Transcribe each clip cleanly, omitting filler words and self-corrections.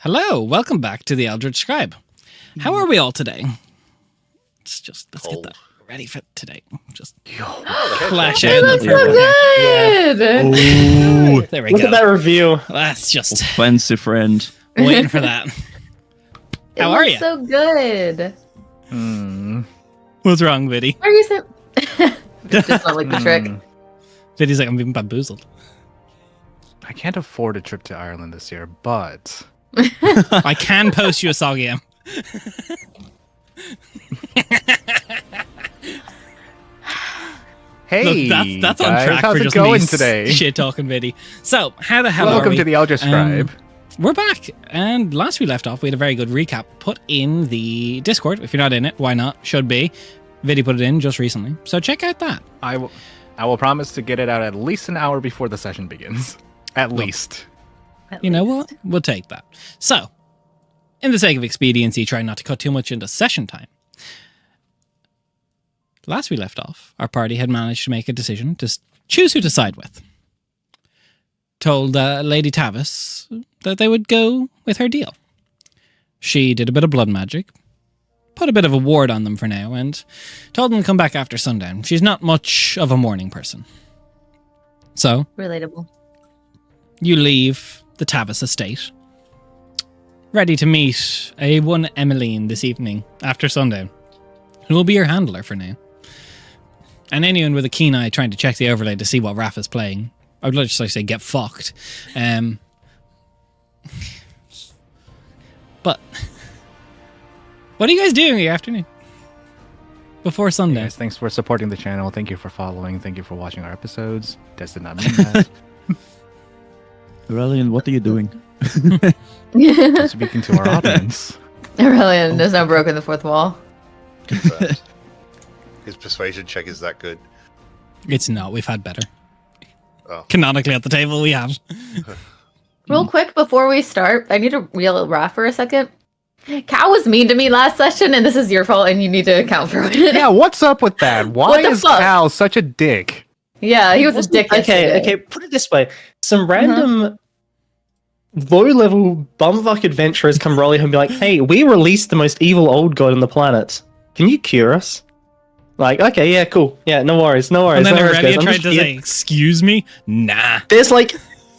Hello, welcome back to the Eldritch Scribe. How are we all today? Let's get that ready for today. Just flash out the purple hair. Good. There we Look go. at that review. That's just Offensive friend. waiting for that. It How are looks you? so good. What's wrong, Viddy? Where are you sitting? Just not like the trick. Viddy's like, I'm being bamboozled. I can't afford a trip to Ireland this year, but I can post you a soggy M. hey, Look, that's on guys, track how's for it just going me today? shit talking Viddy. So, how the hell are Welcome we? to the Eldritch Scribe. We're back, and last we left off, we had a very good recap put in the Discord. If you're not in it, why not? Should be. Viddy put it in just recently, so check out that. I will promise to get it out at least an hour before the session begins. At least. You know what? We'll take that. So, in the sake of expediency, try not to cut too much into session time. Last we left off, our party had managed to make a decision to choose who to side with. Told Lady Tavis that they would go with her deal. She did a bit of blood magic, put a bit of a ward on them for now, and told them to come back after sundown. She's not much of a morning person. So, Relatable. you leave the Tavis estate, ready to meet a one Emmeline this evening after sundown, who will be your handler for now. And anyone with a keen eye trying to check the overlay to see what Raph is playing, I would just like to say get fucked. But what are you guys doing in the afternoon before sundown? Guys, thanks for supporting the channel. Thank you for following. Thank you for watching our episodes. Des did not mean that. Aurelian, what are you doing? I'm speaking to our audience. Aurelian has now broken the fourth wall. Confirmed. His persuasion check is that good. It's not. We've had better. Oh. Canonically at the table, we have. Real quick, before we start, I need to reel Raph for a second. Cal was mean to me last session, and this is your fault, and you need to account for it. Yeah, what's up with that? Why What the is fuck? Cal such a dick? Yeah, he was a dick. yesterday. Okay, put it this way. Some random low-level bumfuck adventurers come rolling and be like, hey, we released the most evil old god on the planet. Can you cure us? Like, okay, yeah, cool. Yeah, no worries. And then no worries, guys. Aurelia I'm tried just to here. say, "Excuse me, nah." There's like,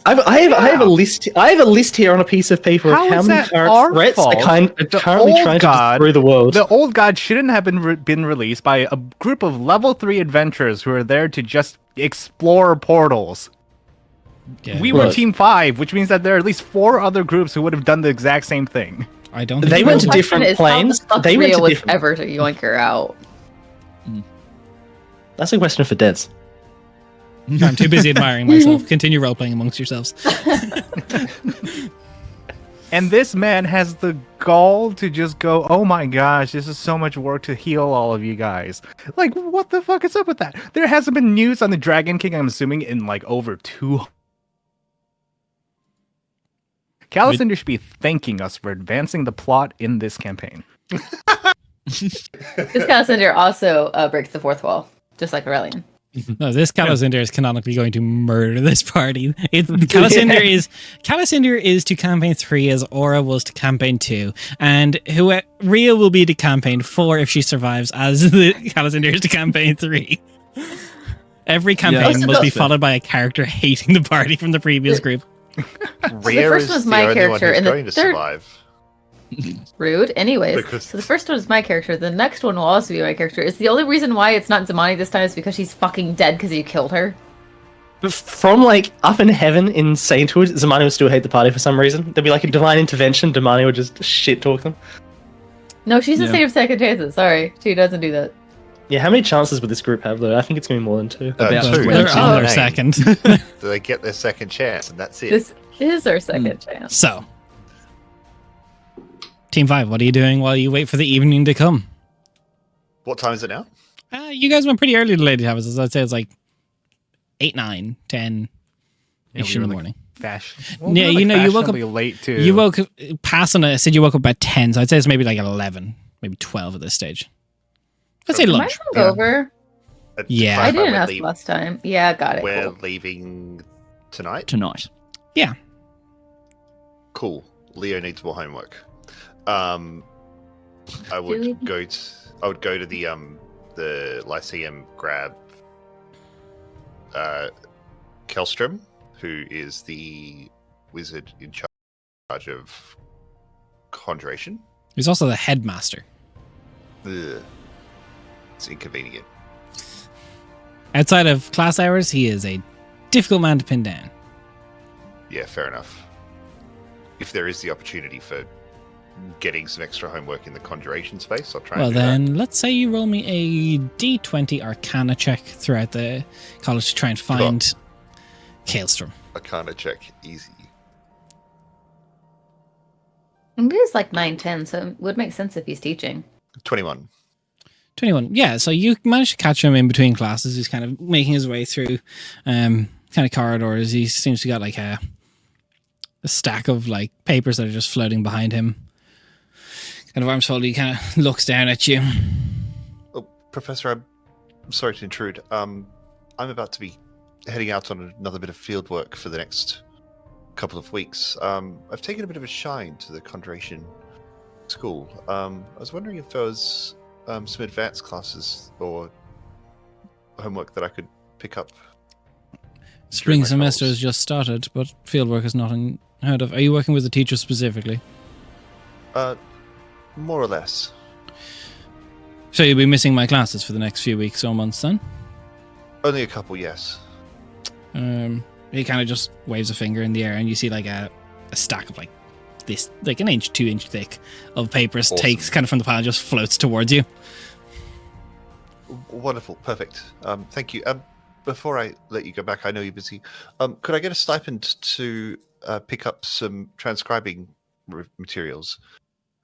I have a list. I have a list here on a piece of paper How of how is many that current our threats fault? are currently The trying old to god- destroy the world. The old god shouldn't have been released by a group of level 3 adventurers who are there to just explore portals. Yeah, We were Look. Team 5, which means that there are at least 4 other groups who would have done the exact same thing. I don't. They think went we to will. different Question is, planes. How the fuck They went Rio to was different- ever to yoink her out? That's a question for Deds. I'm too busy admiring myself. Continue role playing amongst yourselves. And this man has the gall to just go, oh my gosh, this is so much work to heal all of you guys. Like, what the fuck is up with that? There hasn't been news on the Dragon King, I'm assuming, in like over 2. Calicinder should be thanking us for advancing the plot in this campaign. This Calcinder also breaks the fourth wall, just like Aurelian. No, this Calicinder is canonically going to murder this party. Calicinder is to campaign 3 as Aura was to campaign 2, and Ria will be to campaign 4 if she survives, as the Calicinder is to campaign 3. Every campaign Yeah. must be followed by a character hating the party from the previous group. Rhea first is was the my only one character, who's and the going to third- survive. Rude. Anyways, Because- so the first one is my character. The next one will also be my character. It's the only reason why it's not Zamani this time is because she's fucking dead because you killed her. But from like up in heaven in sainthood, Zamani would still hate the party for some reason. There'd be like a divine intervention. Zamani would just shit talk them. No, she's a Yeah. saint of second chances. Sorry, she doesn't do that. Yeah, how many chances would this group have though? I think it's gonna be more than 2. About Two. 20. They're That's on the their name. second. So they get their second chance, and that's it. This is our second chance. So, Team 5, what are you doing while you wait for the evening to come? What time is it now? You guys went pretty early to Lady Houses. I'd say it's like 8, 9, 10 ish in the morning. Fashion. Yeah, you know, you woke up- late too. You woke up, past on it, I said you woke up at 10, so I'd say it's maybe like 11, maybe 12 at this stage. Let's say Am I lunch. hungover? To Yeah. I clarify, didn't we're ask leave- last time. Yeah, got it. We're Cool. leaving tonight. Tonight. Cool. Leo needs more homework. I would go to the Lyceum, grab Kelstrom, who is the wizard in charge of conjuration. He's also the headmaster. Ugh. It's inconvenient. Outside of class hours, he is a difficult man to pin down. Yeah, fair enough. If there is the opportunity for getting some extra homework in the conjuration space, I'll try Well, and do then, let's say you roll me a D20 Arcana check throughout the college to try and find Kaelstrom. that. Arcana check, easy. He's like 9-10, so it would make sense if he's teaching. 21. 21. Yeah, so you managed to catch him in between classes. He's kind of making his way through kind of corridors. He seems to got like a stack of like papers that are just floating behind him. Kind of arms folded, he kind of looks down at you. Oh, Professor, I'm sorry to intrude. I'm about to be heading out on another bit of field work for the next couple of weeks. I've taken a bit of a shine to the conjuration school. I was wondering if there was some advanced classes or homework that I could pick up. Spring my semester travels. has just started, but fieldwork is not unheard of. Are you working with a teacher specifically? More or less. So you'll be missing my classes for the next few weeks or months then? Only a couple, yes. He kind of just waves a finger in the air and you see like a stack of like this, like an inch, 2 inch thick of papers Awesome. takes kind of from the pile and just floats towards you. Wonderful, perfect. Thank you. Before I let you go back, I know you're busy. Could I get a stipend to pick up some transcribing materials?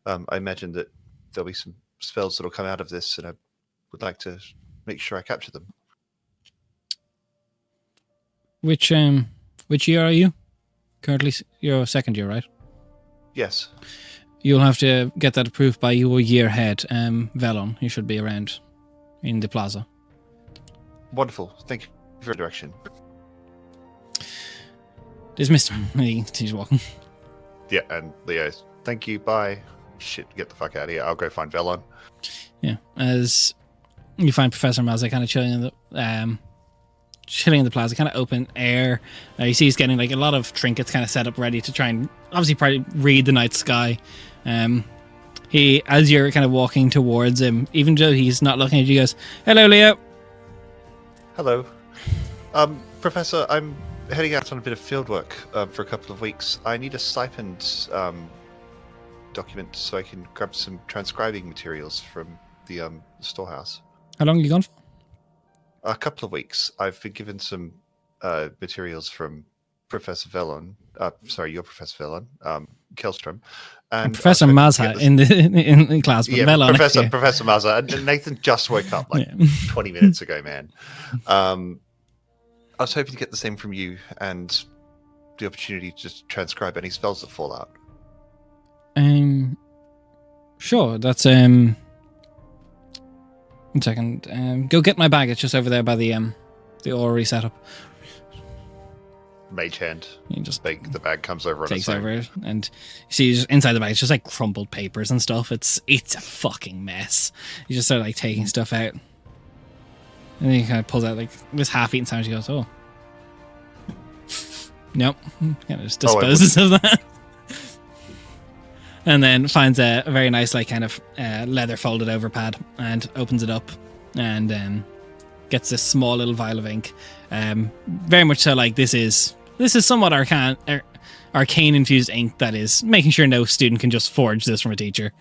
I imagine that there'll be some spells that'll come out of this, and I would like to make sure I capture them. Which year are you? Currently, you're second year, right? Yes. You'll have to get that approved by your year head, Velon. He should be around in the plaza. Wonderful. Thank you for the direction. Dismissed. He's walking. Yeah, and Leo, thank you. Bye. Shit, get the fuck out of here. I'll go find Velon. Yeah, as you find Professor Mazza kind of chilling in the plaza, kind of open air. You see he's getting like a lot of trinkets kind of set up ready to try and obviously probably read the night sky. He, as you're kind of walking towards him, even though he's not looking at you, goes, "Hello, Leo." Hello. Professor, I'm heading out on a bit of field work for a couple of weeks. I need a stipend document so I can grab some transcribing materials from the storehouse. How long are you gone for? A couple of weeks. I've been given some materials from Professor Velon. Sorry, your Professor Velon, Kelstrom, and Professor Mazza in class, but yeah, Velon. Professor Mazza. And Nathan just woke up like 20 minutes ago, man. I was hoping to get the same from you and the opportunity to just transcribe any spells that fall out. Sure. That's 1 second. Go get my bag. It's just over there by the orrery setup. Mage hand. You just The bag comes over on takes its own. over, and you see just inside the bag. It's just like crumpled papers and stuff. It's a fucking mess. You just start like taking stuff out, and then he kind of pulls out like this half-eaten sandwich. He goes, "Oh, nope." Kind of just disposes of that. And then finds a very nice, like, kind of leather folded over pad and opens it up and gets this small little vial of ink. Very much so, like, this is somewhat arcane infused ink that is making sure no student can just forge this from a teacher.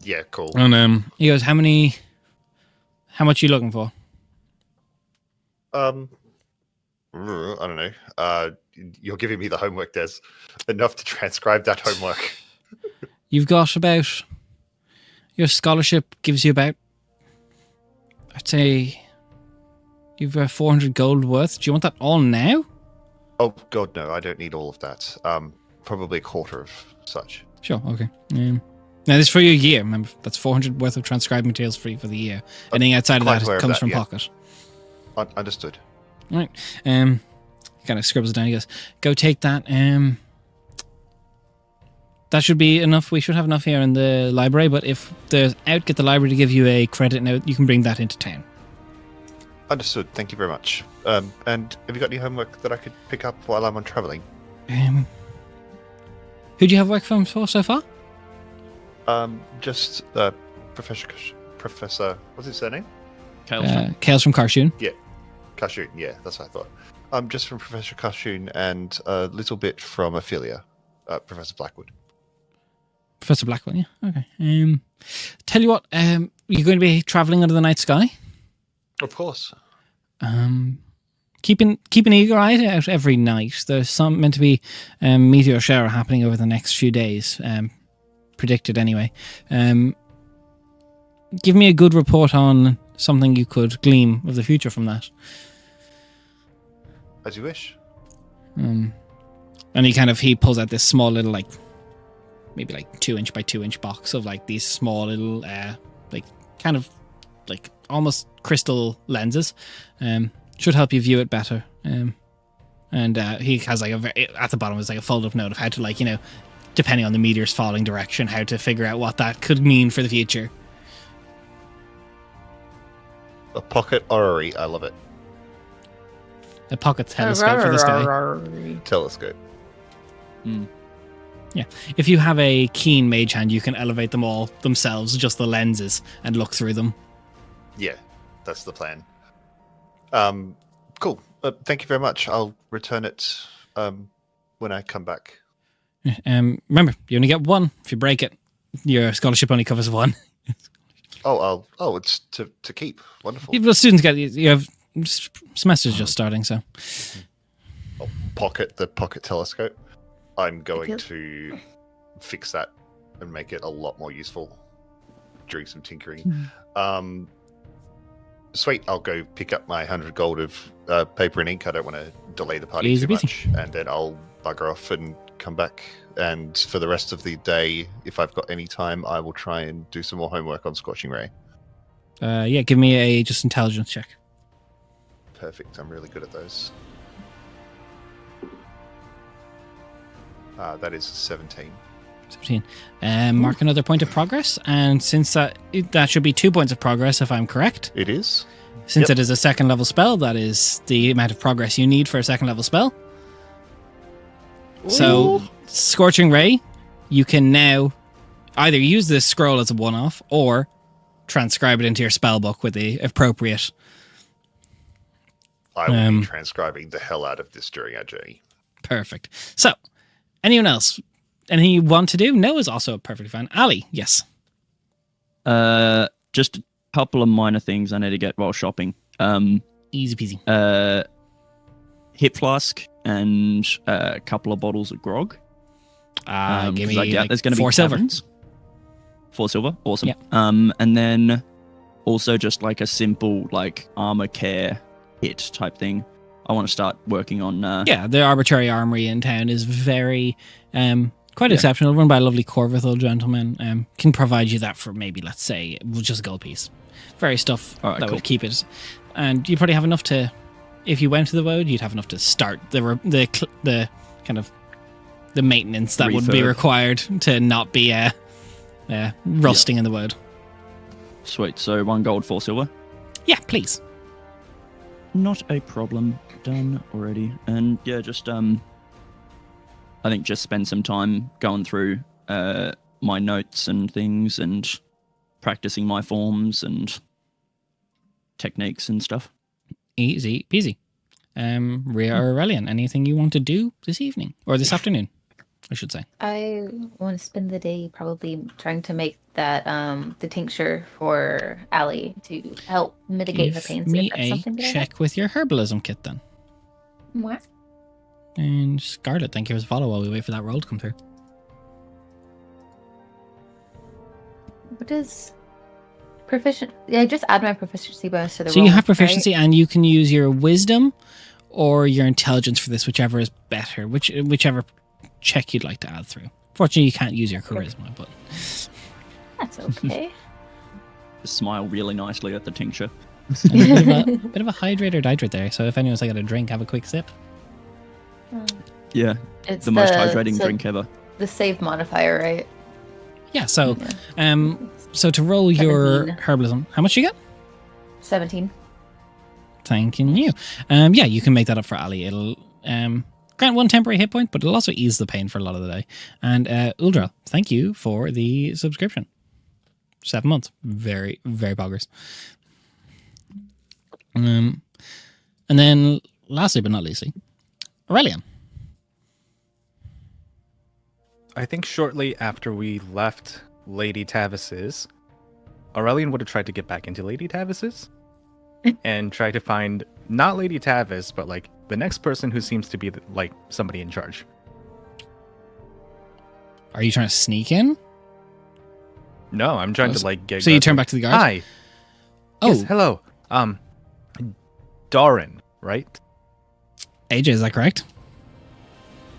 Yeah, cool. And he goes, how much are you looking for? I don't know. You're giving me the homework, Des. Enough to transcribe that homework. You've got about, your scholarship gives you about, I'd say, you've got 400 gold worth. Do you want that all now? Oh, God, no. I don't need all of that. Probably a quarter of such. Sure, okay. Now, this is for your year. Remember, that's 400 worth of transcribed materials free for the year. Anything outside of quite that aware of comes that, from yeah. pocket. Understood. All right. He kind of scribbles it down. He goes, go take that that should be enough. We should have enough here in the library, but if there's out, get the library to give you a credit note, you can bring that into town. Understood. Thank you very much. And have you got any homework that I could pick up while I'm on traveling? Who do you have work from so far? Just Professor. What's his surname? Kales from Karshoon. Kashoon. Yeah, that's what I thought. Just from Professor Kashoon and a little bit from Ophelia, Professor Blackwood. Professor Blackwood, yeah. Okay. Tell you what, you're going to be traveling under the night sky. Of course. Keep an eager eye out every night. There's meant to be meteor shower happening over the next few days. Predicted anyway. Give me a good report on something you could glean of the future from that. As you wish. And he pulls out this small little maybe 2-inch by 2-inch box of these small little almost crystal lenses. Should help you view it better. And he has at the bottom is a fold up note of how to depending on the meteor's falling direction, how to figure out what that could mean for the future. A pocket orrery. I love it. A pocket telescope for the sky. Telescope. Yeah. If you have a keen mage hand, you can elevate them all themselves, just the lenses, and look through them. Yeah, that's the plan. Cool. Thank you very much. I'll return it when I come back. Remember, you only get one. If you break it, your scholarship only covers one. It's to keep. Wonderful. The students get you have semester's just starting, so. I'll pocket the pocket telescope. I'm going to fix that and make it a lot more useful. Doing some tinkering. Sweet. I'll go pick up my 100 gold of paper and ink. I don't want to delay the party too much, and then I'll bugger off and come back. And for the rest of the day, if I've got any time, I will try and do some more homework on Scorching Ray. Give me a just intelligence check. Perfect. I'm really good at those. That is 17. 17. Mark another point of progress, and since that should be 2 points of progress, if I'm correct. It is. Since it is a second level spell, that is the amount of progress you need for a second level spell. Ooh. So, Scorching Ray, you can now either use this scroll as a one-off or transcribe it into your spell book with the appropriate. I will be transcribing the hell out of this during our journey. Perfect. So, anyone else? Anything you want to do? No is also perfectly fine. Ali, yes. Just a couple of minor things I need to get while shopping. Easy peasy. Hip flask and a couple of bottles of grog. Give me there's going to be 4 silver. 4 silver, awesome. Yeah. And then also just a simple armor care hit type thing. I want to start working on. The arbitrary armory in town is very quite exceptional, run by a lovely Corvithal gentleman. Can provide you that for maybe, let's say, just a gold piece. Very stuff that would keep it. And you probably have enough to, if you went to the woad, you'd have enough to start the kind of the maintenance that would be required to not be rusting in the woad. Sweet. So 1 gold, 4 silver. Yeah, please. Not a problem. Done already. And yeah, just I think just spend some time going through my notes and things and practicing my forms and techniques and stuff. Easy peasy. Rhea or Aurelian, anything you want to do this evening or this afternoon, I should say? I want to spend the day probably trying to make that the tincture for Allie to help mitigate her pain. Give me a check with your herbalism kit then. What? And Scarlet, thank you for the follow while we wait for that roll to come through. What is proficient? Yeah, just add my proficiency bonus to the roll. So you have proficiency, right? and you can use your wisdom or your intelligence for this, whichever is better, whichever check you'd like to add through. Fortunately, you can't use your charisma, but that's okay. Just smile really nicely at the tincture. a bit of a hydrate or dihydrate there. So if anyone's got a drink, have a quick sip. Yeah, it's the most hydrating drink ever. the save modifier, right? Yeah. So, Yeah. so to roll your 17. herbalism, how much do you get? 17. Thanking you. Yeah, you can make that up for Ali. It'll grant 1 temporary hit point, but it'll also ease the pain for a lot of the day. And Uldra, thank you for the subscription. 7 months. Very, very poggers. And then, lastly but not leastly, Aurelian. I think shortly after we left Lady Tavis's, Aurelian would have tried to get back into Lady Tavis's and try to find not Lady Tavis, but like the next person who seems to be like somebody in charge. Are you trying to sneak in? No, I'm trying to like get. So you turn back to the guard? Hi. Oh, Yes, hello. Doran, right? AJ, is that correct?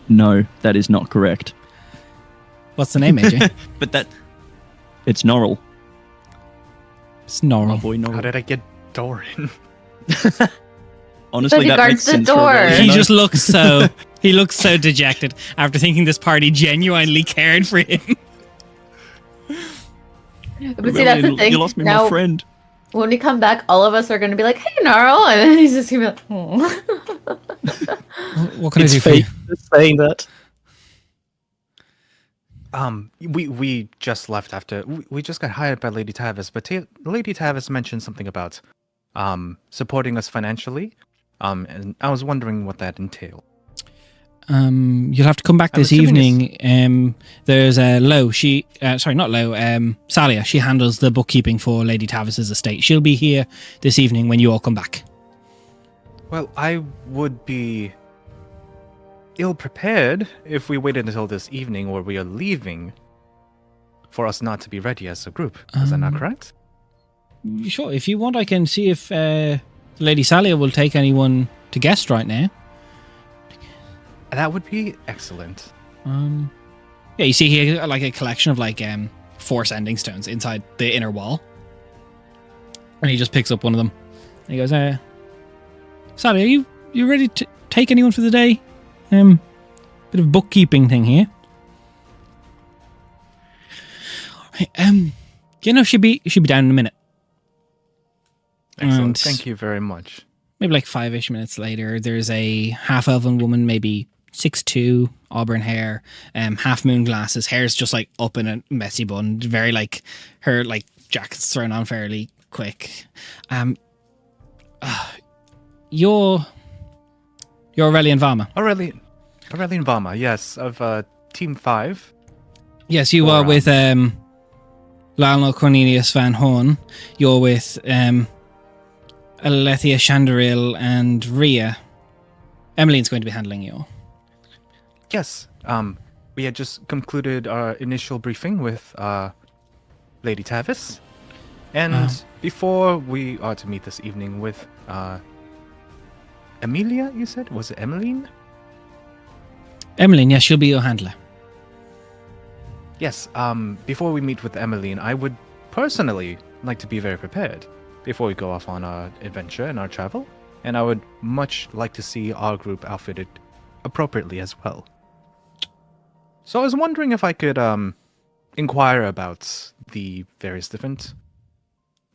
No, that is not correct. What's the name, AJ? But it's Norrell. It's My Normal. boy How Norrell. did I get Doran? Honestly, But he that guards makes the sense door. for Aurelian, He though. just looks so dejected after thinking this party genuinely cared for him. But see, that's the Aurelian, thing. You lost me, Now, my friend. when we come back, all of us are going to be like, "Hey, Gnarl," and then he's just going to be like, "Oh." What can I It's do for you? fate saying that. We just left after we just got hired by Lady Tavis, but Lady Tavis mentioned something about supporting us financially. And I was wondering what that entailed. You'll have to come back I'm this assuming evening. There's Lo. Sorry, not Lo. Salia. She handles the bookkeeping for Lady Tavis's estate. She'll be here this evening when you all come back. Well, I would be ill prepared if we waited until this evening or we are leaving for us not to be ready as a group. Is that not correct? Sure, if you want, I can see if Lady Salia will take anyone to guest right now. That would be excellent. Yeah, you see here like a collection of like force ending stones inside the inner wall, and he just picks up one of them. And he goes, "Sally, are you ready to take anyone for the day? Bit of bookkeeping thing here. You know, she'll be down in a minute." Excellent. And Thank you very much. maybe like 5-ish minutes later, there's a half-elven woman, maybe 6'2", auburn hair, half moon glasses, hair's just like up in a messy bun, very like her like jacket's thrown on fairly quick. You're Aurelian Varma. Aurelian Vama, yes, of Team 5. Yes, you are with Lionel Cornelius Van Horn. You're with Alethea Chandaril and Rhea. Emmeline's going to be handling you. Yes, we had just concluded our initial briefing with Lady Tavis. And before we are to meet this evening with Amelia, you said? Was it Emmeline? Emmeline, yes, she'll be your handler. Yes, before we meet with Emmeline, I would personally like to be very prepared before we go off on our adventure and our travel. And I would much like to see our group outfitted appropriately as well. So I was wondering if I could inquire about the various different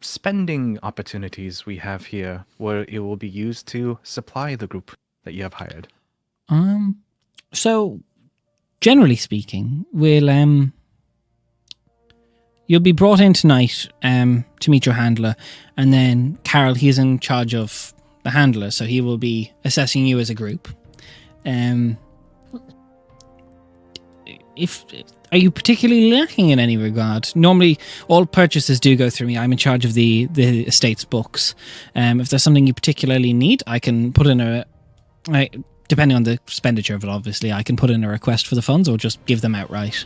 spending opportunities we have here where it will be used to supply the group that you have hired. So generally speaking, you'll be brought in tonight to meet your handler, and then Carol, he's in charge of the handler, so he will be assessing you as a group. Are you particularly lacking in any regard? Normally, all purchases do go through me. I'm in charge of the estate's books. If there's something you particularly need, I can put in depending on the expenditure of it, obviously, I can put in a request for the funds or just give them outright.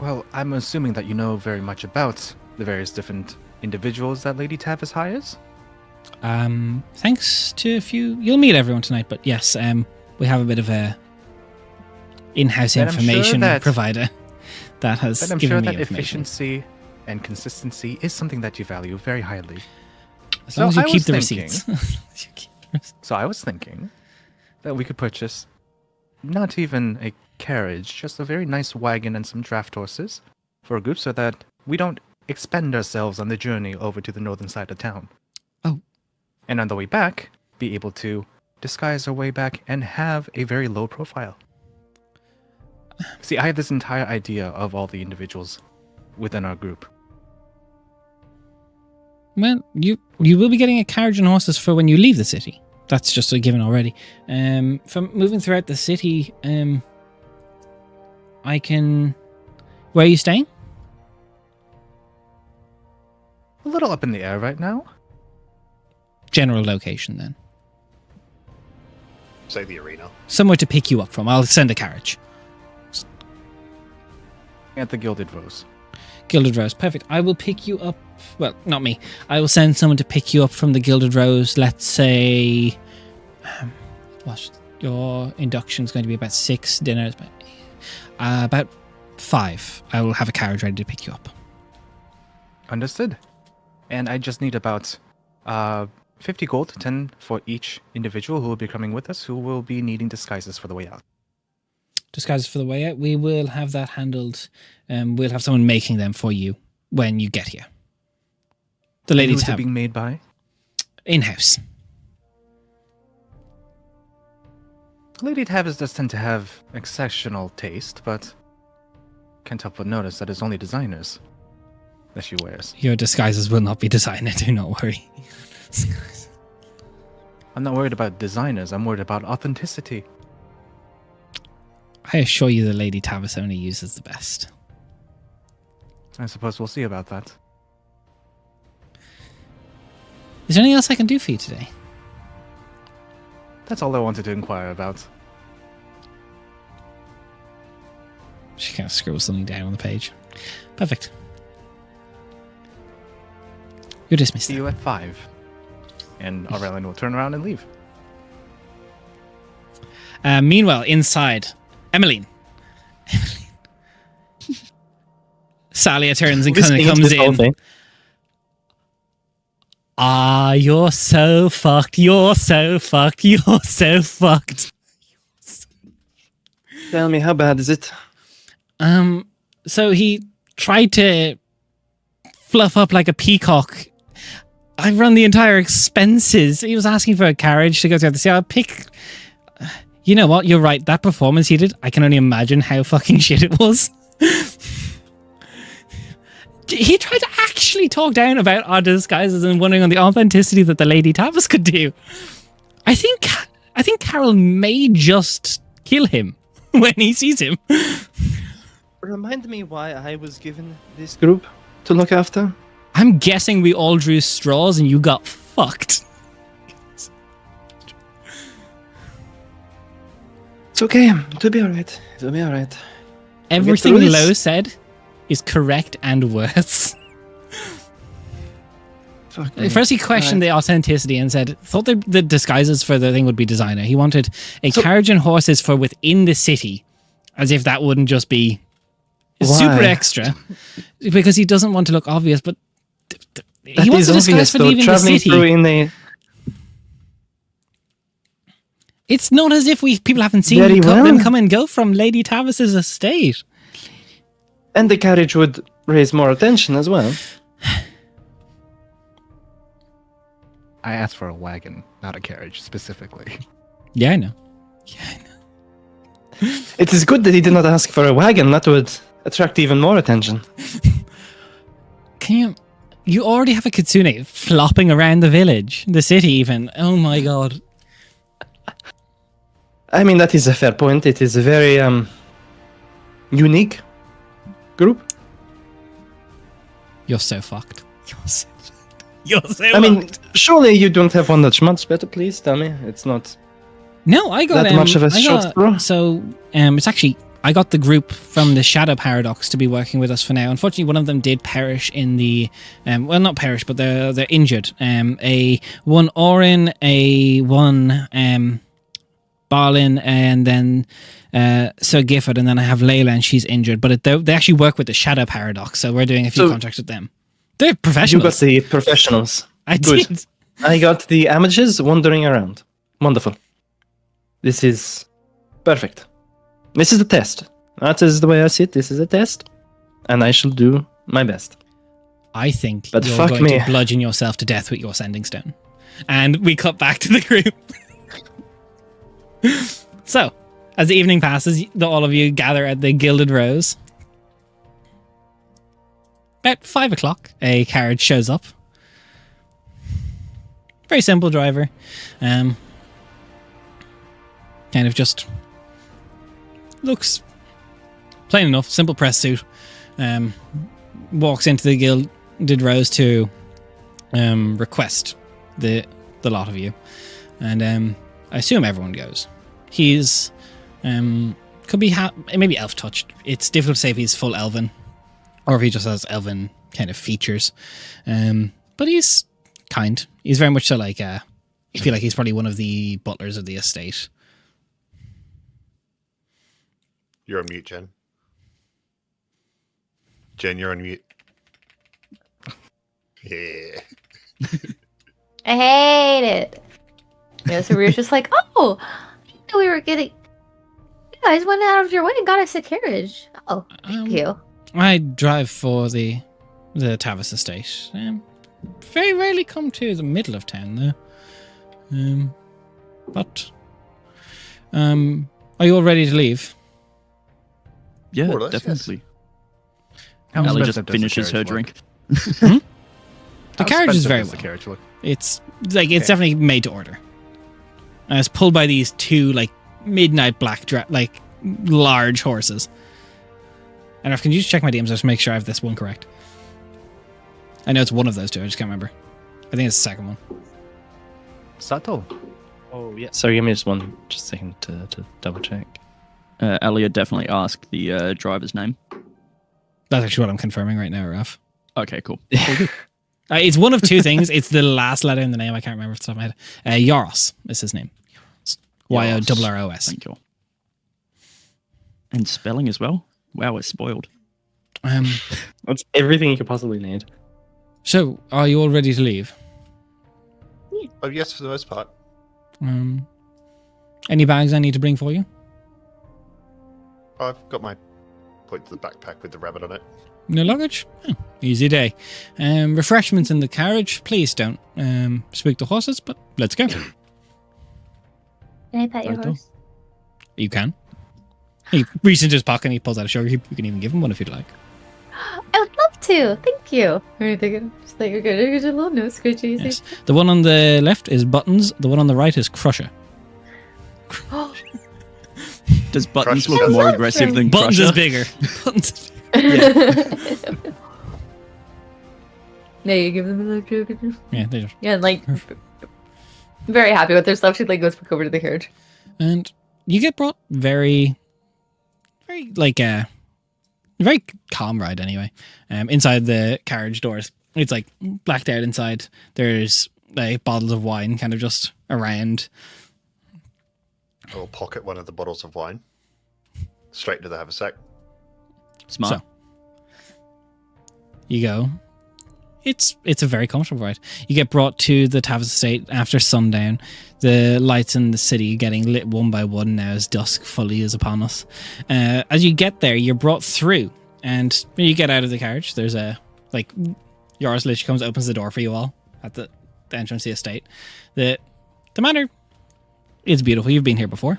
Well, I'm assuming that you know very much about the various different individuals that Lady Tavis hires. Thanks to a few, you'll meet everyone tonight, but yes, we have a bit of a in-house Then I'm sure information that- provider that has But I'm given sure me that information. efficiency and consistency is something that you value very highly. As long as you I keep was the thinking- receipts. So I was thinking that we could purchase not even a carriage, just a very nice wagon and some draft horses for a group so that we don't expend ourselves on the journey over to the northern side of town. Oh. And on the way back, be able to disguise our way back and have a very low profile. See, I have this entire idea of all the individuals within our group. Well, you will be getting a carriage and horses for when you leave the city. That's just a given already. From moving throughout the city, I can... Where are you staying? A little up in the air right now. General location, then. Say the arena. Somewhere to pick you up from. I'll send a carriage. At the Gilded Rose. Gilded Rose. Perfect. I will pick you up. Well, not me. I will send someone to pick you up from the Gilded Rose. Let's say... what? Your induction is going to be about 6. Dinner is about 5. I will have a carriage ready to pick you up. Understood. And I just need about 50 gold, 10 for each individual who will be coming with us, who will be needing disguises for the way out. Disguises for the way out. We will have that handled. We'll have someone making them for you when you get here. The ladies Who's it have being made by? in-house. Lady Tavis does tend to have exceptional taste, but can't help but notice that it's only designers that she wears. Your disguises will not be designer. Do not worry. I'm not worried about designers. I'm worried about authenticity. I assure you, the Lady Tavis only uses the best. I suppose we'll see about that. Is there anything else I can do for you today? That's all I wanted to inquire about. She kind of scribbles something down on the page. Perfect. You're dismissed. See you at 5. And Aurelian will turn around and leave. Meanwhile, inside, Emmeline. Salia turns and kind of comes in. You're so fucked. You're so fucked. You're so fucked. Tell me, how bad is it? So he tried to fluff up like a peacock. I run the entire expenses. He was asking for a carriage to go through the sea. I'll pick... You know what? You're right. That performance he did, I can only imagine how fucking shit it was. He tried to actually talk down about our disguises and wondering on the authenticity that the Lady Tavis could do. I think Carol may just kill him when he sees him. Remind me why I was given this group to look after. I'm guessing we all drew straws and you got fucked. It's okay. It'll be alright. It'll be alright. Everything through this. Lo said is correct and worse. Fuck me. First, he questioned the authenticity and said, thought the disguises for the thing would be designer. He wanted a carriage and horses for within the city, as if that wouldn't just be super extra, because he doesn't want to look obvious, but he wants a disguise for leaving the city. It's not as if people haven't seen them come and go from Lady Tavis's estate. And the carriage would raise more attention as well. I asked for a wagon, not a carriage, specifically. Yeah, I know. It is good that he did not ask for a wagon. That would attract even more attention. You already have a kitsune flopping around the village, the city even. Oh my god. I mean, that is a fair point. It is a very unique group. You're so fucked. You're so I mean, surely you don't have one that's much better, please tell me. It's not No, I got that much of a shot throw. So it's actually I got the group from the Shadow Paradox to be working with us for now. Unfortunately, one of them did perish in the well, not perish, but they're injured. One Orin, one Barlin, and then Sir Gifford, and then I have Layla, and she's injured. But they actually work with the Shadow Paradox, so we're doing a few contracts with them. They're professionals. You got the professionals. I Good. did. I got the amateurs wandering around. Wonderful. This is perfect. This is a test. That is the way I see it. This is a test, and I shall do my best. I think But you're fuck going me. to bludgeon yourself to death with your sending stone. And we cut back to the group. So, as the evening passes, all of you gather at the Gilded Rose. About 5 o'clock, a carriage shows up. Very simple driver. Kind of just looks plain enough, simple press suit. Walks into the Gilded Rose to request the lot of you. And I assume everyone goes. He's could be maybe elf touched. It's difficult to say if he's full elven or if he just has elven kind of features. But he's kind. He's very much so like I feel like he's probably one of the butlers of the estate. You're on mute, Jen. Jen, you're on mute. Yeah. I hate it. Yeah, so we were just like, oh, I didn't know we were getting. You guys went out of your way and got us a carriage. Oh, thank you. I drive for the Tavis estate. Very rarely come to the middle of town, though. But are you all ready to leave? Yeah, More or less, definitely. How Ellie expensive just does the finishes her carriage drink. The How carriage is expensive very does the well. carriage look? It's definitely made to order. And it's pulled by these two midnight black large horses. And can you just check my DMs just to make sure I have this one correct? I know it's one of those two. I just can't remember. I think it's the second one. Subtle. Oh yeah. Sorry, give me just a second to double check. Elliot definitely asked the driver's name. That's actually what I'm confirming right now, Raf. Okay, cool. It's one of two things. It's the last letter in the name. I can't remember off the top of my head. Yaros is his name. Yoros. Thank you. And spelling as well. Wow, it's spoiled. That's everything you could possibly need. So, are you all ready to leave? Oh, yes, for the most part. Any bags I need to bring for you? I've got my point to the backpack with the rabbit on it. No luggage? Oh, easy day. Refreshments in the carriage. Please don't speak to horses, but let's go. Can I pet your Right, horse? You can. He reaches into his pocket and he pulls out a sugar cube. You can even give him one if you'd like. I would love to. Thank you. Or anything. Just like you're good. You're a little nose scratchy. Yes. The one on the left is Buttons. The one on the right is Crusher. Does Buttons Crusher look sounds more like- aggressive than Buttons Crusher? is bigger. Buttons. No, you give them a little joke. Yeah, they just. Yeah, and like very happy with their stuff. She like goes back over to the carriage. And you get brought very calm ride anyway. Inside the carriage doors, it's like blacked out inside. There's like bottles of wine kind of just around. I will pocket one of the bottles of wine. Straight into the haversack. Smart. So, you go. It's a very comfortable ride. You get brought to the Tavis estate after sundown. The lights in the city getting lit one by one now as dusk fully is upon us. As you get there, you're brought through, and when you get out of the carriage, there's a Yaris literally comes, opens the door for you all at the entrance to the estate. The manor is beautiful. You've been here before.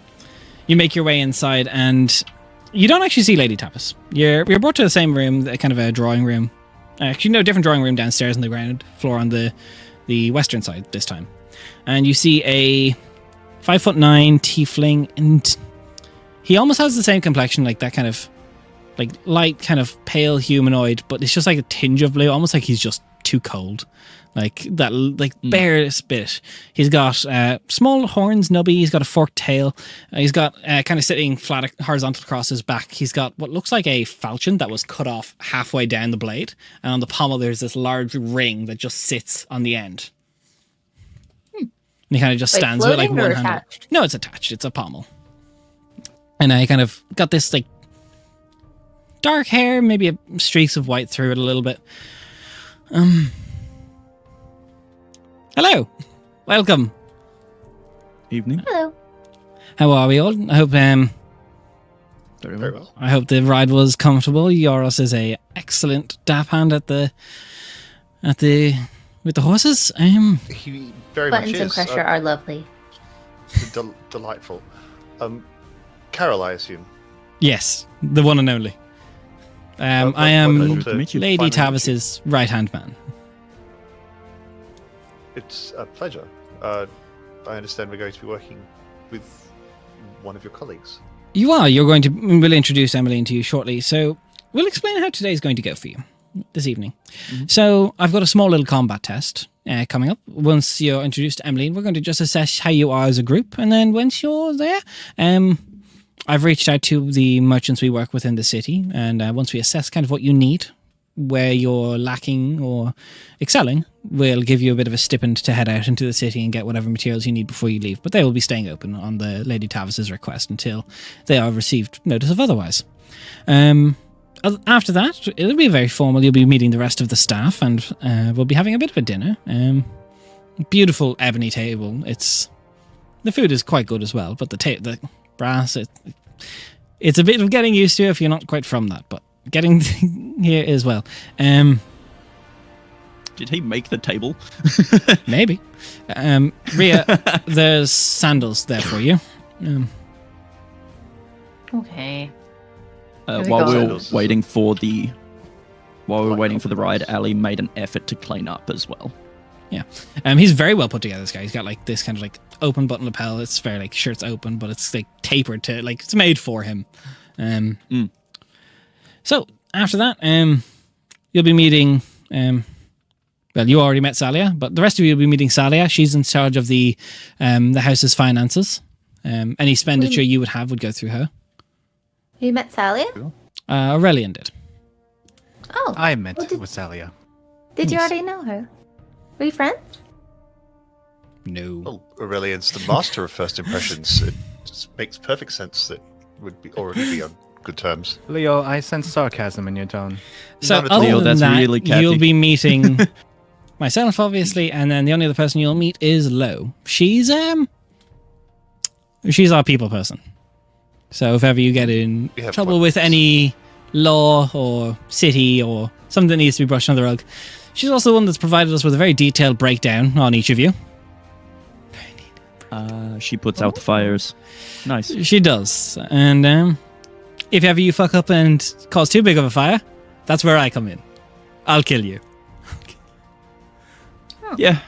You make your way inside, and you don't actually see Lady Tavis. You're brought to the same room, kind of a drawing room. Actually, no, different drawing room downstairs on the ground floor on the western side this time. And you see a 5'9" tiefling, and he almost has the same complexion, like that kind of like light, kind of pale humanoid, but it's just like a tinge of blue, almost like he's just too cold. Like that, barest bit. He's got small horns, nubby. He's got a forked tail. He's got kind of sitting flat, horizontal across his back. He's got what looks like a falchion that was cut off halfway down the blade, and on the pommel there's this large ring that just sits on the end. And he kind of just stands with like floating or one hand. attached? No, it's attached. It's a pommel, and he kind of got this like dark hair, maybe a streaks of white through it a little bit. Hello, welcome. Evening. Hello. How are we all? I hope Very Very well. well. I hope the ride was comfortable. Yoros is a excellent dap hand with the horses. He very Buttons much and is. pressure are lovely. Delightful. Carol, I assume. Yes, the one and only. I Wonderful am to to meet you. Lady finally meet you. Tavis's right hand man. It's a pleasure. I understand we're going to be working with one of your colleagues. You are. We'll introduce Emmeline to you shortly. So we'll explain how today's going to go for you this evening. So I've got a small little combat test coming up. Once you're introduced to Emmeline, we're going to just assess how you are as a group. And then once you're there, I've reached out to the merchants we work with in the city. And once we assess kind of what you need, where you're lacking or excelling, we'll give you a bit of a stipend to head out into the city and get whatever materials you need before you leave. But they will be staying open on the Lady Tavis's request until they are received notice of otherwise. After that, it'll be very formal. You'll be meeting the rest of the staff, and we'll be having a bit of a dinner. Beautiful ebony table. The food is quite good as well, but the brass, it's a bit of getting used to if you're not quite from that, but getting here as well. Did he make the table? Maybe. Rhea, there's sandals there for you. Okay. There we While go. we were Sandals. waiting for the ride, compromise. Ali made an effort to clean up as well. He's very well put together, this guy. He's got like this kind of like open button lapel. It's very like shirt's open, but it's like tapered to like it's made for him. So after that, you'll be meeting. Well, you already met Salia, but the rest of you will be meeting Salia. She's in charge of the house's finances. Any expenditure you would have would go through her. You met Sally? Aurelian did. Oh. I met Well, with Salia. Did you Yes. already know her? Were you friends? No. Well, Aurelian's the master of first impressions. It just makes perfect sense that we'd already be on good terms. Leo, I sense sarcasm in your tone. So Not at other all. Leo, than that's that, really catty. you'll be meeting myself, obviously, and then the only other person you'll meet is Lo. She's our people person. So if ever you get in We have trouble with weapons. any law or city or something that needs to be brushed under the rug, she's also the one that's provided us with a very detailed breakdown on each of you. She puts out the fires. Nice. She does. And if ever you fuck up and cause too big of a fire, that's where I come in. I'll kill you. Yeah.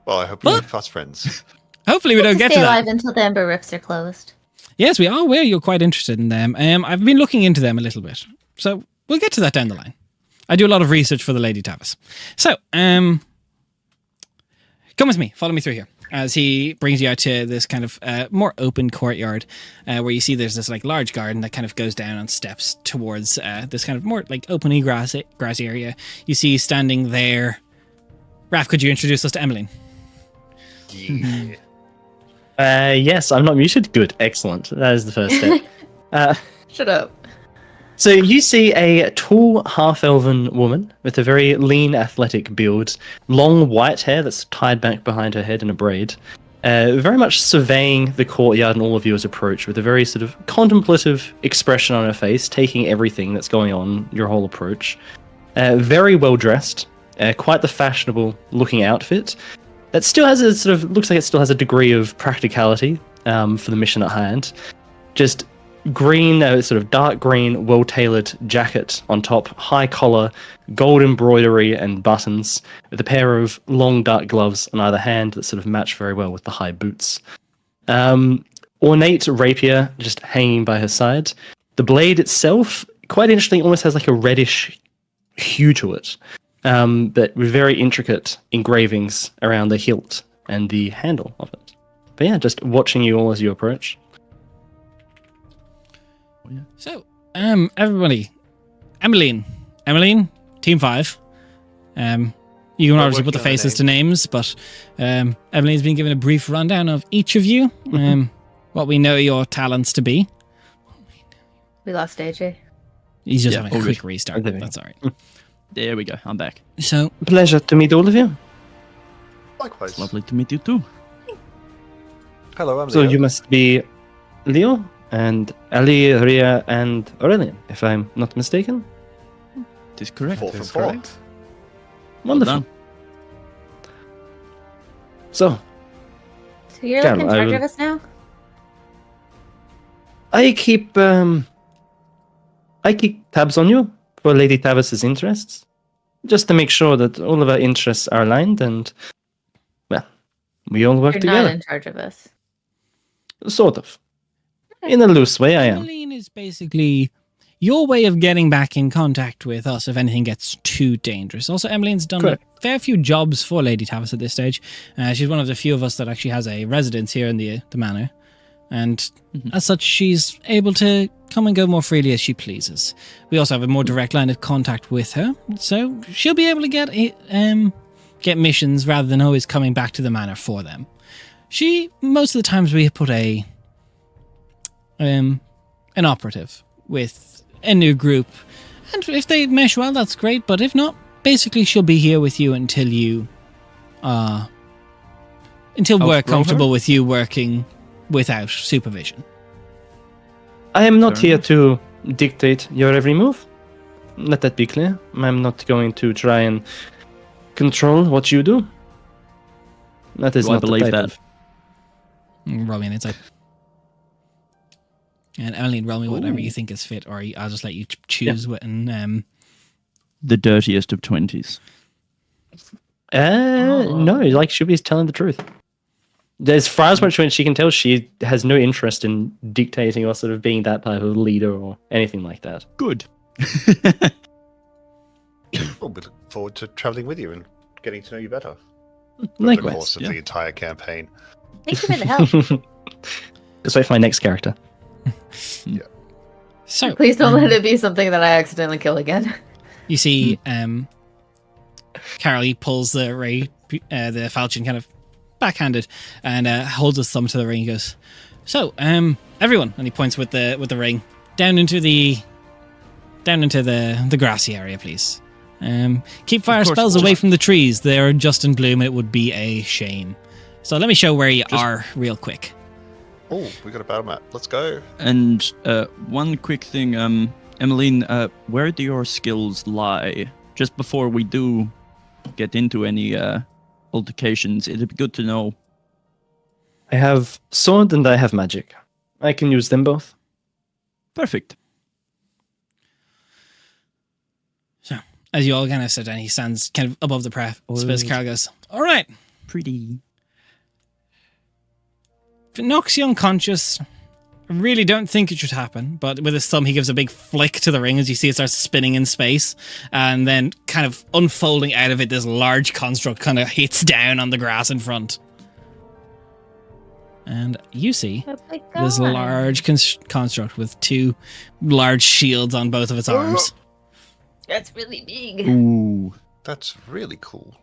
Well, I hope we What? make fast friends. Hopefully we don't get Stay to that. alive until the Ember Rifts are closed. Yes, we are aware you're quite interested in them. I've been looking into them a little bit. So we'll get to that down the line. I do a lot of research for the Lady Tavis. So, come with me. Follow me through here. As he brings you out to this kind of more open courtyard where you see there's this like large garden that kind of goes down on steps towards this kind of more like open grassy area. You see standing there. Raph, could you introduce us to Emmeline? Yeah. Yes, I'm not muted. Good, excellent. That is the first step. Shut up. So you see a tall half-elven woman with a very lean, athletic build, long white hair that's tied back behind her head in a braid, very much surveying the courtyard and all of you as approach with a very sort of contemplative expression on her face, taking everything that's going on, your whole approach. Very well dressed, quite the fashionable looking outfit. That still has a sort of, looks like it still has a degree of practicality for the mission at hand. Just green, sort of dark green, well-tailored jacket on top, high collar, gold embroidery and buttons, with a pair of long dark gloves on either hand that sort of match very well with the high boots. Ornate rapier just hanging by her side. The blade itself, quite interesting, almost has like a reddish hue to it, but with very intricate engravings around the hilt and the handle of it. But yeah, just watching you all as you approach. So, everybody, Emmeline, Team 5. You can obviously put the working on the faces to names, but Emmeline's been given a brief rundown of each of you, what we know your talents to be. We lost AJ. He's just Yeah, having a all quick good. restart. Okay. That's all right. There we go. I'm back. So, Pleasure to meet all of you. Likewise. Lovely to meet you too. Hello, I'm So Leo. you must be Leo? and Ali, Ria, and Aurelian, if I'm not mistaken. It is correct. 4 from That's 4. correct. Well Wonderful. done. So, So you're like Carol, in I charge will- of us now? I keep tabs on you for Lady Tavis's interests, just to make sure that all of our interests are aligned and, well, we all work You're together. not in charge of us. Sort of. In a loose way, I am. Emmeline is basically your way of getting back in contact with us if anything gets too dangerous. Also, Emmeline's done Correct. a fair few jobs for Lady Tavis at this stage. She's one of the few of us that actually has a residence here in the manor. And as such, she's able to come and go more freely as she pleases. We also have a more direct line of contact with her, so she'll be able to get missions rather than always coming back to the manor for them. Most of the times we put an operative with a new group, and if they mesh well, that's great. But if not, basically she'll be here with you until we're Outgrow Oh, comfortable her? with you working without supervision. I am not Fair here enough. to dictate your every move. Let that be clear. I'm not going to try and control what you do. That is Do I not the believe type that? of- Roll me an insight. And Emmeline, roll me whatever you think is fit, or I'll just let you choose what. And The dirtiest of 20s. No, like she'll be telling the truth. As far as much when she can tell, she has no interest in dictating or sort of being that type of leader or anything like that. Good. Well, we look forward to traveling with you and getting to know you better over the Likewise. course of yeah. the entire campaign. Thank you for the help. Just wait for my next character. so Please don't let it be something that I accidentally kill again. you see, Carol, he pulls the falchion kind of backhanded and holds his thumb to the ring. He goes, "So, everyone," and he points with the ring down into the grassy area, please. Keep fire Of course, spells just- away from the trees. They're just in bloom. It would be a shame. So let me show where you are real quick. Oh, we got a battle map. Let's go. And one quick thing, Emmeline, where do your skills lie? Just before we do get into any altercations, it'd be good to know. I have sword and I have magic. I can use them both. Perfect. So as you all kind of sit down, he stands kind of above the precipice. Carol goes, "All right. Pretty. If it knocks you unconscious, I really don't think it should happen." But with his thumb, he gives a big flick to the ring as you see it starts spinning in space. And then kind of unfolding out of it, this large construct kind of hits down on the grass in front. And you see Oh my this God. large construct with two large shields on both of its arms. That's really big. Ooh. That's really cool.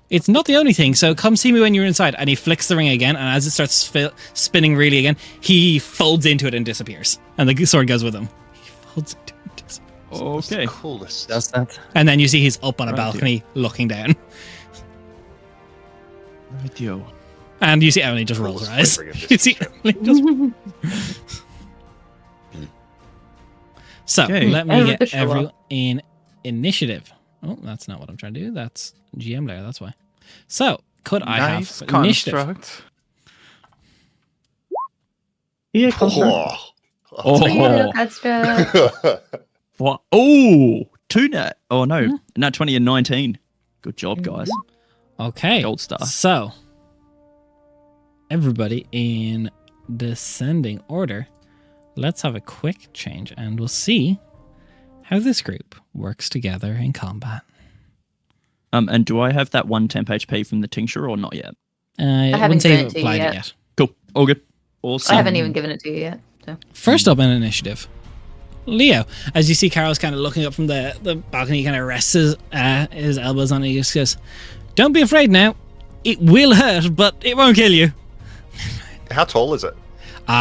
It's not the only thing, so come see me when you're inside. And he flicks the ring again, and as it starts spinning really again, he folds into it and disappears. And the sword goes with him. He folds into it and disappears. That's the Okay. coolest. Does that? And then you see he's up on a Right, balcony looking down. Radio. And you see Emily just rolls her eyes. Flavoring of this You see trip. Emily just... So, Okay. let me get Official. everyone in initiative. Oh, that's not what I'm trying to do. That's GM layer, that's why. So, could I Nice have initiative? construct. Yeah, construct. Oh. Sweet little Oh. construct. What? Oh, two nat. Oh no, nat 20 and 19. Good job, guys. Okay. Gold star. So, everybody in descending order, let's have a quick change and we'll see how this group works together in combat. And do I have that 1 temp HP from the tincture or not yet? I haven't wouldn't say given you've it to you applied it yet. yet. Cool. All good. Awesome. I haven't even given it to you yet. So. First up in initiative, Leo. As you see Carol's kind of looking up from the balcony, he kind of rests his elbows on it. He just goes, "Don't be afraid now. It will hurt, but it won't kill you." How tall is it?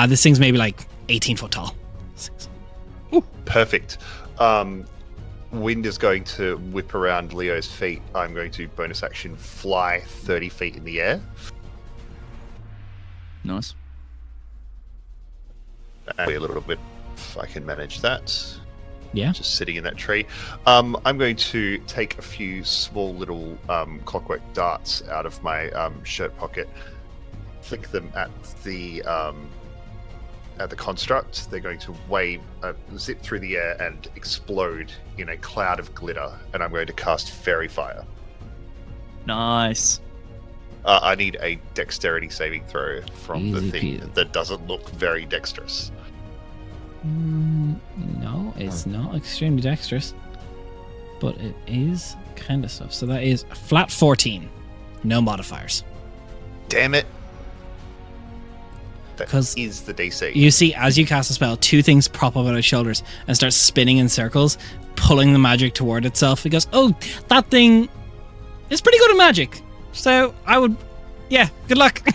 This thing's maybe like 18 foot tall. Perfect. Wind is going to whip around Leo's feet. I'm going to bonus action fly 30 feet in the air. Nice. a little bit if I can manage that. Yeah. Just sitting in that tree. I'm going to take a few small little clockwork darts out of my shirt pocket, flick them at the construct. They're going to zip through the air and explode in a cloud of glitter, and I'm going to cast Fairy Fire. Nice. I need a dexterity saving throw from the Easy thing peasy. that doesn't look very dexterous. No, it's not extremely dexterous, but it is kind of stuff. So that is a flat 14, no modifiers. Damn it. That 'Cause is the DC. You see, as you cast a spell, two things prop up on his shoulders and start spinning in circles, pulling the magic toward itself. He goes, "Oh, that thing is pretty good at magic. So I would, yeah, good luck."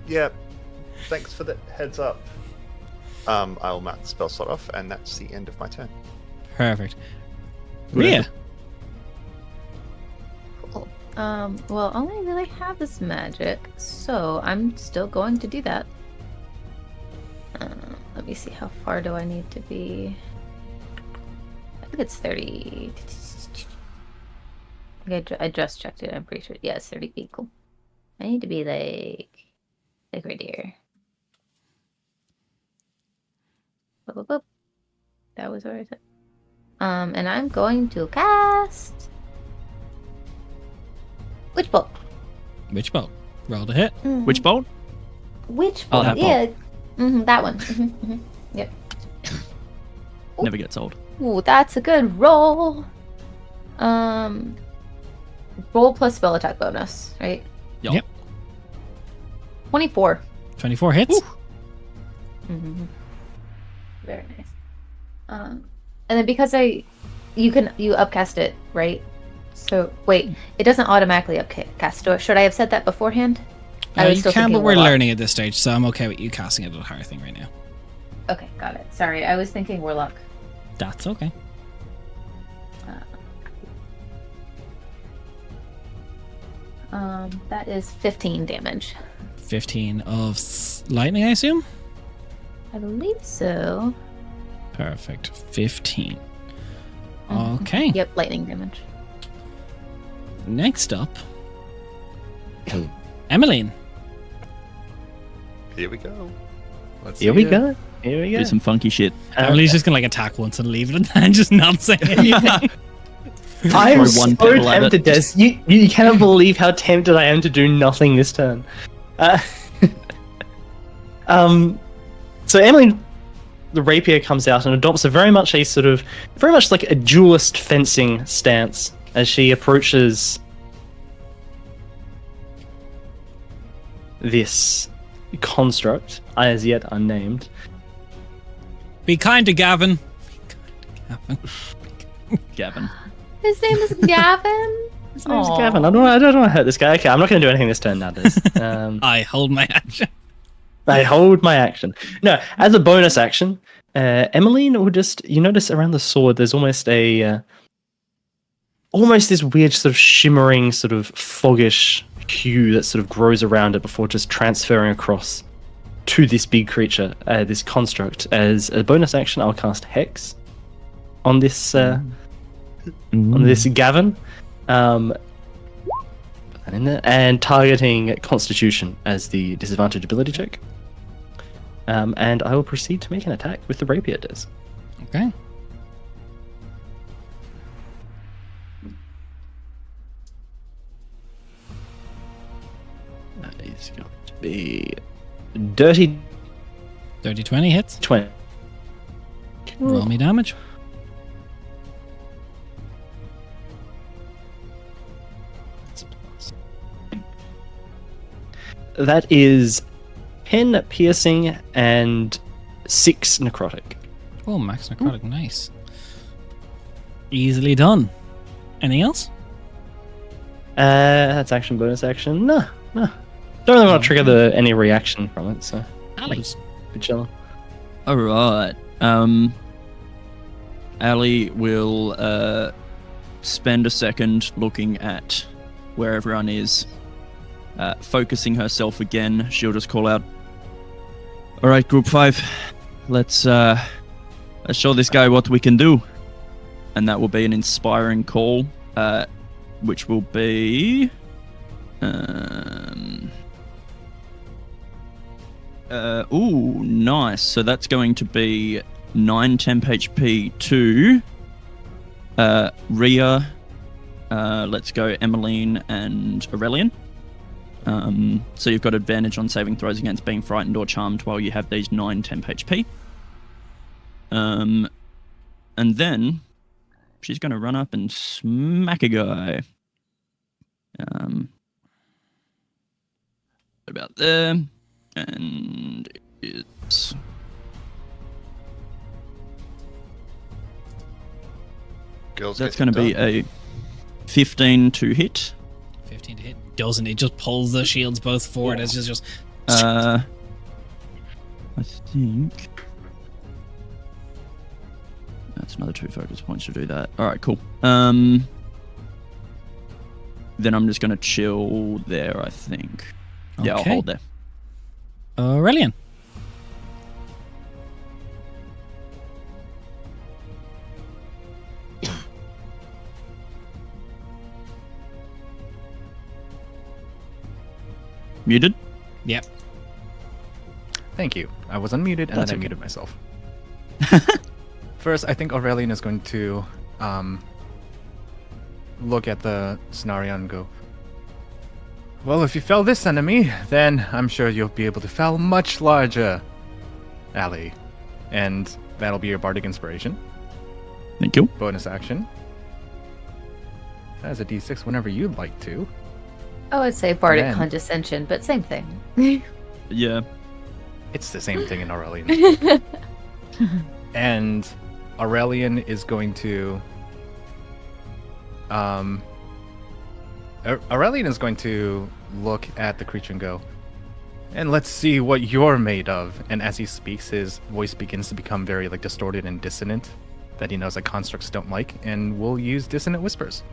Yeah, thanks for the heads up. I'll mark the spell slot off, and that's the end of my turn. Perfect. Rhea. Cool. Well, I only really have this magic, so I'm still going to do that. Let me see, how far do I need to be? I think it's 30. Okay, I just checked it, I'm pretty sure. Yeah, it's 30 feet, cool. I need to be like right here. Boop, boop, boop. That was where I said. And I'm going to cast Witch Bolt. Which bolt? Roll to hit. Which bolt? Witch Oh, Bolt. that Yeah. That one. Yep. Never gets old. Ooh, that's a good roll. Roll plus spell attack bonus, right? Yep. 24. 24 hits. Mm-hmm. Very nice. And then because you upcast it, right? So wait, it doesn't automatically upcast. Should I have said that beforehand? I was You still can, thinking but we're Warlock. learning at this stage, so I'm okay with you casting it at a higher thing right now. Okay, got it. Sorry, I was thinking Warlock. That's okay. That is 15 damage. 15 of lightning, I assume? I believe so. Perfect. 15. Mhm. Okay. Yep, lightning damage. Next up, Emmeline. Here we go. Let's Here see we it. go. Here we go. Do some funky shit. Emily's just gonna attack once and leave it and just not say anything. I am Throw one so pebble at tempted, it. Des. You cannot believe how tempted I am to do nothing this turn. So Emily, the rapier comes out and adopts very much like a duelist fencing stance as she approaches this construct, as yet unnamed. Be kind to Gavin. Gavin. His name is Gavin. His name's Gavin. I don't want to hurt this guy. Okay, I'm not going to do anything this turn now, Des. I hold my action. I hold my action. No, as a bonus action, Emmeline will just, you notice around the sword, there's almost this weird sort of shimmering, sort of foggish hue that sort of grows around it before just transferring across to this big creature, this construct. As a bonus action, I'll cast Hex on this Gavin, and targeting Constitution as the disadvantage ability check. And I will proceed to make an attack with the rapier, Des. Okay. That is going to be dirty 30-20 hits. 20. Roll me damage. That is 10 piercing and 6 necrotic. Oh, max necrotic. Nice. Easily done. Anything else? That's action, bonus action. No. Don't really want to trigger any reaction from it, so Alex. just be chilling. Alright. Ali will spend a second looking at where everyone is. Focusing herself again, she'll just call out, All right, Group 5. Let's show this guy what we can do. And that will be an inspiring call, which will be... ooh, nice. So that's going to be 9 temp HP to Rhea. Let's go Emmeline and Aurelian. So you've got advantage on saving throws against being frightened or charmed while you have these 9 temp HP. And then she's going to run up and smack a guy. About there. And it's... Girls That's get going to be done. a 15 to hit. 15 to hit doesn't. It just pulls the shields both forward. It's just I think that's another 2 focus points to do that. All right, cool. Then I'm just going to chill there, I think. Yeah, I'll Okay. hold there. Aurelian. Muted? Yep. Thank you. I was unmuted and That's then I okay. muted myself. First, I think Aurelian is going to look at the scenario and go, well, if you fell this enemy, then I'm sure you'll be able to fell much larger alley. And that'll be your bardic inspiration. Thank you. Bonus action. That is a d6 whenever you'd like to. I would say bardic Man. condescension, but same thing. Yeah. It's the same thing in Aurelian. And Aurelian is going to Aurelian is going to look at the creature and go, and let's see what you're made of. And as he speaks, his voice begins to become very like distorted and dissonant that he knows that constructs don't like, and we'll use dissonant whispers.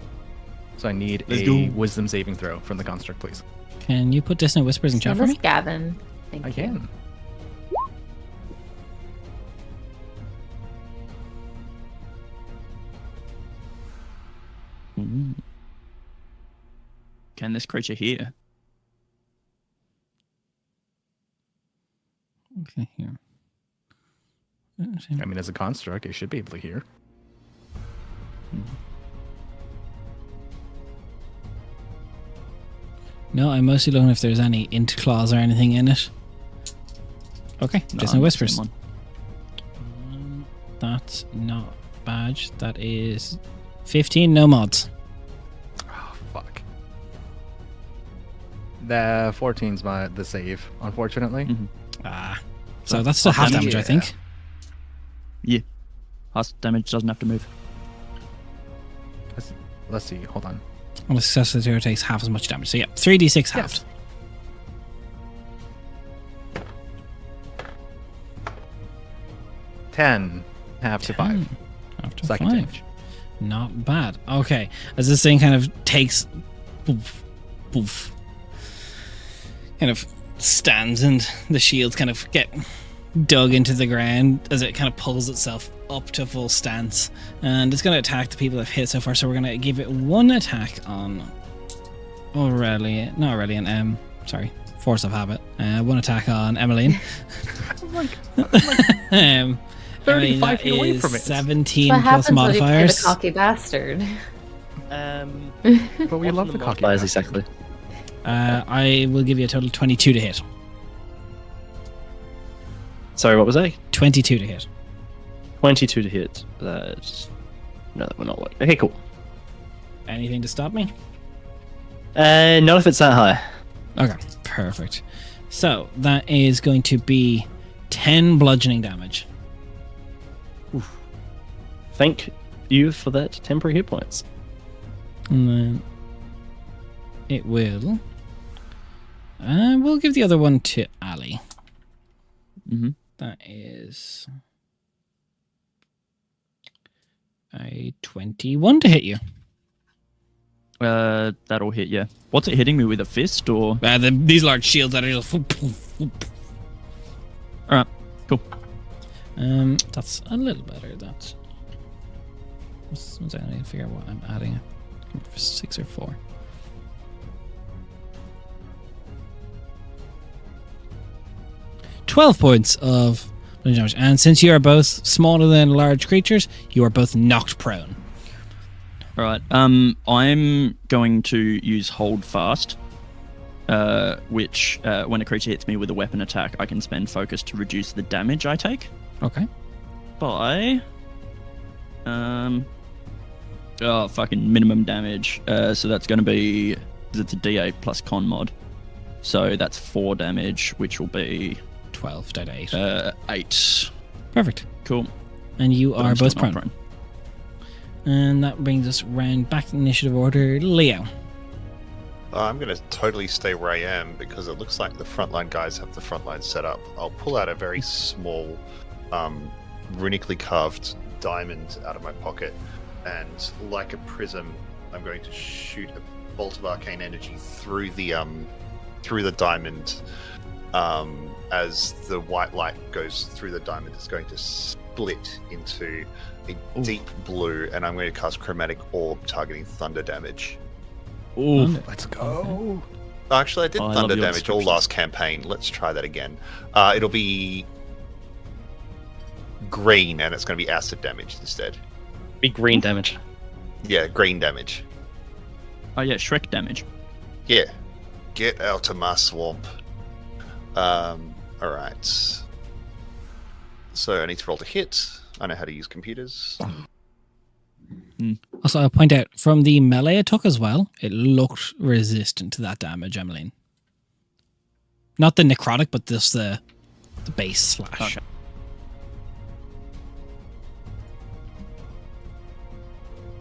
So I need Let's a go. wisdom saving throw from the construct, please. Can you put Dissonant Whispers in chat for Miss me? Gavin. Thank I you. can. Ooh. Can this creature hear? Okay, here. I mean, as a construct, it should be able to hear. No, I'm mostly looking if there's any int clause or anything in it. Okay, No, Dissonant I'm the same Whispers. one. That's not badge. That is 15, no mods. Oh, fuck. The 14's the save, unfortunately. Mhm. Ah. So that's still half damage, I think. Yeah. Half damage doesn't have to move. Let's see, hold on. Well, a successful zero takes half as much damage. So yeah, 3d6 halved. 10, half to 5. After Second 5. damage. Not bad. Okay. As this thing kind of takes... Poof, poof, kind of stands and the shields kind of get dug into the ground as it kind of pulls itself up to full stance. And it's going to attack the people I've hit so far. So we're going to give it one attack on Aurelian. No, Aurelian. Sorry. Force of habit. One attack on Emmeline. um, 35 that feet away is from it. 17 What plus happens when you play the modifiers. cocky bastard? But we love the cocky. Lies bastard. exactly. I will give you a total of 22 to hit. Sorry, what was that? 22 to hit. 22 to hit. That's... No, that will not work. Okay, cool. Anything to stop me? Not if it's that high. Okay, perfect. So that is going to be 10 bludgeoning damage. Thank you for that temporary hit points. And then it will. We'll give the other one to Ali. Mm-hmm. That is a 21 to hit you. That'll hit, yeah. What's it hitting me with, a fist or? These large shields that are just. All right. Cool. That's a little better. That's. I need to figure out what I'm adding. 6 or 4. "12 points of damage, and since you are both smaller than large creatures, you are both knocked prone." All right. I'm going to use Hold Fast, which when a creature hits me with a weapon attack, I can spend Focus to reduce the damage I take Okay. by fucking minimum damage. So that's going to be, it's a D8 plus con mod, so that's 4 damage, which will be 12 divided 8. 8. Perfect. Cool. And you But are I'm still both not prone. And that brings us round back to initiative order. Leo. I'm going to totally stay where I am because it looks like the frontline guys have the frontline set up. I'll pull out a very small, runically carved diamond out of my pocket, and like a prism, I'm going to shoot a bolt of arcane energy through the diamond. As the white light goes through the diamond, it's going to split into a deep blue, and I'm going to cast Chromatic Orb targeting thunder damage. Ooh. Let's go. Actually, I did Oh, I thunder love your damage all descriptions. last campaign. Let's try that again. It'll be green, and it's going to be acid damage instead. Be green damage. Yeah, green damage. Oh yeah, Shrek damage. Yeah. Get out of my swamp. Alright. So I need to roll to hit. I know how to use computers. Also, I'll point out, from the melee it took as well, it looked resistant to that damage, Emmeline. Not the necrotic, but just the base slash. Okay.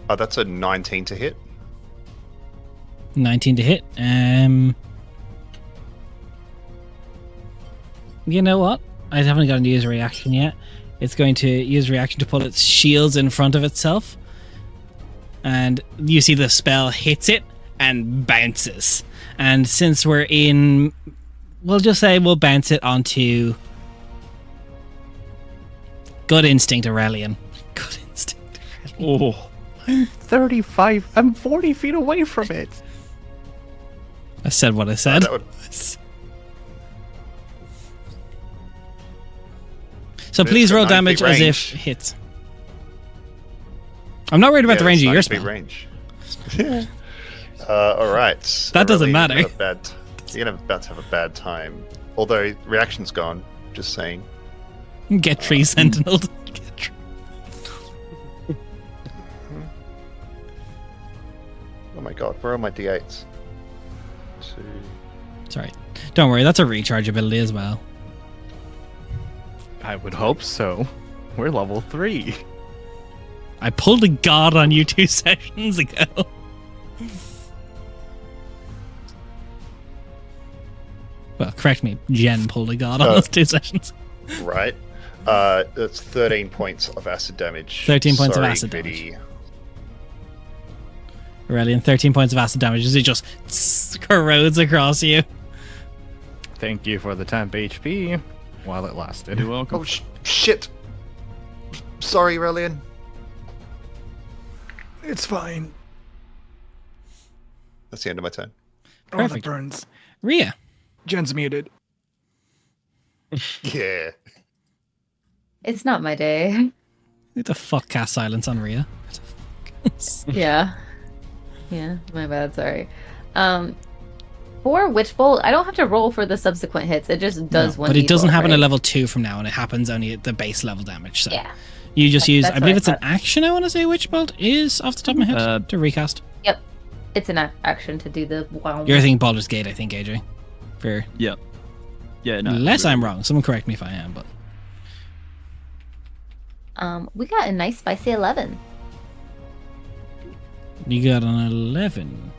Oh, that's a 19 to hit. 19 to hit. You know what? I haven't gotten to use a reaction yet. It's going to use reaction to pull its shields in front of itself. And you see the spell hits it and bounces. And since we're in... We'll just say we'll bounce it onto... Good Instinct Aurelian. Good Instinct Aurelian. Oh. I'm 40 feet away from it. I said what I said. That would- So It's please got roll 9 feet damage as if range. hits. I'm not worried about the range of your that's 90 spell. feet range. Alright. That doesn't Aurelian, matter. You're about to have a bad time. Although, reaction's gone. Just saying. Get tree sentinel. Get tree. Oh my god, where are my d8s? 2... Sorry. Don't worry, that's a recharge ability as well. I would hope so. We're level 3. I pulled a god on you 2 sessions ago. Well, correct me. Jen pulled a god on us 2 sessions. Right. That's 13 points of acid damage. 13 points of Sorry, acid Biddy. damage. Aurelian, 13 points of acid damage as it just corrodes across you. Thank you for the temp HP while it lasted. You're welcome. Oh, shit! Sorry, Aurelian. It's fine. That's the end of my turn. Oh, that Perfect. burns. Rhea. Jen's muted. Yeah. It's not my day. Who the fuck cast silence on Rhea? Yeah. Yeah, my bad, sorry. For Witch Bolt, I don't have to roll for the subsequent hits. It just does No, one. but it doesn't happen right? at level 2 from now on. It happens only at the base level damage. So Yeah. you just use, That's I believe what it's I an action, I want to say, Witch Bolt is off the top of my head to recast. Yep. It's an action to do the wow. You're thinking Baldur's Gate, I think, AJ. For Yeah. Yeah, no. unless really. I'm wrong. Someone correct me if I am, but We got a nice spicy 11. you got an 11.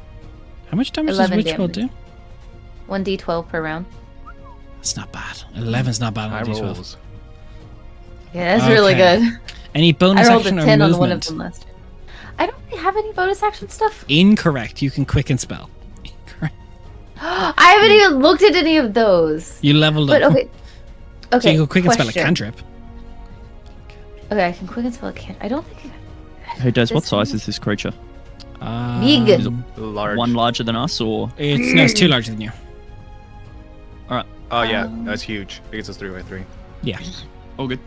How much damage does 11 Witch Bolt do? damage. 1d12 per round. That's not bad. 11's not bad High on D12. rolls. Yeah, that's really Okay. good. Any I bonus rolled a action or 10 on one of movement? them last year. I don't really have any bonus action stuff. Incorrect. You can quicken spell. Incorrect. I haven't even looked at any of those. You leveled But up. okay. Okay. So you go quick and spell a question. cantrip. Okay, I can quick and spell a cantrip. I don't think. Hey, Des, what This size one- is this creature? Big. Large. One larger than us, or It's too larger than you. Oh yeah, that's huge. Because it's 3x3. Yeah. all good?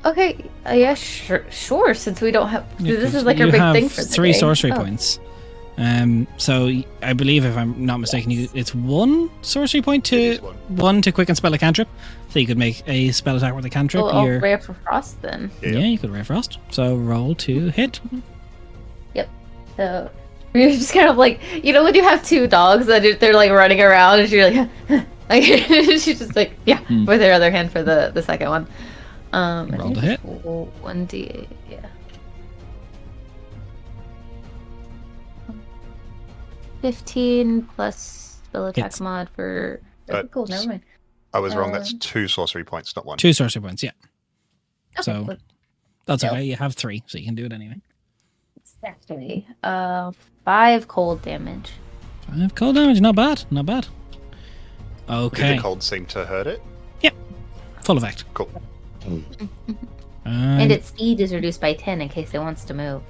Okay. Yeah. Sure. Since we don't have. This Because is like you our big have thing for the 3 day. sorcery Oh. points. So I believe, if I'm not mistaken, it's 1 sorcery point It is to one. 1 to quick and spell a cantrip. So you could make a spell attack with a cantrip. Oh, I'll You're- rare for frost then. yeah, you could Ray Frost. So roll to hit. So we're just kind of like, you know, when you have 2 dogs that they're like running around, and you're like, like she's just like, yeah, with her other hand for the second one. Roll to hit. 1d8, yeah. 15 plus spell attack Hits. mod for. Okay, cool. Never mind. I was wrong. That's Um, 2 sorcery points, not 1. 2 sorcery points, yeah. Okay, So- cool. That's Yep. okay. You have 3, so you can do it anyway. Exactly. 5 cold damage. 5 cold damage, not bad, not bad. Did Okay, the cold seem to hurt it? full effect. Cool. And its speed is reduced by 10 in case it wants to move.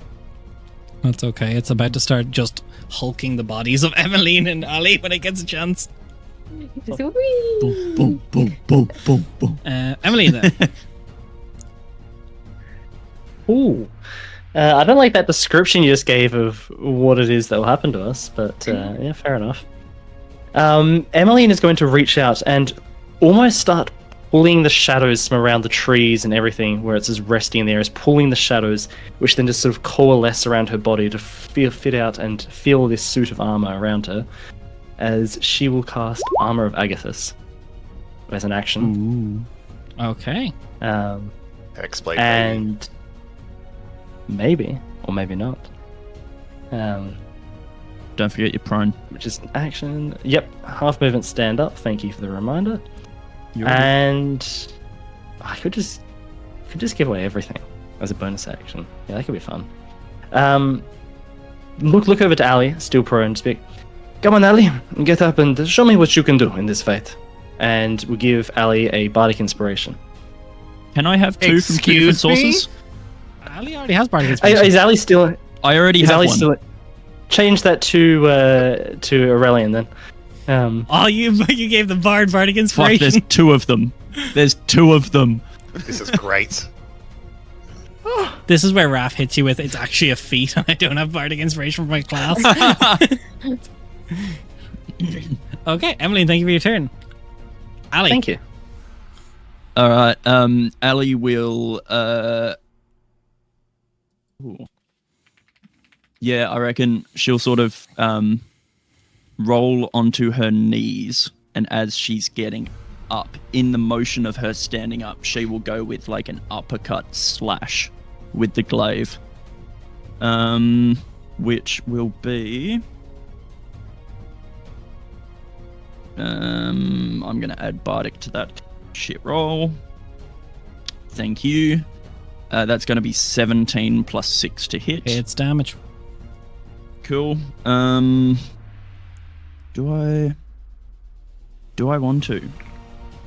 That's okay. It's about to start just hulking the bodies of Emmeline and Ali when it gets a chance. Just whee! Boom, boom, boom, boom, boom, boom. Emmeline, then. Ooh. I don't like that description you just gave of what it is that will happen to us, but yeah, fair enough. Emmeline is going to reach out and almost start pulling the shadows from around the trees and everything, where it's just resting there, is pulling the shadows, which then just sort of coalesce around her body to fit out and feel this suit of armor around her, as she will cast Armor of Agathis as an action. Ooh. Okay. Explain. maybe. And maybe, or maybe not. Don't forget your prone. Which is an action. Yep, half movement stand up. Thank you for the reminder. You're good. And I could just give away everything as a bonus action. Yeah, that could be fun. Look over to Ali, still prone, and speak. Come on, Ali, get up and show me what you can do in this fight. And we'll give Ali a bardic inspiration. Can I have 2 from 2 different Excuse me? sources? Ali already has bardic inspiration. Is Ali still? I already Is have Ali one. still? Change that to Aurelian then. Oh, you gave the bard bardic Fuck, inspiration. there's 2 of them. There's 2 of them. This is great. This is where Raph hits you with, it's actually a feat, and I don't have bardic inspiration for my class. Okay, Emily, thank you for your turn. Ali. Thank you. All right. Ali will. Ooh. Yeah, I reckon she'll sort of roll onto her knees, and as she's getting up, in the motion of her standing up, she will go with like an uppercut slash with the glaive, which will be. I'm gonna add bardic to that shit roll. Thank you. That's gonna be 17 plus 6 to hit. It's damage. Cool. Do I want to?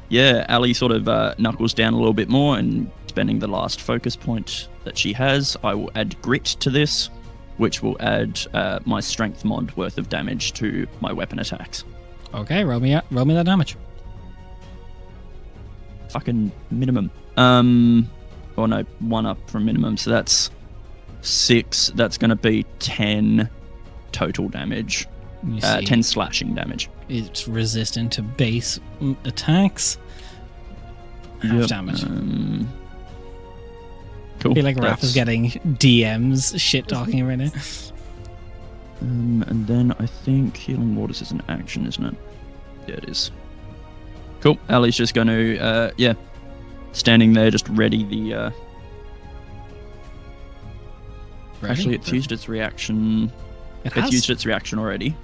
Yeah, Ali sort of knuckles down a little bit more, and spending the last focus point that she has, I will add grit to this, which will add my strength mod worth of damage to my weapon attacks. Okay, roll me that damage. Fucking minimum. Or no, 1 up from minimum, so that's 6. That's going to be 10 total damage. You see, 10 slashing damage. it's resistant to base attacks. Half Yep, damage. Cool. I feel like Raph That's- is getting DMs shit talking right now. And then I think Healing Waters is an action, isn't it? Yeah, it is. Cool. Ali's just going to, standing there, just ready the. Actually, it's used its reaction. It It's has. used its reaction already.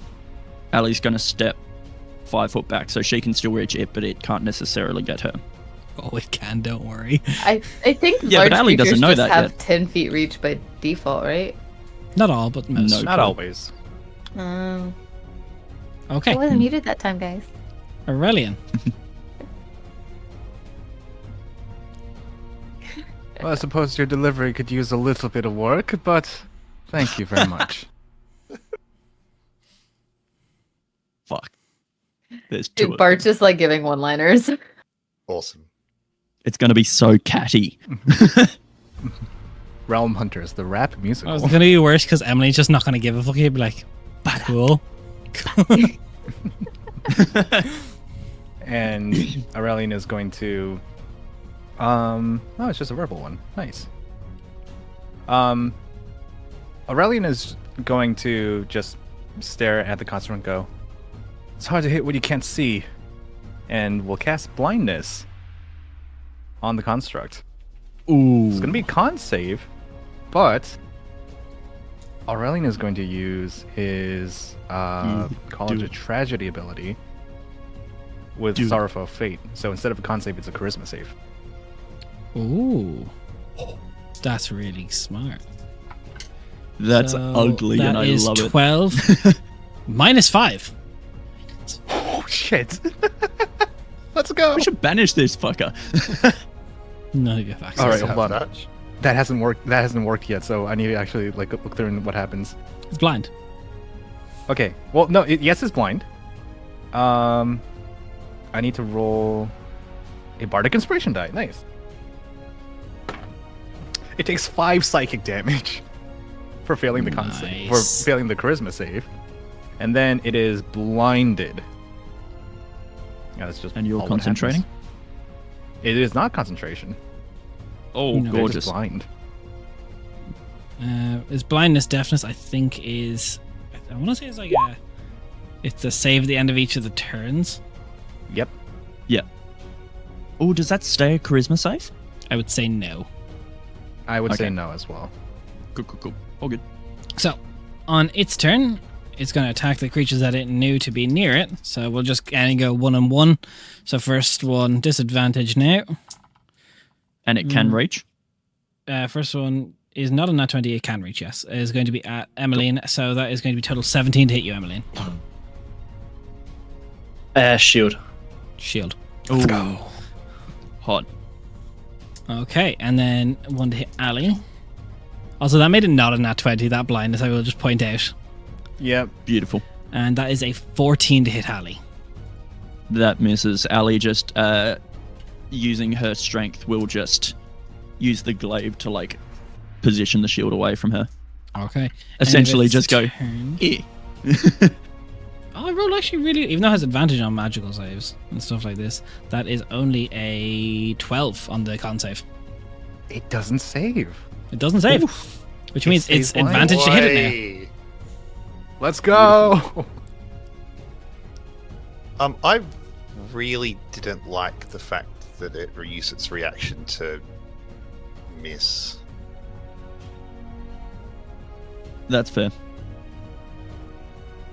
Ali's going to step 5 foot back, so she can still reach it, but it can't necessarily get her. Oh, it can. Don't worry. I think Yeah, large but Ali doesn't creatures know just that have yet. 10 feet reach by default, right? Not all, but most. No. Not always. Okay, I wasn't muted that time, guys. Aurelian. Well, I suppose your delivery could use a little bit of work, but thank you very much. Fuck. There's two Dude, of Bart's them. just like giving one-liners. Awesome. It's going to be so catty. Realmhunters, the rap musical. Oh, it's gonna be worse because Emily's just not gonna give a fuck. He'd be like, cool. And Aurelian is going to oh, it's just a verbal one. Nice. Aurelian is going to just stare at the construct and go, it's hard to hit what you can't see. And we'll cast blindness on the construct. Ooh. It's gonna be a con save, but Aurelian is going to use his College of Tragedy ability with Sorrowful Fate. So instead of a con save, it's a charisma save. Ooh, that's really smart. That's So ugly, and that I is love 12 minus 5. Oh shit! Let's go. it. We should banish this fucker. No, you have access. All right, Have hold on. that. That hasn't worked. That hasn't worked yet. So I need to actually like look through what happens. It's blind. Okay. Well, no. Yes, it's blind. I need to roll a bardic inspiration die. Nice. It takes 5 psychic damage for failing the con save, for Nice. failing the charisma save, and then it is blinded. Yeah, that's just And you're all what concentrating? happens. It is not concentration. Oh, No. They're just gorgeous. blind. His blindness deafness, I think, is. I want to say it's like a. It's a save at the end of each of the turns. Yep. Oh, does that stay a charisma save? I would say no. I would say Okay. no as well. Cool. All good. So, on its turn, it's going to attack the creatures that it knew to be near it. So we'll just go 1-on-1. So first one, disadvantage now. And it can reach. First one is not a nat 20. It can reach, yes. It is going to be at Emmeline. So that is going to be total 17 to hit you, Emmeline. Shield. Shield. Let's go. Hot. Okay, and then one to hit Ali. Also, that made it not a nat 20, that blindness, I will just point out. Yep. Beautiful. And that is a 14 to hit Ali. That misses. Ali just using her strength will just use the glaive to like position the shield away from her. Okay. Essentially And if it's just go, turn- eh. Oh, I rolled actually really, even though it has advantage on magical saves and stuff like this, that is only a 12 on the con save. It doesn't save. It doesn't save, which means stays it's blind. advantage to hit it now. Boy. Let's go. I really didn't like the fact that it reused its reaction to miss. That's fair.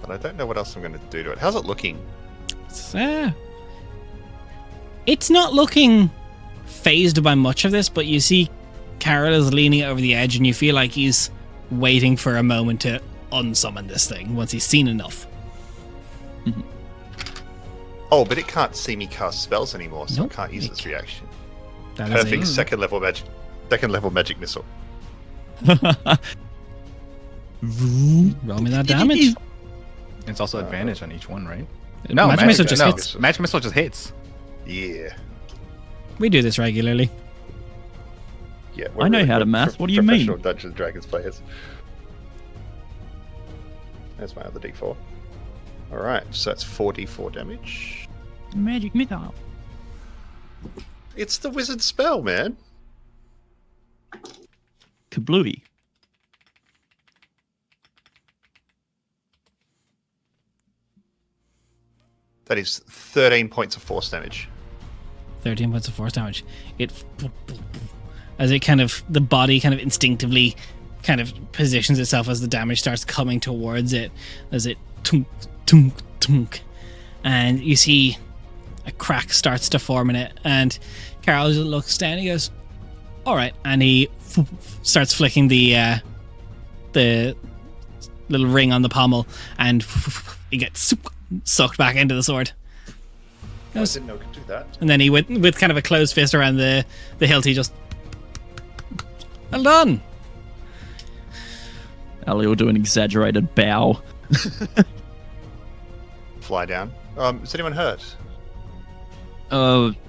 But I don't know what else I'm going to do to it. How's it looking? It's not looking phased by much of this, but you see Carol is leaning over the edge and you feel like he's waiting for a moment to unsummon this thing once he's seen enough. Oh, but it can't see me cast spells anymore, so Nope, I can't use it its reaction. That is Perfect a- second level magic missile. Roll me that damage. It's also advantage on each one, right? No, magic missile just no, hits. Magic missile just hits. Yeah. We do this regularly. Yeah. I know how to math. What do you mean? Professional Dungeons and Dragons players. There's my other D4. Alright, so that's 4d4 damage. Magic missile. It's the wizard spell, man. Kablooey. That is 13 points of force damage. 13 points of force damage. As it kind of, the body kind of instinctively kind of positions itself as the damage starts coming towards it, as it tunk, tunk, tunk. And you see a crack starts to form in it, and Carl just looks down and he goes, all right, and he starts flicking the little ring on the pommel, and he gets sucked back into the sword. I didn't know it could do that. And then he, with kind of a closed fist around the hilt, he just Well done. Ali will do an exaggerated bow. Fly down. Is anyone hurt?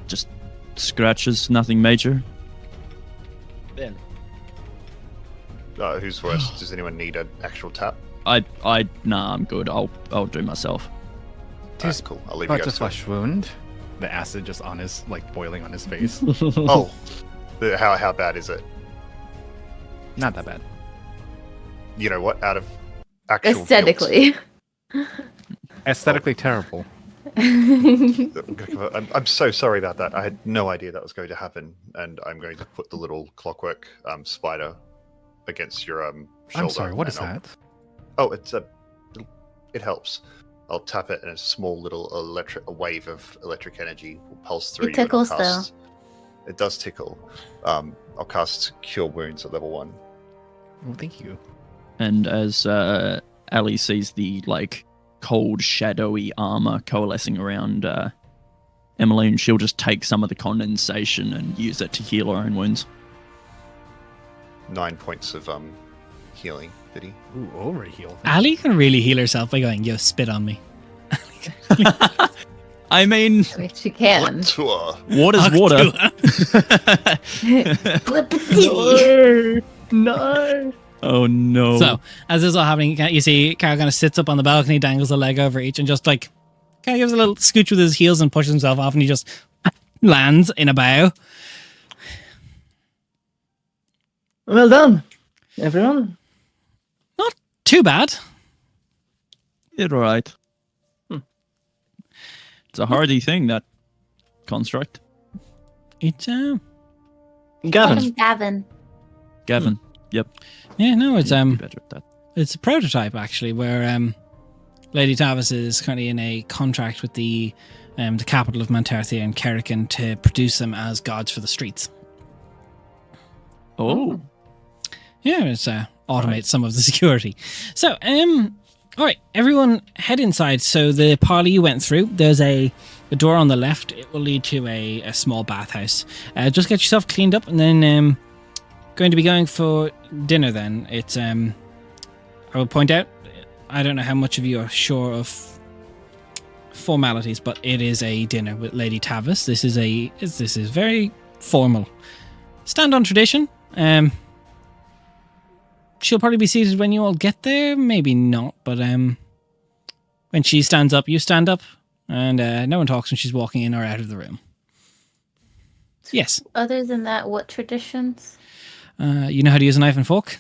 Just scratches, nothing major. Who's worse? Does anyone need an actual tap? Nah, I'm good. I'll do myself. Cool. I'll leave you But guys. a flesh wound. The acid just on his, like, boiling on his face. Oh, how bad is it? Not that bad. You know what? Out of actual guilt. Aesthetically. Aesthetically terrible. I'm so sorry about that. I had no idea that was going to happen, and I'm going to put the little clockwork spider against your shoulder. I'm sorry, what is and that? Oh, it helps. I'll tap it, and a small little a wave of electric energy will pulse through It you. and I'll tickles, though. cast- It does tickle. I'll cast Cure Wounds at level 1. Oh, thank you. And as Ali sees the like cold, shadowy armor coalescing around Emmeline, she'll just take some of the condensation and use it to heal her own wounds. 9 points of healing, did he? Ooh, overheal. Ali can really heal herself by going, yo, spit on me. I mean, I mean, she can. Tour. water's water. No. Oh no. So, as this is all happening, you see Carl kind of sits up on the balcony, dangles a leg over each, and just like kind of gives a little scooch with his heels and pushes himself off, and he just lands in a bow. Well done, everyone. Not too bad. It's alright. It's a hardy thing, that construct. It's Gavin. Gavin. Gavin. Yep. yeah, no, it's You'd be better at that. It's a prototype actually, where Lady Tavis is currently in a contract with the capital of Manterthia and Kerrigan to produce them as gods for the streets. Oh. Yeah, it's automate some of the security. So, all right, everyone head inside. So the parlor you went through, there's a door on the left. It will lead to a small bathhouse. Just get yourself cleaned up, and then going to be going for dinner. Then it's I will point out, I don't know how much of you are sure of formalities, but it is a dinner with Lady Tavis. This is very formal. Stand on tradition. She'll probably be seated when you all get there. Maybe not, but when she stands up, you stand up, and no one talks when she's walking in or out of the room. Yes. Other than that, what traditions? You know how to use a knife and fork?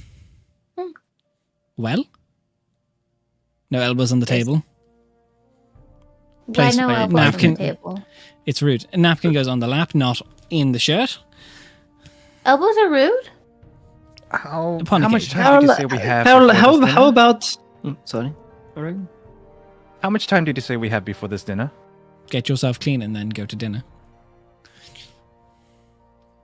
Hmm. Well? No elbows on the Yes. table. Why Place no a elbows on napkin. the table? It's rude. A napkin goes on the lap, not in the shirt. Elbows are rude? How Upon much occasion. time did you say we have? Harold, before this how dinner? about? Sorry. Alright. How much time did you say we have before this dinner? Get yourself clean and then go to dinner.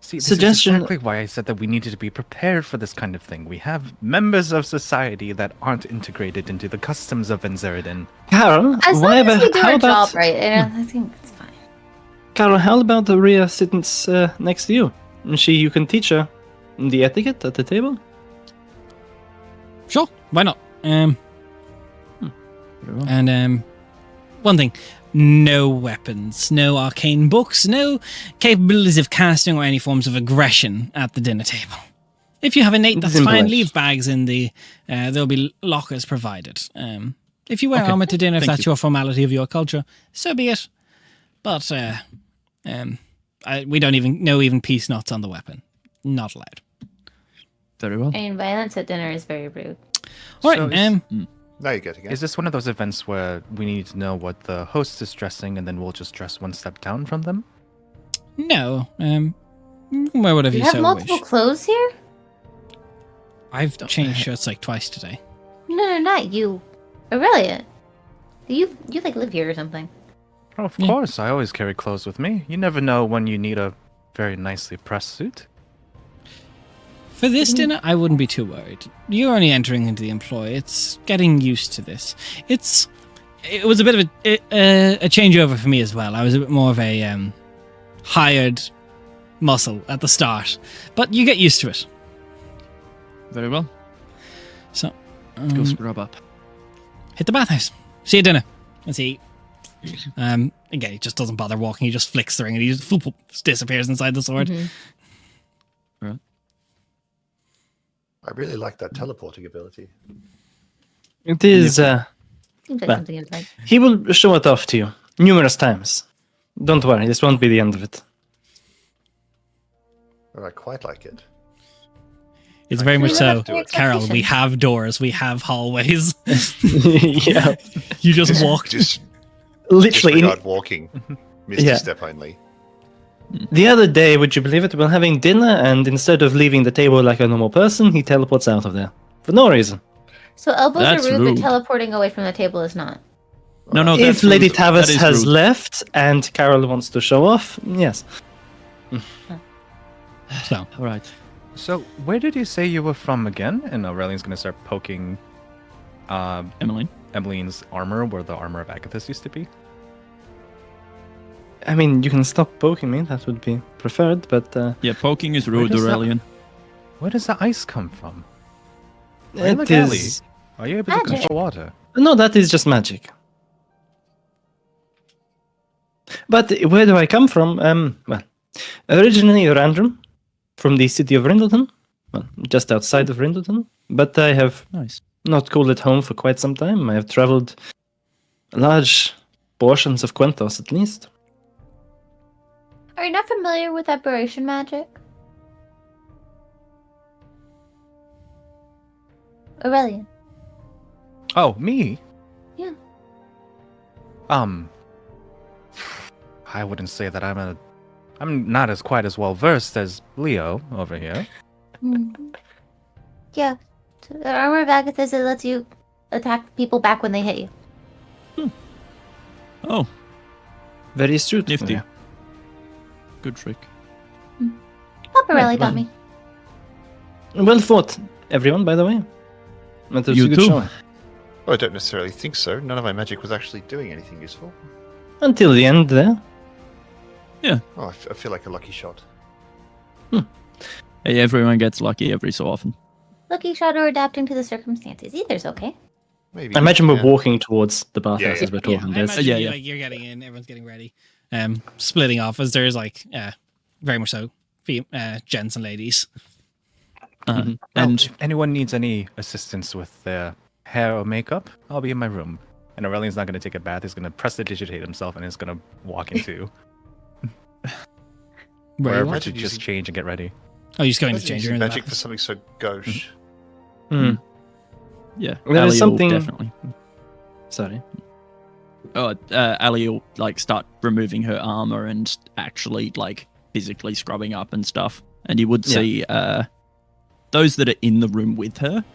See, this Suggestion- is exactly why I said that we needed to be prepared for this kind of thing. We have members of society that aren't integrated into the customs of Enzeridin. Carol, As why long as about, we do how our about job right, I think it's fine. Carol? How about the Rhea sitting next to you? And you can teach her the etiquette at the table. Sure, why not? Very well. And one thing, no weapons, no arcane books, no capabilities of casting or any forms of aggression at the dinner table. If you have innate, that's Simple fine. as. Leave bags in the. There'll be lockers provided. If you wear Okay, armor to dinner, if thank that's you. your formality of your culture, so be it. But we don't even know even peace knots on the weapon. Not allowed. Very well. I mean, violence at dinner is very rude. All So right. Now you're getting it. Is this one of those events where we need to know what the host is dressing and then we'll just dress one step down from them? No. You can wear whatever You you have so multiple wish. clothes here? I've changed shirts like twice today. No, not you. Aurelia. You like live here or something. Oh, of Yeah. course, I always carry clothes with me. You never know when you need a very nicely pressed suit. For this dinner, I wouldn't be too worried. You're only entering into the employ. It's getting used to this. It was a bit of a changeover for me as well. I was a bit more of a hired muscle at the start, but you get used to it. Very well. So, Let's go scrub up. hit the bathhouse. See you at dinner. Let's see. Again, he just doesn't bother walking. He just flicks the ring and he just disappears inside the sword. Right. I really like that teleporting ability. It is. Seems like Well. something you'd like. He will show it off to you numerous times. Don't worry, this won't be the end of it. Oh, I quite like it. It's very much We so. live up to Carol, we expectations. have doors, we have hallways. Yeah, You just walk. Just literally. disregard walking. Misty Yeah. step only. The other day, would you believe it, we're having dinner, and instead of leaving the table like a normal person, he teleports out of there for no reason. So elbows That's are rude, rude. but teleporting away from the table is not. No, no. If that's Lady rude. Tavis That is has rude. left and Carol wants to show off, yes. So, All right. So, where did you say you were from again? And Aurelian's gonna start poking Emmeline. Emmeline's armor where the armor of Agathis used to be. I mean, you can stop poking me, that would be preferred, but Yeah, poking is rude, does that- Aurelian. Where does the ice come from? Are you in the it galley? is. Are you able to Magic. control water? No, that is just magic. But where do I come from? Well, originally random, from the city of Rindleton. Well, just outside of Rindleton. But I have Nice. not called it home for quite some time. I have traveled large portions of Quentos, at least. Are you not familiar with aberration magic? Aurelian. Oh, me? Yeah. I wouldn't say that I'm not as quite as well versed as Leo over here. Yeah. So the armor of Agathis, it lets you attack people back when they hit you. Oh, Very astute. nifty. Yeah. Good trick. Paparelli Yeah, got me. Well fought, everyone, by the way. That was You a good too. showing. Well, I don't necessarily think so. None of my magic was actually doing anything useful. Until the end there. Oh, I feel like a lucky shot. Hey, everyone gets lucky every so often. Lucky shot or adapting to the circumstances. Either's okay. Maybe. I imagine we're yeah. walking towards the bathhouse Yeah, as we're yeah, talking. I There's- imagine Yeah, you, yeah. like, you're getting in, everyone's getting ready. Splitting off as there's like, very much so, gents and ladies. Mhm. And if anyone needs any assistance with their hair or makeup, I'll be in my room. And Aurelian's not going to take a bath. He's going to prestidigitate himself and he's going to walk into Where you wherever want? to Imagine just using- change and get ready. Oh, you're just going to Imagine change using your magic for something so gauche. Hmm. yeah, There is Ali will something- definitely. Sorry. Oh, Ali will like start removing her armor and actually like physically scrubbing up and stuff. And you would Yeah. see those that are in the room with her.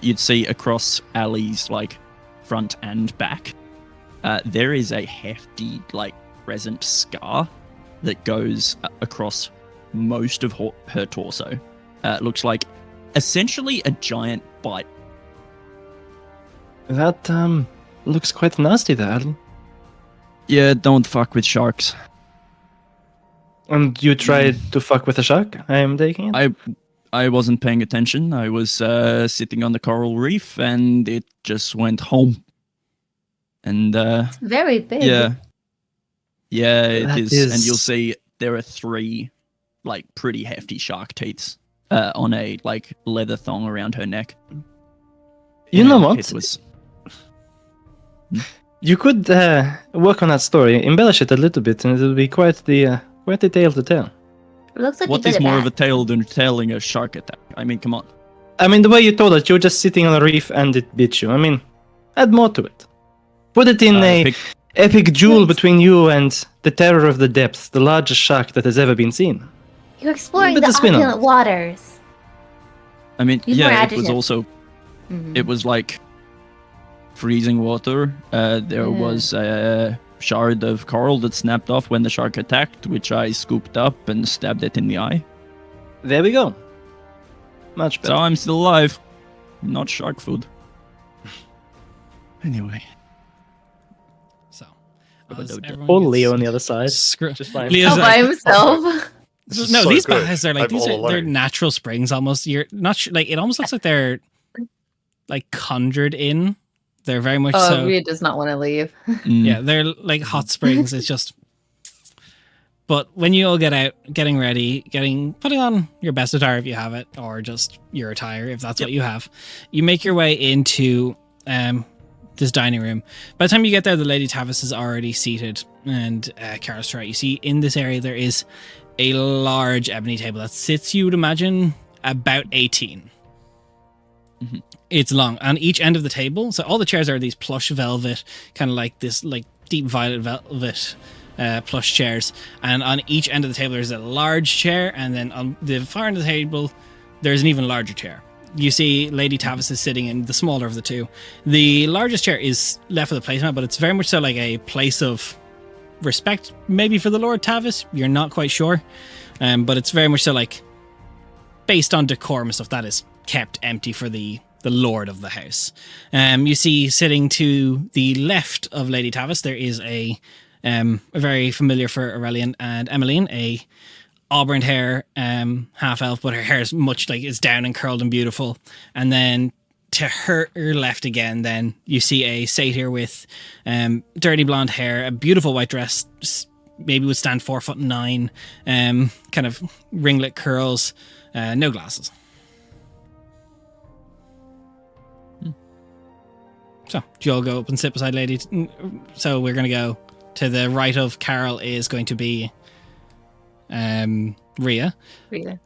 You'd see across Ali's like front and back. There is a hefty like present scar that goes across most of her torso. It looks like essentially a giant bite. That looks quite nasty there, Adam. Yeah, don't fuck with sharks. And you tried to fuck with a shark, I am taking it? I wasn't paying attention. I was sitting on the coral reef and it just went home. And It's very big. yeah. Yeah, it That is. And you'll is- see there are 3 like pretty hefty shark teeth on a like leather thong around her neck. You know Yeah, what? It was You could work on that story, embellish it a little bit, and it will be quite the tale to tell. It looks like what you is did more it of a tale than telling a shark attack? I mean, come on. I mean, the way you told it, you were just sitting on a reef and it bit you. I mean, add more to it. Put it in a epic duel Yes. between you and the terror of the depths, the largest shark that has ever been seen. You're exploring Bit the of spin on opulent it. waters. I mean, Use more yeah, it was adjectives. also Mhm. it was like freezing water. There Yeah. was a shard of coral that snapped off when the shark attacked, which I scooped up and stabbed it in the eye. There we go. Much better. So I'm still alive. Not shark food. Anyway. So, But as don't- everyone Or gets Leo on the other side. screw- Just fine. Leo's All by like, himself. This is No, so these good. baths are like I'm all they're alone. natural springs almost. You're not like it almost looks like they're like conjured in. They're very much Oh, so. Rhea does not want to leave. Yeah, they're like hot springs. It's just. But when you all get out, getting ready, putting on your best attire if you have it, or just your attire if that's what you have, you make your way into this dining room. By the time you get there, the Lady Tavis is already seated, and Kara's right. You see, in this area there is a large ebony table that sits, you would imagine, about 18. Mhm. It's long. On each end of the table, so all the chairs are these plush velvet, kind of like this, like deep violet velvet. Plush chairs, and on each end of the table there's a large chair, and then on the far end of the table there's an even larger chair. You see Lady Tavis is sitting in the smaller of the two. The largest chair is left with a placemat, but it's very much so like a place of respect, maybe for the Lord Tavis. You're not quite sure, but it's very much so like based on decorum and stuff that is kept empty for the lord of the house. You see sitting to the left of Lady Tavis there is a very familiar for Aurelian and Emmeline, a auburn hair half elf, but her hair is much like it's down and curled and beautiful. And then to her left again, then you see a satyr with dirty blonde hair, a beautiful white dress, maybe would stand 4'9", kind of ringlet curls, no glasses. So, do you all go up and sit beside Lady? So we're going to go to the right of Carol is going to be Rhea.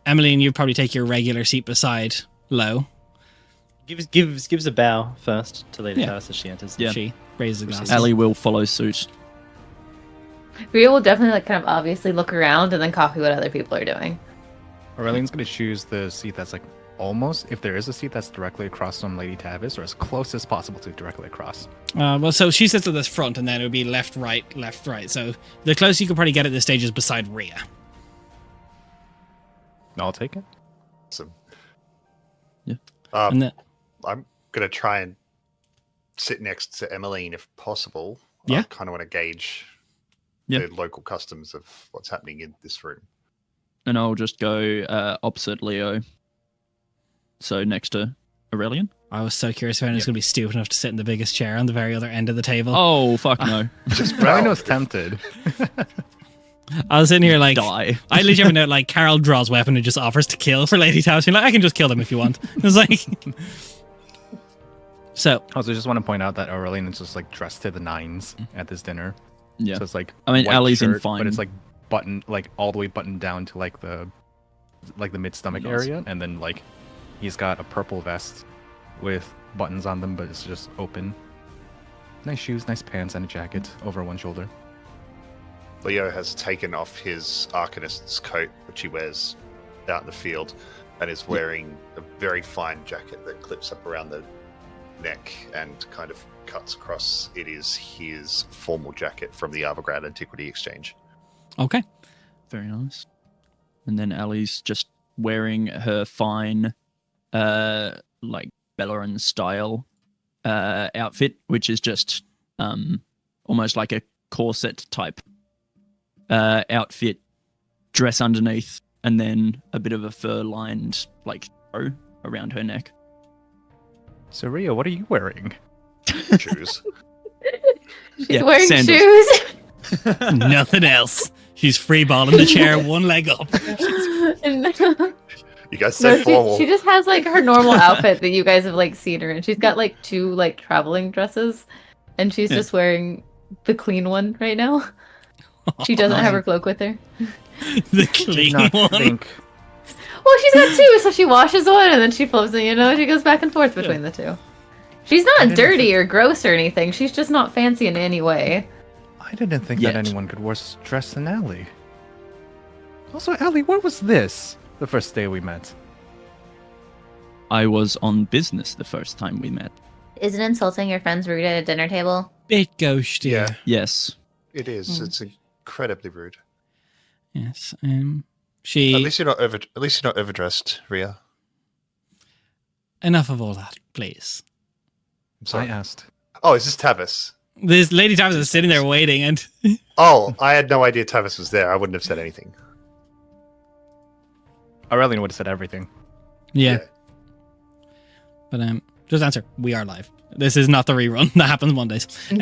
Emmeline, you probably take your regular seat beside Lo. Gives a bow first to Lady Yeah. Tavis as she enters. Yeah. She raises a glass. Ali will follow suit. Rhea will definitely like kind of obviously look around and then copy what other people are doing. Aurelian's going to choose the seat that's like almost, if there is a seat that's directly across from Lady Tavis, or as close as possible to directly across. Well, so she sits at this front, and then it would be left, right. So the closest you could probably get at this stage is beside Rhea. I'll take it. Awesome. Yeah. And then, I'm going to try and sit next to Emmeline if possible. Yeah. I kind of want to gauge Yeah. the local customs of what's happening in this room. And I'll just go opposite Leo. So next to Aurelian. I was so curious if anyone's going to be stupid enough to sit in the biggest chair on the very other end of the table. Oh, fuck no. Just Rhino's tempted. I was sitting here like, Die. I literally have a note like, Carol draws weapon and just offers to kill for Lady Tavis. You're like, I can just kill them if you want. It was like... So, Also, just want to point out that Aurelian is just like dressed to the nines at this dinner. Yeah. So it's like I mean, white Ali's in shirt, fine. but it's like button, like all the way buttoned down to like the mid stomach Nice. area, and then like he's got a purple vest with buttons on them, but it's just open. Nice shoes, nice pants, and a jacket over one shoulder. Leo has taken off his Arcanist's coat, which he wears out in the field, and is wearing a very fine jacket that clips up around the neck and kind of cuts across. It is his formal jacket from the Arvograd Antiquity Exchange. okay. Very nice. And then Ali's just wearing her fine, like Bellerin style outfit, which is just almost like a corset type outfit, dress underneath, and then a bit of a fur lined like throw around her neck. So Ria, what are you wearing? Shoes. She's Yeah, wearing sandals. shoes. Nothing else. She's freeballing the chair, one leg up. You guys said formal. she just has like her normal outfit that you guys have like seen her in. She's got like two like traveling dresses, and she's just wearing the clean one right now. She doesn't have her cloak with her. The Did clean not one. think. Well, she's got two, so she washes one and then she flips it. You know, she goes back and forth between the two. She's I not didn't dirty or gross or anything. She's just not fancy in any way. I didn't think Yet. that anyone could worse dress than Allie. Also, Allie, what was this? The first day we met. I was on business the first time we met. Is it insulting your friends rude at a dinner table? Bit ghosty. Yeah, Yes. it is. It's incredibly rude. Yes. She. At least you're not overdressed, Ria. Enough of all that, please. I'm sorry. I asked. Oh, is this Tavis? This Lady Tavis is sitting there waiting, and Oh, I had no idea Tavis was there. I wouldn't have said anything. Aurelian would have said everything. Yeah. But just answer. We are live. This is not the rerun that happens Mondays. So,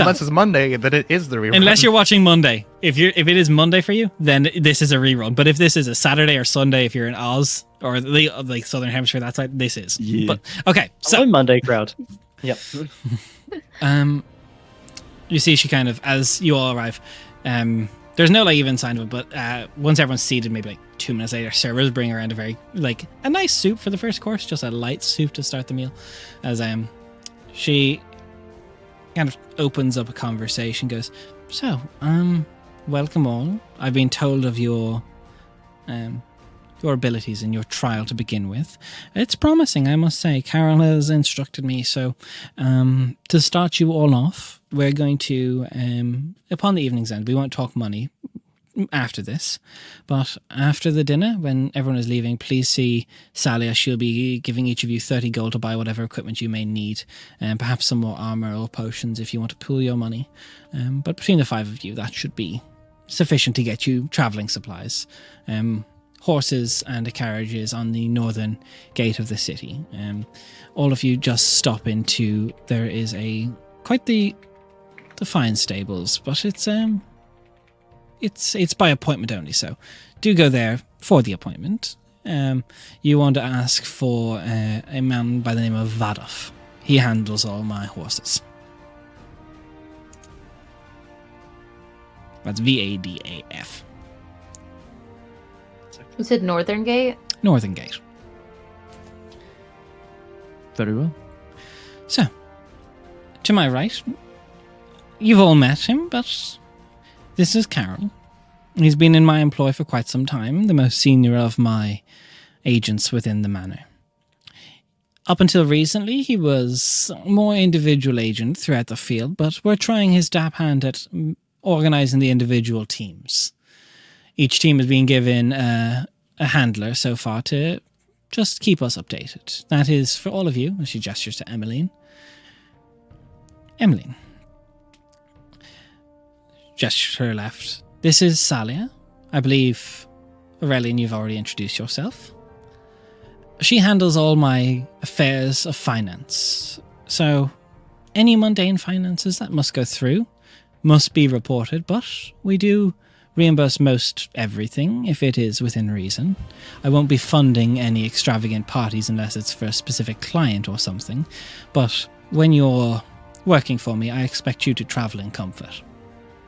Unless it's Monday, then it is the rerun. unless you're watching Monday, if it is Monday for you, then this is a rerun. But if this is a Saturday or Sunday, if you're in Oz or the Southern Hemisphere, that side, this is. Yeah. But okay, so So Monday crowd. Yep. you see, she kind of, as you all arrive, there's no like even sign of it, but once everyone's seated, maybe like 2 minutes later, servers bring around a nice soup for the first course, just a light soup to start the meal. As she kind of opens up a conversation, goes, "So, welcome all. I've been told of your abilities in your trial to begin with. It's promising, I must say. Carol has instructed me. So, to start you all off, we're going to, upon the evening's end, we won't talk money after this, but after the dinner, when everyone is leaving, please see Salia. She'll be giving each of you 30 gold to buy whatever equipment you may need, and perhaps some more armor or potions if you want to pool your money. But between the 5 of you, that should be sufficient to get you traveling supplies. Horses and a carriage is on the northern gate of the city. All of you just stop into, there is quite the fine stables, but it's by appointment only, so do go there for the appointment. You want to ask for a man by the name of Vadaf. He handles all my horses. That's Vadaf. You said Northern Gate? Northern Gate. Very well. So, to my right, you've all met him, but this is Carol. He's been in my employ for quite some time, the most senior of my agents within the manor. Up until recently, he was a more individual agent throughout the field, but we're trying his dap hand at organizing the individual teams. Each team has been given a handler so far to just keep us updated. That is for all of you, as she gestures to Emmeline. Emmeline. Gesture to her left. This is Salia. I believe, Aurelian, you've already introduced yourself. She handles all my affairs of finance. So, any mundane finances that must go through must be reported, but we do reimburse most everything if it is within reason. I won't be funding any extravagant parties unless it's for a specific client or something, but when you're working for me, I expect you to travel in comfort.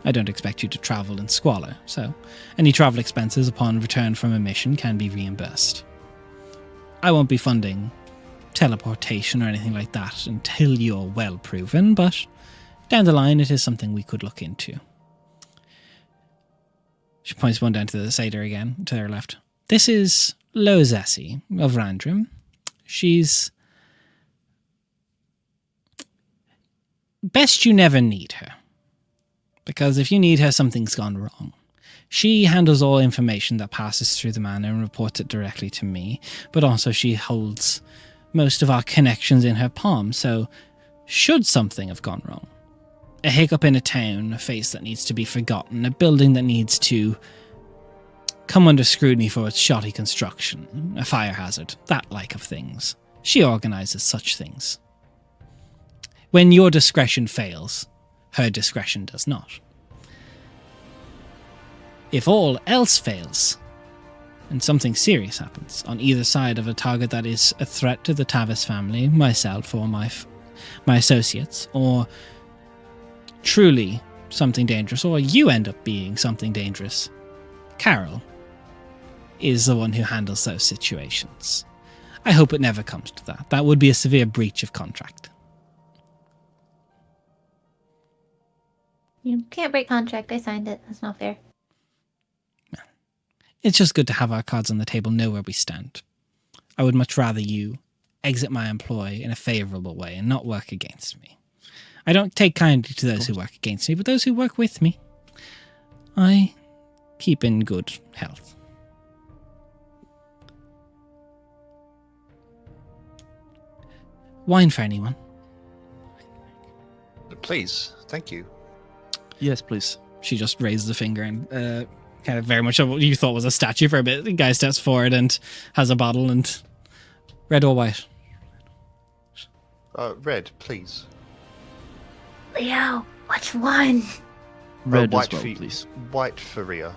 I don't expect you to travel in squalor, so any travel expenses upon return from a mission can be reimbursed. I won't be funding teleportation or anything like that until you're well proven, but down the line it is something we could look into. She points one down to the Seder again, to her left. This is Lozessi of Randrim. She's... best you never need her. Because if you need her, something's gone wrong. She handles all information that passes through the manor and reports it directly to me, but also she holds most of our connections in her palm, so should something have gone wrong, a hiccup in a town, a face that needs to be forgotten, a building that needs to come under scrutiny for its shoddy construction, a fire hazard, that like of things. She organises such things. When your discretion fails, her discretion does not. If all else fails, and something serious happens on either side of a target that is a threat to the Tavis family, myself, or my associates, or truly something dangerous, or you end up being something dangerous, Carol is the one who handles those situations. I hope it never comes to that. That would be a severe breach of contract. You can't break contract. I signed it. That's not fair. It's just good to have our cards on the table, know where we stand. I would much rather you exit my employ in a favourable way and not work against me. I don't take kindly to those who work against me, but those who work with me, I keep in good health. Wine for anyone? Please, thank you. Yes, please. She just raises a finger and kind of very much what you thought was a statue for a bit. The guy steps forward and has a bottle and red or white. Red, please. Leo, which one? Red white as well, for you- please. White for Ria.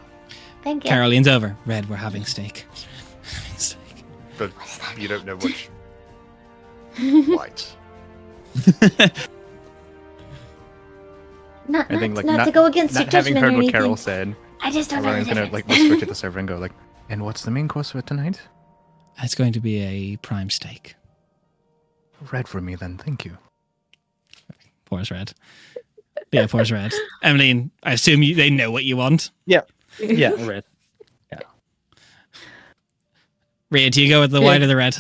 Thank you. Carol leans over. Red, we're having steak. But What does that you don't know which mean? white. not I think like not to go against your not having judgment heard or what anything. Carol said, I just don't know the Aurelian's gonna difference. like whisper to the server and go like, "And what's the main course for tonight?" It's going to be a prime steak. Red for me then, thank you. Pours red. Yeah, pours red. Emmeline, I assume they know what you want. Yeah, red. Rhea, do you go with the white or the red?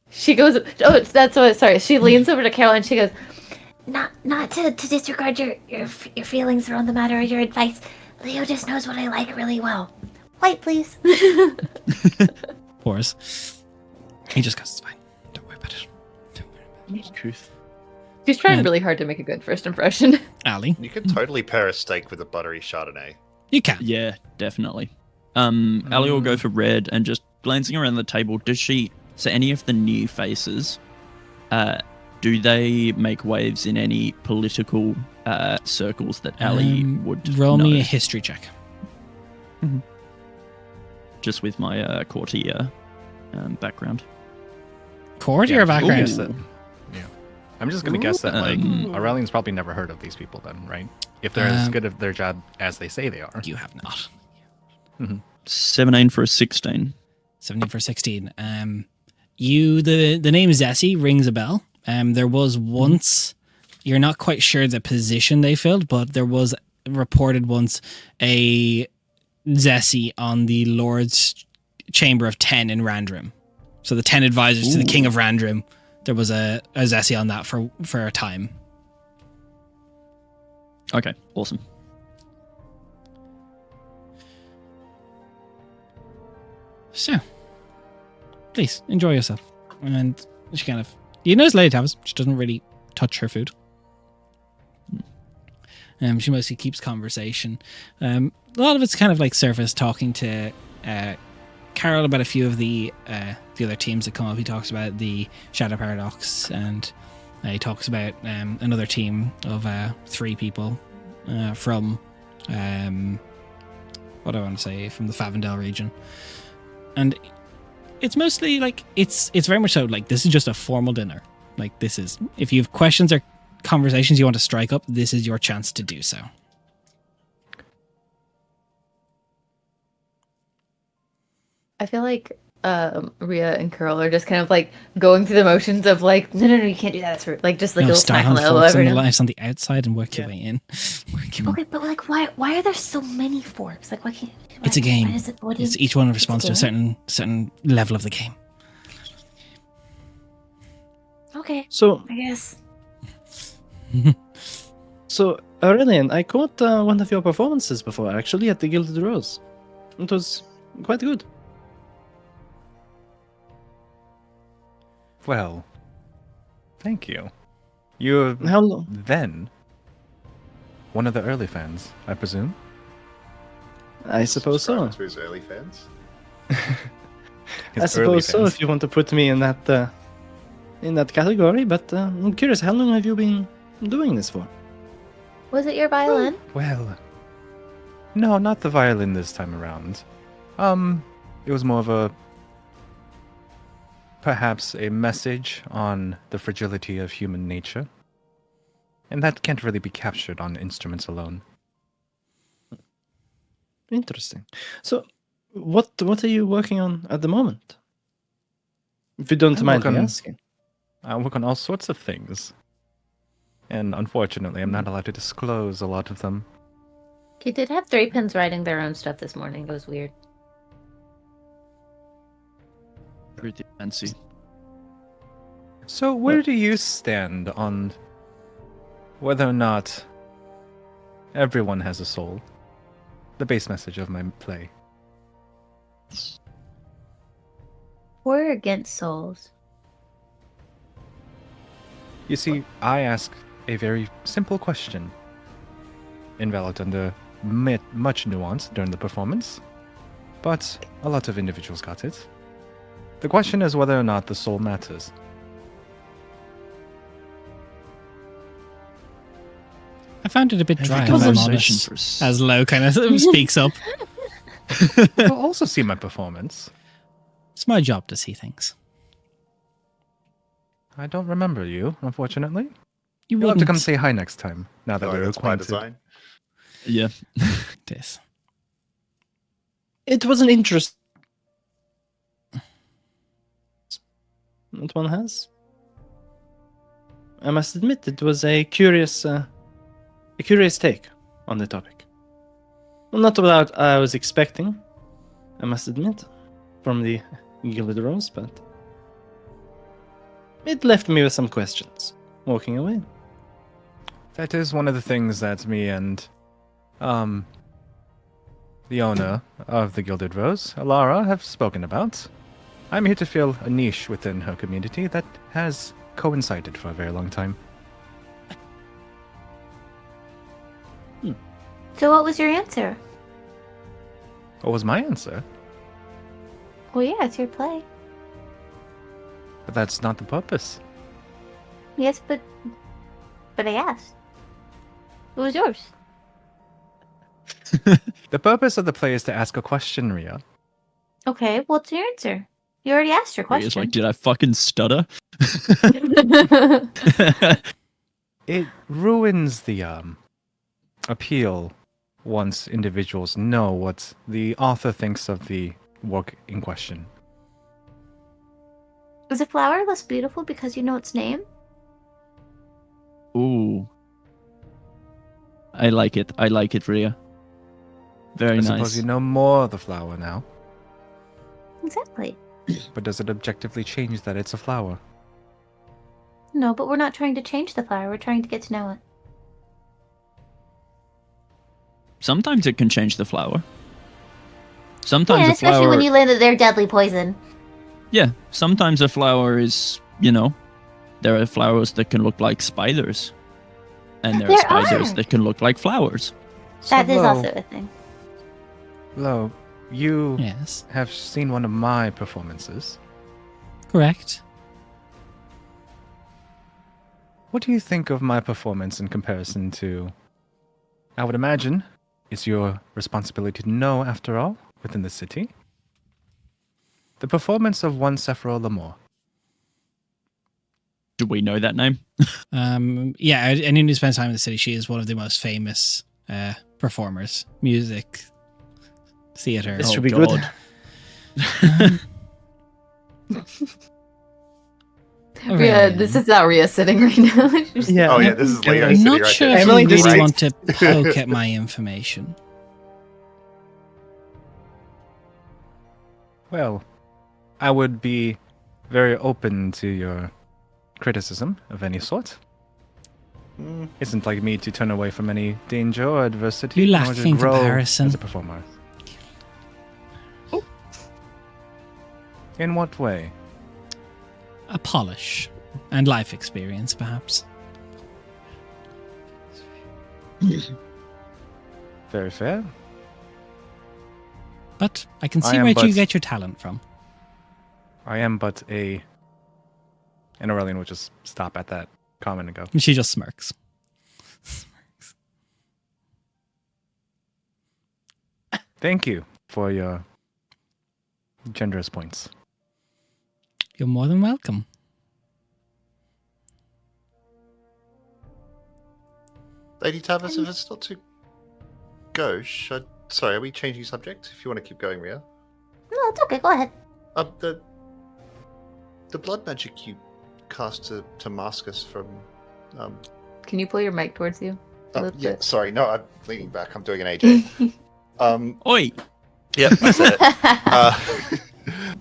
She goes, oh, that's what. Sorry, she leans over to Carol and she goes, not to disregard your feelings around the matter or your advice. Leo just knows what I like really well. White, please. Pours. He just goes, it's fine. Don't worry about it. Don't worry about it. Truth. She's trying And- really hard to make a good first impression. Ali, You could totally pair a steak with a buttery Chardonnay. you can. Yeah, definitely. Ali will go for red and just glancing around the table. Does she? So any of the new faces, do they make waves in any political circles that Ali would roll know? me a history check. Just with my courtier background. Court Yeah, or I'm just gonna background? guess that- yeah. I'm just gonna guess that like Ooh. Aurelian's probably never heard of these people then, right? If they're as good at their job as they say they are. You have not. 17 for a 16. 17 for 16. The name Zessie rings a bell. There was once, you're not quite sure the position they filled, but there was reported once a Zessie on the Lord's Chamber of 10 in Randrim. So the 10 advisors to the King of Randrim, there was a Zessie on that for a time. Okay, awesome. So, please enjoy yourself. And she kind of, you notice Lady Tavis, she doesn't really touch her food. She mostly keeps conversation. A lot of it's kind of like surface talking to Carol about a few of the other teams that come up. He talks about the Shadow Paradox, and he talks about another team of 3 people from what do I want to say, from the Favendale region. And it's mostly like it's very much so like this is just a formal dinner. Like this is, if you have questions or conversations you want to strike up, this is your chance to do so. I feel like Rhea and Carol are just kind of like going through the motions of like, no, you can't do that. That's rude. Like just like a No, little start smack on on the elbow forks every and now. knives on the outside and work your way in. Work your way. Okay, but like, why are there so many forks? Like, why can't? It's a game. Why is it, what It's is, each one responds to a game? certain level of the game. Okay, So, I guess. Aurelian, I caught one of your performances before, actually, at the Gilded Rose. It was quite good. Well, thank you. You're How long? then one of the early fans, I presume. I suppose so. Subscribers to his early fans. His I early suppose so, fans. if you want to put me in that category. But I'm curious, how long have you been doing this for? Was it your violin? Well, no, not the violin this time around. It was more of a perhaps a message on the fragility of human nature. And that can't really be captured on instruments alone. Interesting. So, what are you working on at the moment? If you don't I mind work me on- asking. I work on all sorts of things. And unfortunately, I'm not allowed to disclose a lot of them. He did have 3 pins writing their own stuff this morning. It was weird. Pretty fancy. So, where do you stand on whether or not everyone has a soul? The base message of my play. We're against souls. You see, I ask a very simple question, invalid under much nuance during the performance, but a lot of individuals got it. The question is whether or not the soul matters. I found it a bit dry, Heavy if I'm conversation honest. for s- As Lo kind of speaks up. You'll also see my performance. It's my job to see things. I don't remember you, unfortunately. You You'll have to come wouldn't. say hi next time, now that No, we're that's by acquainted. design. Yeah. This. It was an interest that one has. I must admit, it was a curious take on the topic. Well, not what I was expecting, I must admit, from the Gilded Rose, but it left me with some questions. Walking away. That is one of the things that me and the owner of the Gilded Rose, Alara, have spoken about. I'm here to fill a niche within her community that has coincided for a very long time. So what was your answer? What was my answer? Well, yeah, it's your play. But that's not the purpose. Yes, but I asked. It was yours. The purpose of the play is to ask a question, Ria. Okay, what's your answer? You already asked your Rhea's question. like, did I fucking stutter? It ruins the appeal once individuals know what the author thinks of the work in question. Is a flower less beautiful because you know its name? Ooh. I like it, Rhea. Very I nice. suppose you know more of the flower now, Exactly. but does it objectively change that it's a flower? No, but we're not trying to change the flower. We're trying to get to know it. Sometimes it can change the flower. Sometimes Yeah, a especially flower... when you learn that they're deadly poison. Yeah, sometimes a flower is, you know, there are flowers that can look like spiders. And there are There spiders are. that can look like flowers. That is Lo, also a thing. Lo, you Yes. have seen one of my performances. Correct. What do you think of my performance in comparison to... I would imagine it's your responsibility to know, after all, within the city. The performance of one Sephiroth Lamore. Do we know that name? Yeah, anyone who spends time in the city, she is one of the most famous performers. Music, theater. This Oh, should be God. good. Rhea, this is not Rhea sitting right now. She's- Yeah. Oh yeah, this is Leo I'm sitting not right sure there. if Emily, you this really is- want to poke at my information. Well, I would be very open to your criticism of any sort. Isn't like me to turn away from any danger or adversity. You nor lack to in grow comparison. as a performer. In what way? A polish and life experience, perhaps. Very fair. But I can I see am where you but- get your talent from. I am but a... And Aurelian will just stop at that comment and go, And she just smirks. thank you for your generous points. You're more than welcome. Lady Tavis, if it's not too gauche, sorry, are we changing subject? If you want to keep going, Ria. No, it's okay. Go ahead. The blood magic you cast to mask us from. Can you pull your mic towards you? A little Yeah, bit? sorry, no, I'm leaning back. I'm doing an AJ. Oi! Yep, I said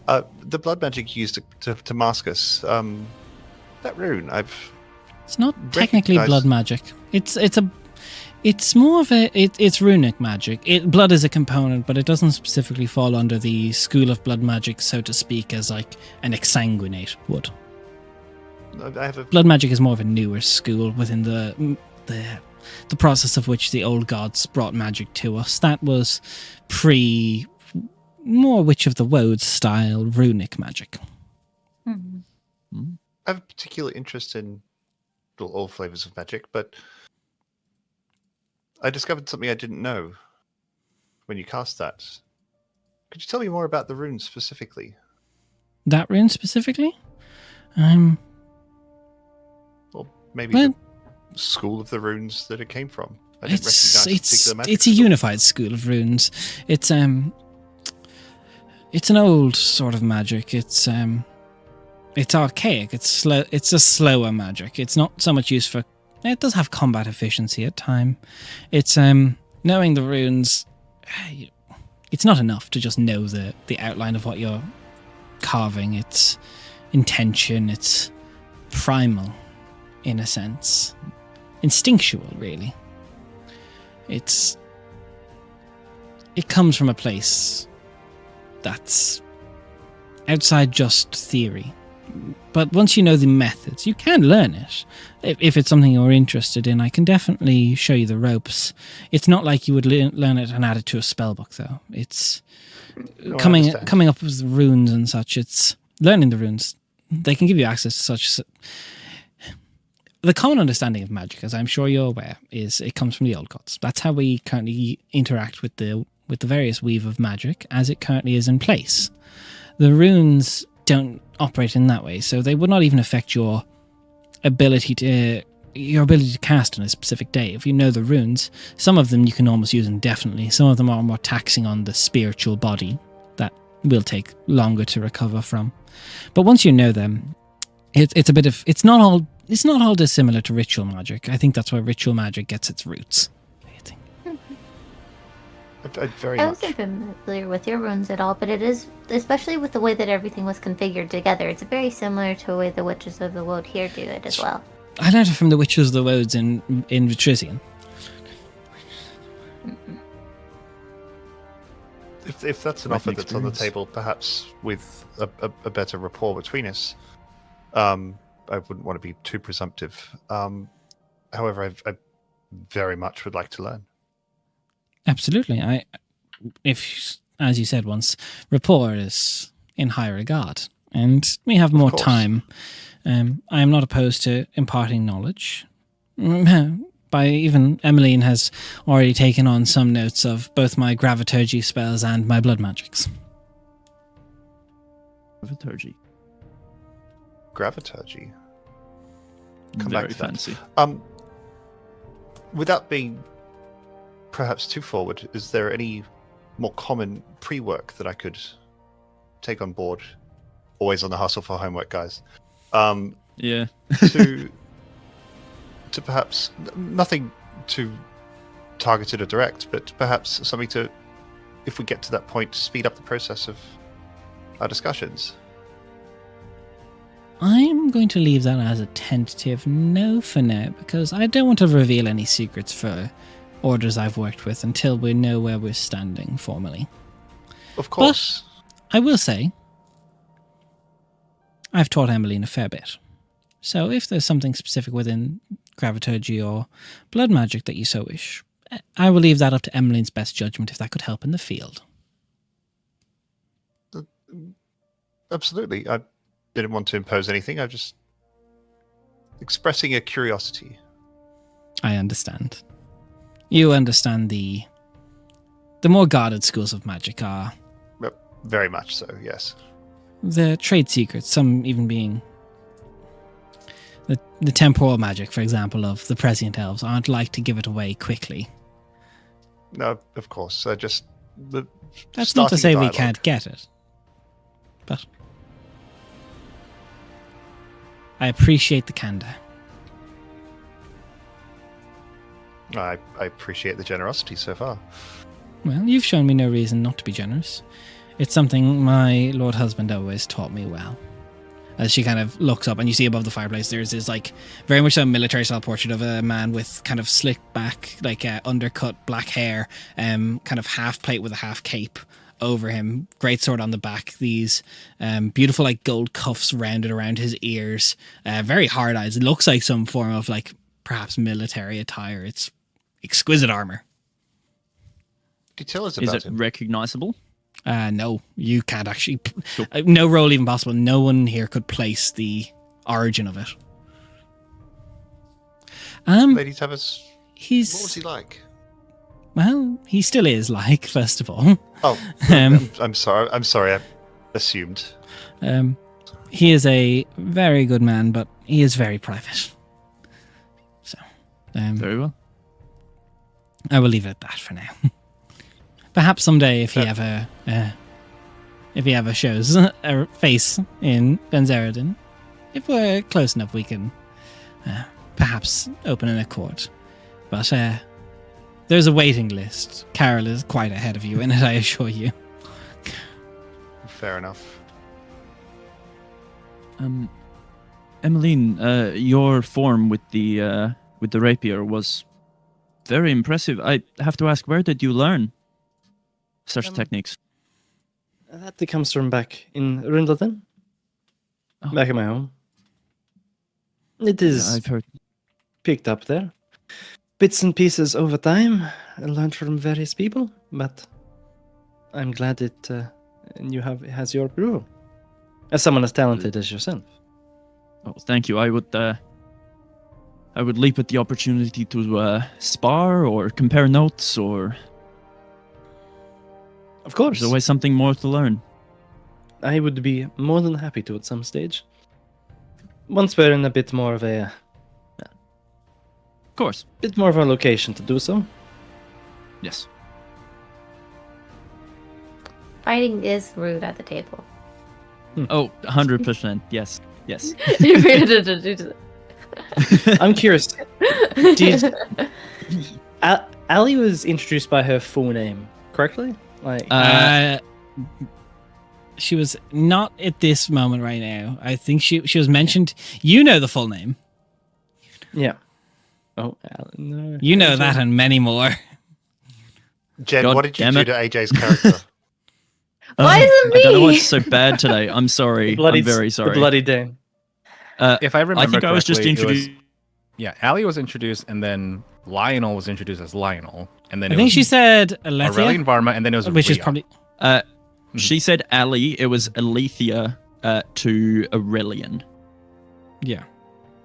it. The blood magic you used to mask us. That rune, It's not technically Recognize- blood magic. It's more of it's runic magic. Blood is a component, but it doesn't specifically fall under the school of blood magic, so to speak, as like an exsanguinate would. I have a Blood magic is more of a newer school within the the process of which the old gods brought magic to us. That was more Witch of the Woad style runic magic. Mhm. I have a particular interest in all flavors of magic, but I discovered something I didn't know when you cast that. Could you tell me more about the runes specifically? That rune specifically? Or maybe Well, the school of the runes that it came from? I didn't it's recognize a particular magic it's a school. unified school of runes. It's an old sort of magic. It's archaic. It's slow. It's a slower magic. It's not so much used for. It does have combat efficiency at time. It's knowing the runes. It's not enough to just know the outline of what you're carving. It's intention. It's primal, in a sense, instinctual. Really, it comes from a place that's outside just theory. But once you know the methods, you can learn it. If it's something you're interested in, I can definitely show you the ropes. It's not like you would learn it and add it to a spellbook, though. It's No, I coming understand. up with the runes and such. It's learning the runes. They can give you access to such. The common understanding of magic, as I'm sure you're aware, is it comes from the old gods. That's how we currently interact with the various weave of magic as it currently is in place. The runes don't operate in that way, so they would not even affect your ability to cast on a specific day. If you know the runes, some of them you can almost use indefinitely. Some of them are more taxing on the spiritual body that will take longer to recover from. But once you know them, it's not all dissimilar to ritual magic. I think that's where ritual magic gets its roots. I very I much. wasn't familiar with your runes at all, but it is, especially with the way that everything was configured together, it's very similar to the way the Witches of the Woad here do it as well. I learned it from the Witches of the Woads in Vitrisian. If that's an Quite offer an that's on the experience. table, perhaps with a better rapport between us, I wouldn't want to be too presumptive. However, I very much would like to learn. Absolutely. If, as you said once, rapport is in high regard, and we have more course. time. I am not opposed to imparting knowledge. By even Emmeline has already taken on some notes of both my graviturgy spells and my blood magics. Liturgy. Graviturgy. Come Very back to that. fancy. Without being perhaps too forward, is there any more common pre-work that I could take on board? Always on the hustle for homework, guys. Yeah. To perhaps nothing too targeted or direct, but perhaps something to, if we get to that point, speed up the process of our discussions. I'm going to leave that as a tentative no for now, because I don't want to reveal any secrets for orders I've worked with until we know where we're standing formally. Of course. I will say, I've taught Emmeline a fair bit. So if there's something specific within graviturgy or blood magic that you so wish, I will leave that up to Emmeline's best judgment if that could help in the field. Absolutely. I didn't want to impose anything. I'm just expressing a curiosity. I understand. You understand the more guarded schools of magic are Very much so, yes. the trade secrets, some even being the temporal magic, for example, of the prescient elves aren't like to give it away quickly. No, of course. Just That's not to starting say a we dialogue. can't get it. But I appreciate the candor. I appreciate the generosity so far. Well, you've shown me no reason not to be generous. It's something my lord husband always taught me well. As she kind of looks up and you see above the fireplace, there's this like very much a military style portrait of a man with kind of slicked back, like undercut black hair, kind of half plate with a half cape over him, great sword on the back, these beautiful like gold cuffs rounded around his ears, very hard eyes. It looks like some form of like perhaps military attire. It's exquisite armor. Could you tell us Is about it him? recognizable? No, you can't actually. Cool. No roll even possible. No one here could place the origin of it. Lady Tavis, He's what was he like? well, he still is like. First of all, Oh, Um, I'm sorry. I'm sorry. I assumed. he is a very good man, but he is very private. So, Very well. I will leave it at that for now. Perhaps someday, if he ever shows a face in Benzeradin, if we're close enough, we can perhaps open an accord. But there's a waiting list. Carol is quite ahead of you in it, I assure you. Fair enough. Emmeline, your form with the rapier was very impressive. I have to ask, where did you learn such techniques? That comes from back in Rundleton. Oh. Back in my home. It is I've heard. picked up there. Bits and pieces over time. I learned from various people, but I'm glad it has your approval. As someone as talented as yourself. Oh, thank you. I would leap at the opportunity to spar or compare notes, or Of course. there's always something more to learn. I would be more than happy to at some stage. Once we're in a bit more of a Of course. location to do so. Yes. Fighting is rude at the table. Oh, 100%. Yes. Yes. I'm curious. Did Ali was introduced by her full name, correctly? Like She was not at this moment right now. I think she was mentioned. You know the full name. yeah. Oh, no. You know that and many more. Jed, God what did you damn do it. to AJ's character? Why is it me? I don't know what's so bad today. I'm sorry. I'm very The sorry. bloody Dane. If I remember I think correctly, I was just it introduced. yeah, Ali was introduced, and then Lionel was introduced as Lionel, and then I it think was she said Aurelian Alethea, Varma, and then it was which is Rhea. probably She said Ali. It was Alethea to Aurelian, yeah.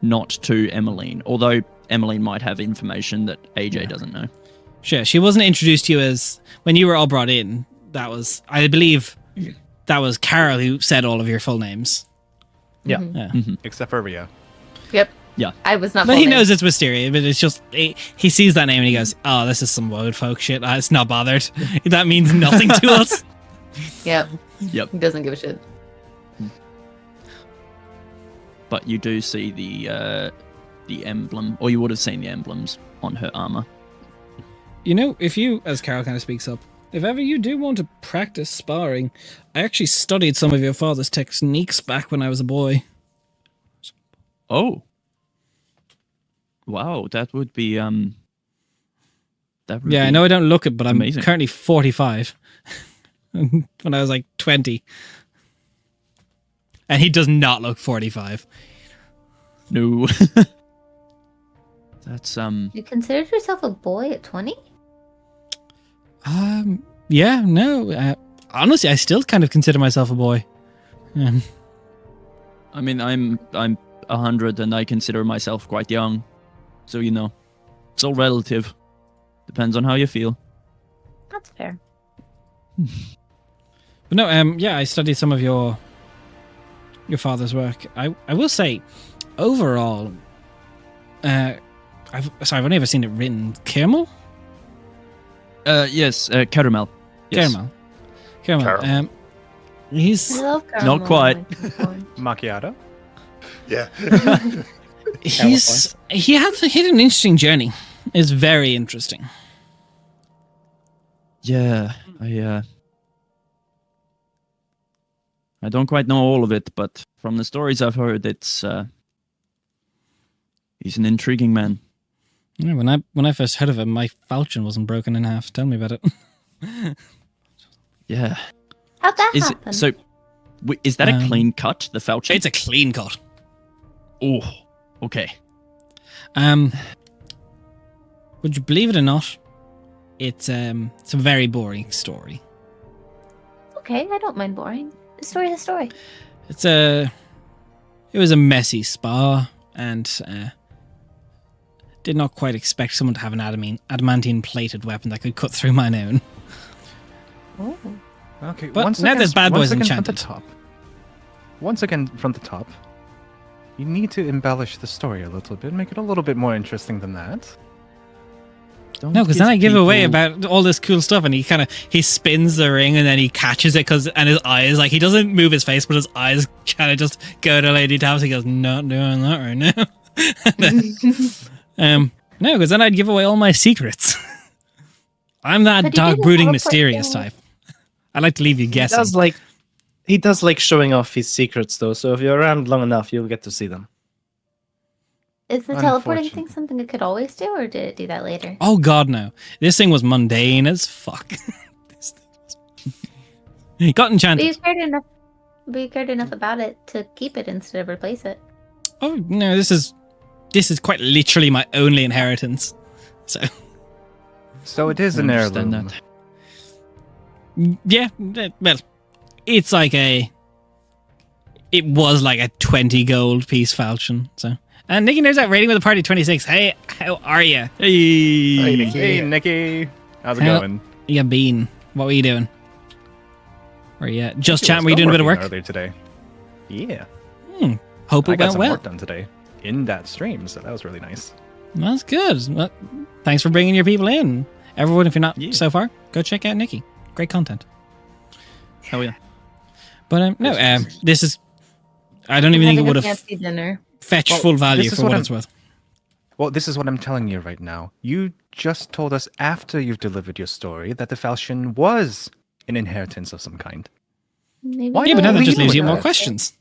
not to Emmeline. Although Emmeline might have information that AJ doesn't know. Sure, she wasn't introduced to you as when you were all brought in. That was, I believe, that was Carol who said all of your full names. Yeah. Mhm. except for Rhea. Yep. Yeah. I was not. But full he name. knows it's Wisteria, but it's just he sees that name and he goes, "Oh, this is some woad folk shit. It's not bothered. That means nothing to us." Yep. Yep. He doesn't give a shit. But you do see the emblem, or you would have seen the emblems on her armor. You know, if you, as Carol kind of speaks up, if ever you do want to practice sparring, I actually studied some of your father's techniques back when I was a boy. Oh. Wow, that would be that would Yeah, be I know I don't look it, but I'm amazing. currently 45. When I was like 20. And he does not look 45. No. That's You considered yourself a boy at 20? Yeah, no. Honestly, I still kind of consider myself a boy. I mean, I'm 100 and I consider myself quite young. So, you know, it's all relative. Depends on how you feel. That's fair. But no, yeah, I studied some of your father's work. I will say, overall, I've only ever seen it written Caramel. Yes, caramel. Yes. Caramel. Caramel. He's I love Not caramel. quite. Macchiato. Yeah. he had an interesting journey. It's very interesting. Yeah, I don't quite know all of it, but from the stories I've heard, it's he's an intriguing man. Yeah, when I first heard of him, my falchion wasn't broken in half. Tell me about it. Yeah. How'd that happen? Is that a clean cut? The falchion? It's a clean cut. Oh, okay. Would you believe it or not? It's a very boring story. Okay, I don't mind boring. The story's a story. It was a messy spa, and did not quite expect someone to have an adamantine plated weapon that could cut through mine own. Oh. Okay, But now there's Bad Boys Enchanted. Once again from the top, you need to embellish the story a little bit, make it a little bit more interesting than that. Don't No, because then I give away people- about all this cool stuff, and he spins the ring, and then he catches it and his eyes, like, he doesn't move his face, but his eyes kind of just go to Lady Tavis. He goes, "Not doing that right now." No, because then I'd give away all my secrets. I'm that But he dark, didn't brooding, teleport mysterious down. type. I like to leave you guessing. He does like showing off his secrets though, so if you're around long enough, you'll get to see them. Is the teleporting Unfortunate. thing something it could always do, or did it do that later? Oh God, no! This thing was mundane as fuck. This thing was... Got But enchanted. you cared enough. But you cared enough about it to keep it instead of replace it. Oh no, this is quite literally my only inheritance. So it is I an understand heirloom. that. Yeah, well, it was like a 20 gold piece falchion. So, and Nikki knows that rating with a party 26. Hey, how are you? Hey, Nikki. Hey, Nikki. How's it How- going? You been? What were you doing? Were you just It chatting? was Were you doing a bit of working work? earlier today? Yeah. Hope I it got went some well. work done today in that stream, so that was really nice. That's good. Well, thanks for bringing your people in. Everyone, if you're not Yeah. so far, go check out Nikki. Great content. Hell yeah. But no, this is. I don't even think it Having would a have fancy dinner. fetched Well, full value this is for what what I'm- it's worth. Well, this is what I'm telling you right now. You just told us after you've delivered your story that the falchion was an inheritance of some kind. Maybe Why Yeah, but now not that just lead leaves with you more that? questions.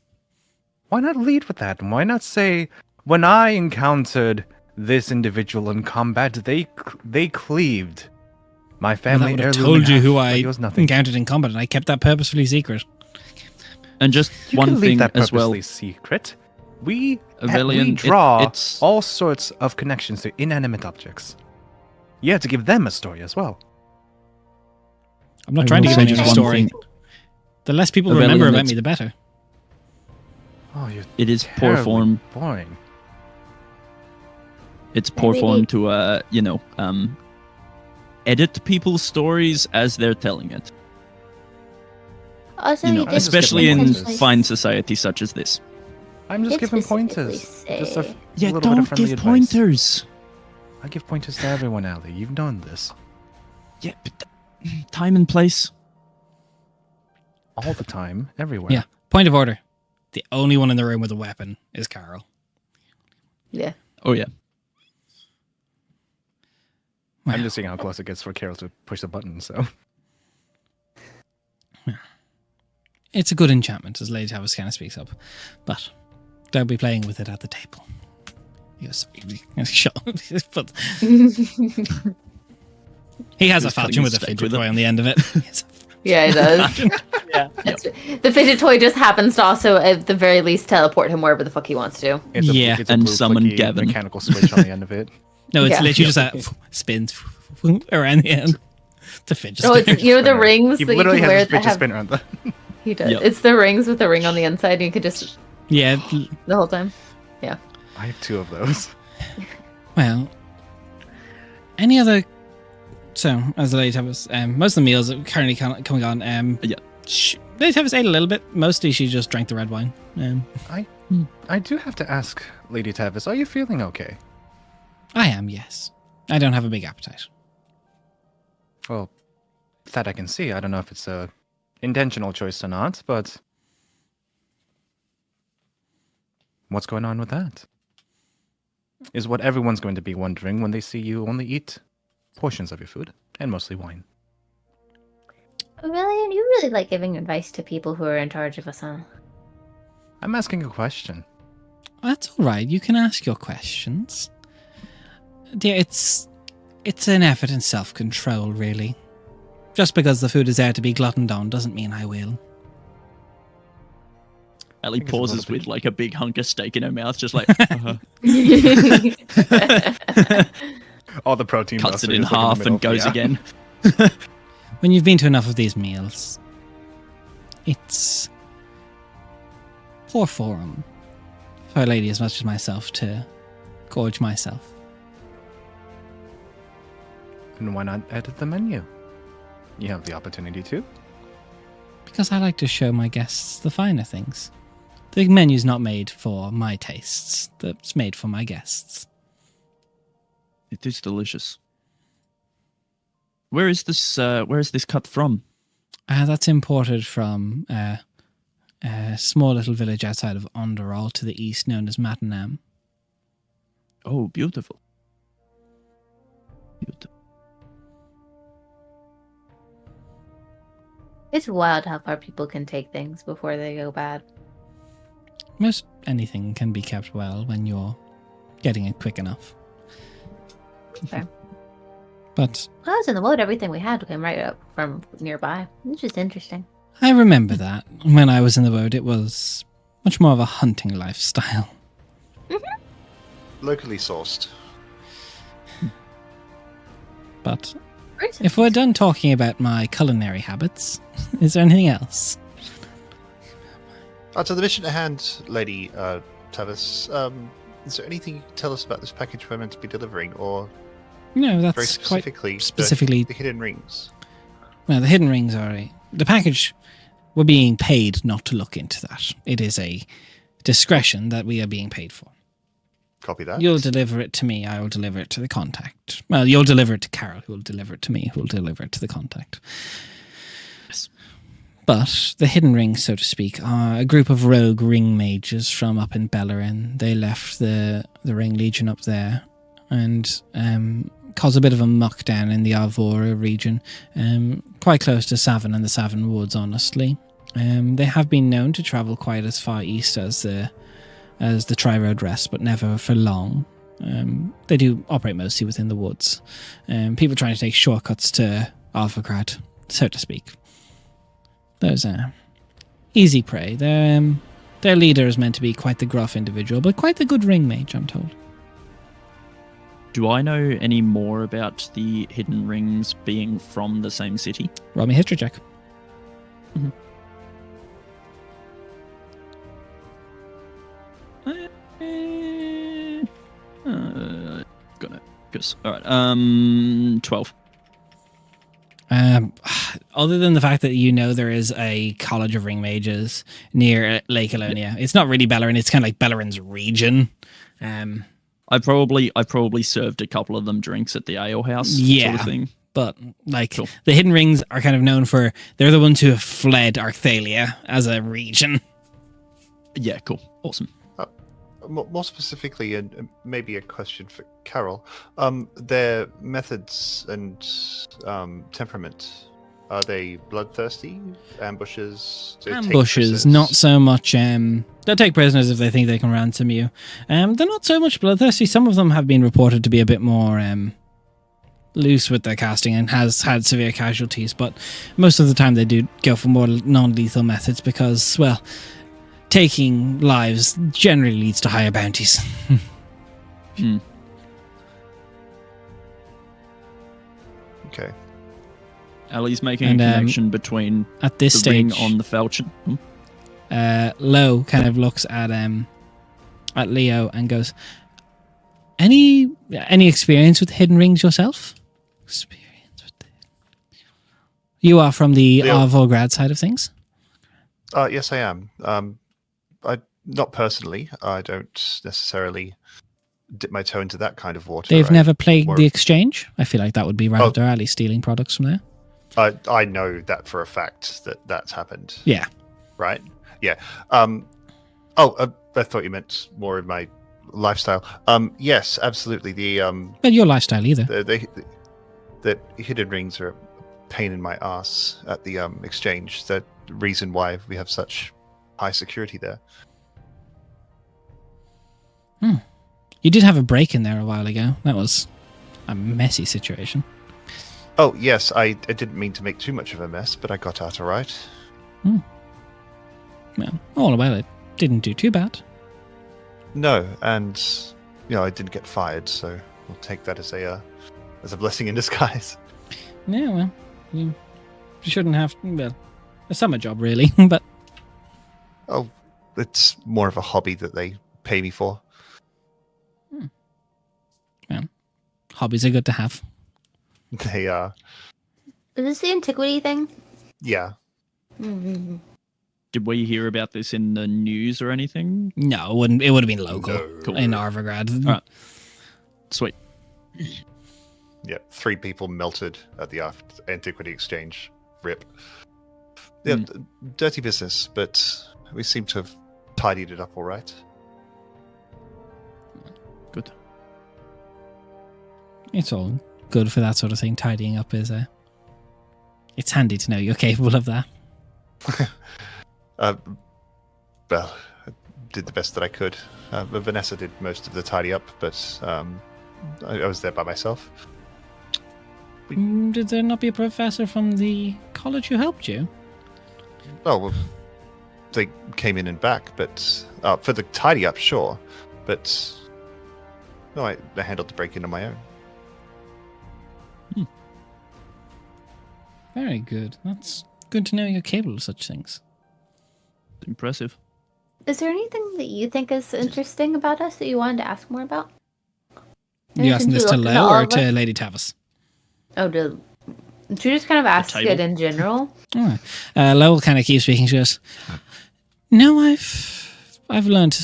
Why not lead with that? Why not say, when I encountered this individual in combat, they cleaved my Well, family that would have heirloom told in you half, who but I it was nothing. encountered in combat, and I kept that purposefully secret. And just You one can leave thing that as well. purposely secret. We Aurelian, draw it's all sorts of connections to inanimate objects. You have to give them a story as well. I'm not I trying to will give say you a just one story. thing. The less people Aurelian, remember about it's- me, the better. Oh, you're it is poor terribly form. boring. It's poor Maybe- form to edit people's stories as they're telling it. Also, You you know, did especially in specifically- fine society such as this. I'm just did giving specifically pointers. Just a say- Yeah, little bit of don't friendly give advice. pointers. I give pointers to everyone, Ali. You've known this. Yeah, but time and place. All the time, everywhere. Yeah. Point of order. The only one in the room with a weapon is Carol. Yeah. Oh yeah. I'm just seeing how close it gets for Carol to push the button, so. It's a good enchantment, as Lady Tavis kind of speaks up. But don't be playing with it at the table. Yes, shut up. But he has a Who's cutting falchion with a steak fidget with it? toy on the end of it. Yes. Yeah, it does. Yeah. The fidget toy just happens to also, at the very least, teleport him wherever the fuck he wants to. It's a, Yeah. it's a And blue summon clicky Gavin. mechanical switch on the end of it. No, it's Yeah. literally just a spins around the end. It's a fidget Oh, spinner. it's the Spinner. rings He that you literally can wear has his that fidget have. spinner on the. He does. Yep. It's the rings with the ring on the inside, and you could just Yeah, the whole time. I have two of those. well, any other... So, as the Lady Tavis, most of the meals are currently coming on. Yeah. Lady Tavis ate a little bit. Mostly she just drank the red wine. I do have to ask, Lady Tavis, are you feeling okay? I am, yes. I don't have a big appetite. Well, that I can see. I don't know if it's a intentional choice or not, but what's going on with that? Is what everyone's going to be wondering when they see you only eat portions of your food, and mostly wine. Really, you really like giving advice to people who are in charge of us, huh? I'm asking a question. That's all right. You can ask your questions. Dear, it's an effort in self-control, really. Just because the food is there to be gluttoned on doesn't mean I will. Ellie think it's a little pauses bit- with like a big hunk of steak in her mouth, just like. All the protein cuts dust it are in just, like, half the and middle. goes Yeah. again. When you've been to enough of these meals, it's poor form for a lady as much as myself to gorge myself. And why not edit the menu? You have the opportunity to. Because I like to show my guests the finer things. The menu's not made for my tastes. It's made for my guests. It is delicious. Where is this? Where is this cut from? That's imported from a small little village outside of Onderall to the east known as Matanam. Oh, beautiful. Beautiful. It's wild how far people can take things before they go bad. Most anything can be kept well when you're getting it quick enough. Okay. But When I was in the boat, everything we had came right up from nearby. It's just interesting. I remember that when I was in the boat, it was much more of a hunting lifestyle. Locally sourced. But Great. if we're done talking about my culinary habits, is there anything else? So the mission at hand, Lady Tavis, is there anything you can tell us about this package we're meant to be delivering, or No, very that's quite specifically specifically. the hidden rings? Well, the hidden rings are the package. We're being paid not to look into that. It is a discretion that we are being paid for. Copy that. You'll deliver it to me. I will deliver it to the contact. Well, you'll deliver it to Carol, who will deliver it to me, who will deliver it to the contact. Yes. But the hidden rings, so to speak, are a group of rogue ring mages from up in Bellerin. They left the Ring Legion up there and caused a bit of a muck down in the Arvora region, quite close to Savin and the Savin Woods, honestly. They have been known to travel quite as far east as the Tri-Road Rest, but never for long. They do operate mostly within the woods. People trying to take shortcuts to Alphacrat, so to speak. Those are easy prey. Their leader is meant to be quite the gruff individual, but quite the good ring mage, I'm told. Do I know any more about the hidden rings being from the same city? Roll me a history check. Got it. Guess. All right. 12. Other than the fact that you know there is a college of ring mages near Lake Alonia, it's not really Bellerin. It's kind of like Bellerin's region. I probably served a couple of them drinks at the ale house. Sort Yeah. of thing. But like Cool. the hidden rings are kind of known for they're the ones who have fled Arthalia as a region. Yeah. Cool. Awesome. More specifically, and maybe a question for Carol, their methods and temperament, are they bloodthirsty? Ambushes? Do they take Ambushes, prisoners? not so much. They'll take prisoners if they think they can ransom you. They're not so much bloodthirsty. Some of them have been reported to be a bit more loose with their casting and has had severe casualties, but most of the time they do go for more non-lethal methods because, well, taking lives generally leads to higher bounties. Okay. Ali's making And, a connection between At this the stage, ring on the falchion. Lo kind of looks at Leo and goes, "Any experience with hidden rings yourself? Experience with you are from the Leo. Volgrad side of things." Yes, I am. Not personally. I don't necessarily dip my toe into that kind of water. They've never plagued more- the exchange. I feel like that would be right up their alley, stealing products from there. I know that for a fact that that's happened. Yeah. Right? Yeah. I thought you meant more of my lifestyle. Yes, absolutely. But your lifestyle either. The hidden rings are a pain in my ass at the exchange. The reason why we have such high security there. You did have a break in there a while ago. That was a messy situation. Oh, yes, I didn't mean to make too much of a mess, but I got out all right. Well, all well, it didn't do too bad. No, and I didn't get fired, so we'll take that as a as a blessing in disguise. Yeah, well, you shouldn't have. Well, a summer job, really, but Oh, it's more of a hobby that they pay me for. well, hobbies are good to have. They are. Is this the antiquity thing? Yeah. Mm-hmm. Did we hear about this in the news or anything? No, it wouldn't. It would have been local No. in Arvagrad. All right. Sweet. Yeah, 3 people melted at the antiquity exchange. Rip. Yeah, dirty business, but we seem to have tidied it up all right. Good. It's all good for that sort of thing. Tidying up is it's handy to know you're capable of that. Well, I did the best that I could. But Vanessa did most of the tidy up, but I was there by myself. Did there not be a professor from the college who helped you? Oh, well, they came in and back, but for the tidy up, sure. But no, I handled the break in on my own. Very good. That's good to know you're capable of such things. Impressive. Is there anything that you think is interesting about us that you wanted to ask more about? You asking this to Looked into Lo all or of to us? Lady Tavis? Oh, she just kind of asked table? it in general. Oh. Lo will kind of keep speaking. She goes, "No, I've learned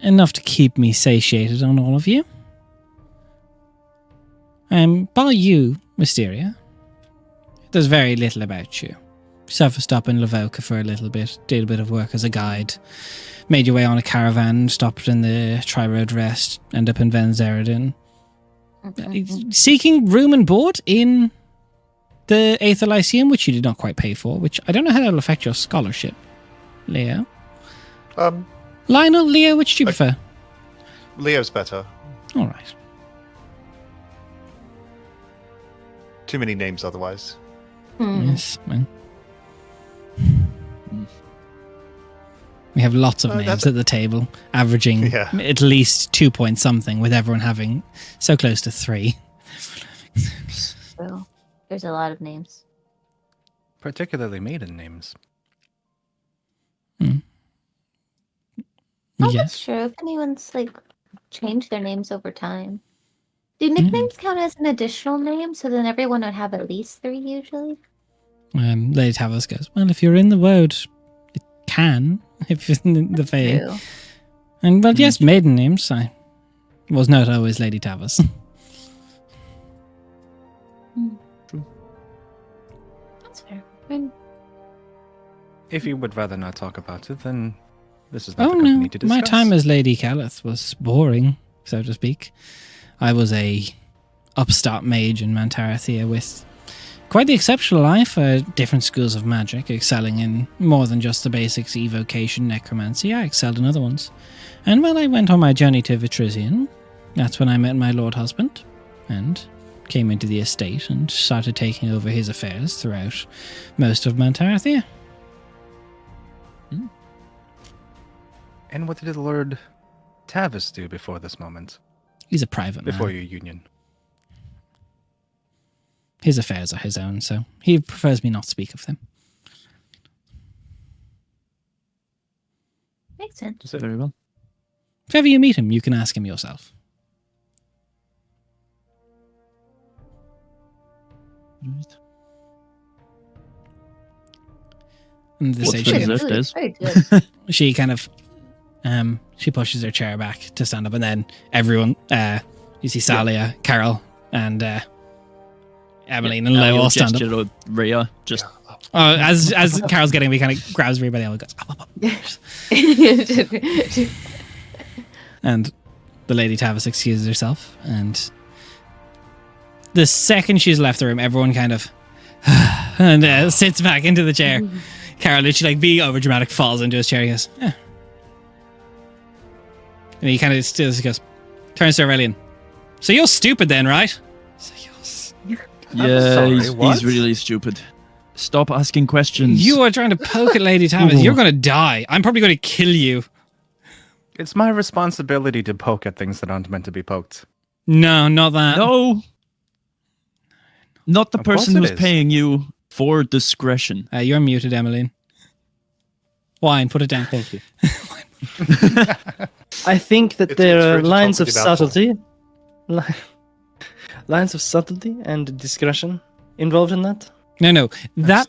enough to keep me satiated on all of you. Bar you, Mysteria, there's very little about you. Surfaced up in Lavoka for a little bit, did a bit of work as a guide, made your way on a caravan, stopped in the Tri-Road Rest, end up in Ven Zeradin, seeking room and board in the Aether Lyceum, which you did not quite pay for, which I don't know how that'll affect your scholarship, Leo. Lionel, Leo, which do you prefer? Leo's better. All right. Too many names otherwise. Yes, well. We have lots of names that's- at the table, averaging Yeah. at least 2 point something, with everyone having so close to 3. So there's a lot of names. Particularly maiden names. Oh, Yes. that's true. If anyone's changed their names over time. Do nicknames count as an additional name? So then everyone would have at least 3 usually? Lady Tavis goes, well, if you're in the world, it can, if you're in the Fae. True. And, well, yes, maiden names. I was not always Lady Tavis. That's fair. I mean, If you would rather not talk about it, then this is not Oh the company no, to discuss. my time as Lady Calith was boring, so to speak. I was a upstart mage in Mantarathia with quite the exceptional eye for different schools of magic, excelling in more than just the basics, evocation, necromancy. I excelled in other ones. And when I went on my journey to Vitrisian, that's when I met my lord husband, and came into the estate and started taking over his affairs throughout most of Mantarathia. And what did Lord Tavis do before this moment? He's a private Before man. your union? His affairs are his own, so he prefers me not to speak of them. makes sense. Very well. If ever you meet him, you can ask him yourself. Right. And this What's age, for she, dessert, Des? Very good. she kind of, she pushes her chair back to stand up, and then everyone, you see Salia, Carol, and Emmeline and Lo all stand up. To Rhea, just As Carol's getting me, kind of grabs Rhea by the elbow, goes, up. And the Lady Tavis excuses herself, and the second she's left the room, everyone kind of and sits back into the chair. Carol, literally, being over dramatic, falls into his chair. He goes, "Eh." And he kind of still goes, turns to Aurelian. So you're stupid then, right? So yes. yeah, sorry, what? he's really stupid. Stop asking questions. You are trying to poke at Lady Tavis. You're going to die. I'm probably going to kill you. It's my responsibility to poke at things that aren't meant to be poked. No, not that. No, Not the Of course person it who's is. paying you for discretion. You're muted, Emmeline. Wine, put it down. Thank you. I think that It's there are rude to lines talk of with your mouth full. subtlety, lines of subtlety and discretion involved in that. No. That.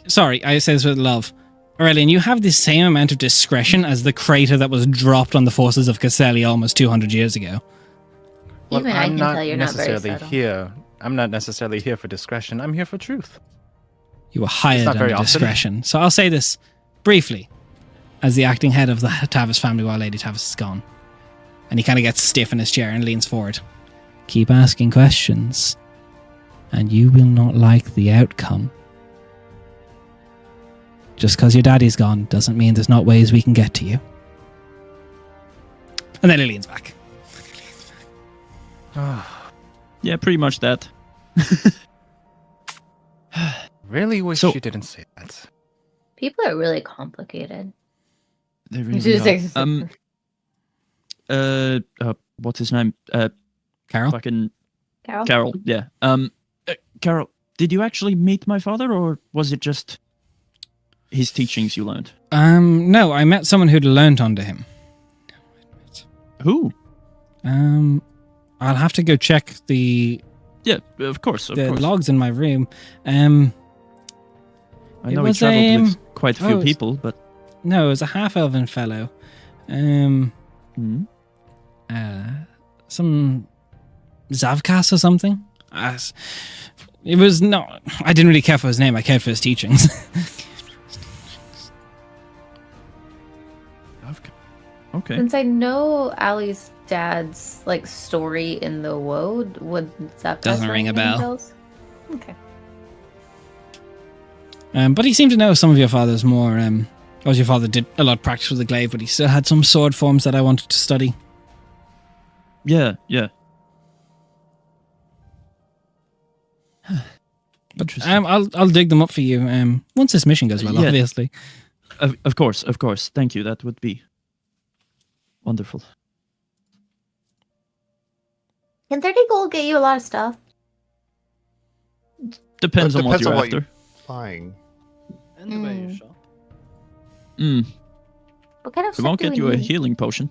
Sorry, I say this with love. Aurelian, you have the same amount of discretion as the crater that was dropped on the forces of Caselli almost 200 years ago. Well, Even I I'm can not tell you're not very necessarily subtle. here. I'm not necessarily here for discretion. I'm here for truth. You were hired not very under often. discretion. So I'll say this briefly as the acting head of the Tavis family while Lady Tavis is gone. And he kind of gets stiff in his chair and leans forward. Keep asking questions, and you will not like the outcome. Just because your daddy's gone doesn't mean there's not ways we can get to you. And then he leans back. Yeah, pretty much that. Really wish So- you didn't say that. People are really complicated. They really Just are. What's his name? Carol? Fucking Carol? Carol. Yeah. Carol, did you actually meet my father, or was it just his teachings you learned? No, I met someone who'd learnt under him. Who? I'll have to go check the Yeah, of course. logs in my room. I it know he was, traveled with quite a few it's- people, but No, it was a half-elven fellow. Mhm. Some Zavkas or something. It was not. I didn't really care for his name. I cared for his teachings. Okay. Since I know Ali's dad's like story in the woad, would that Doesn't ring a bell. Bells? Okay. But he seemed to know some of your father's more. Because your father did a lot of practice with the glaive, but he still had some sword forms that I wanted to study. Yeah. But Interesting. I'll dig them up for you. Once this mission goes well, Yeah. obviously. Of course. Thank you. That would be wonderful. Can 30 gold get you a lot of stuff? Depends on what Depends you're on what after. Buying. And the way you shop. What kind of We stuff won't do get we you a need? healing potion.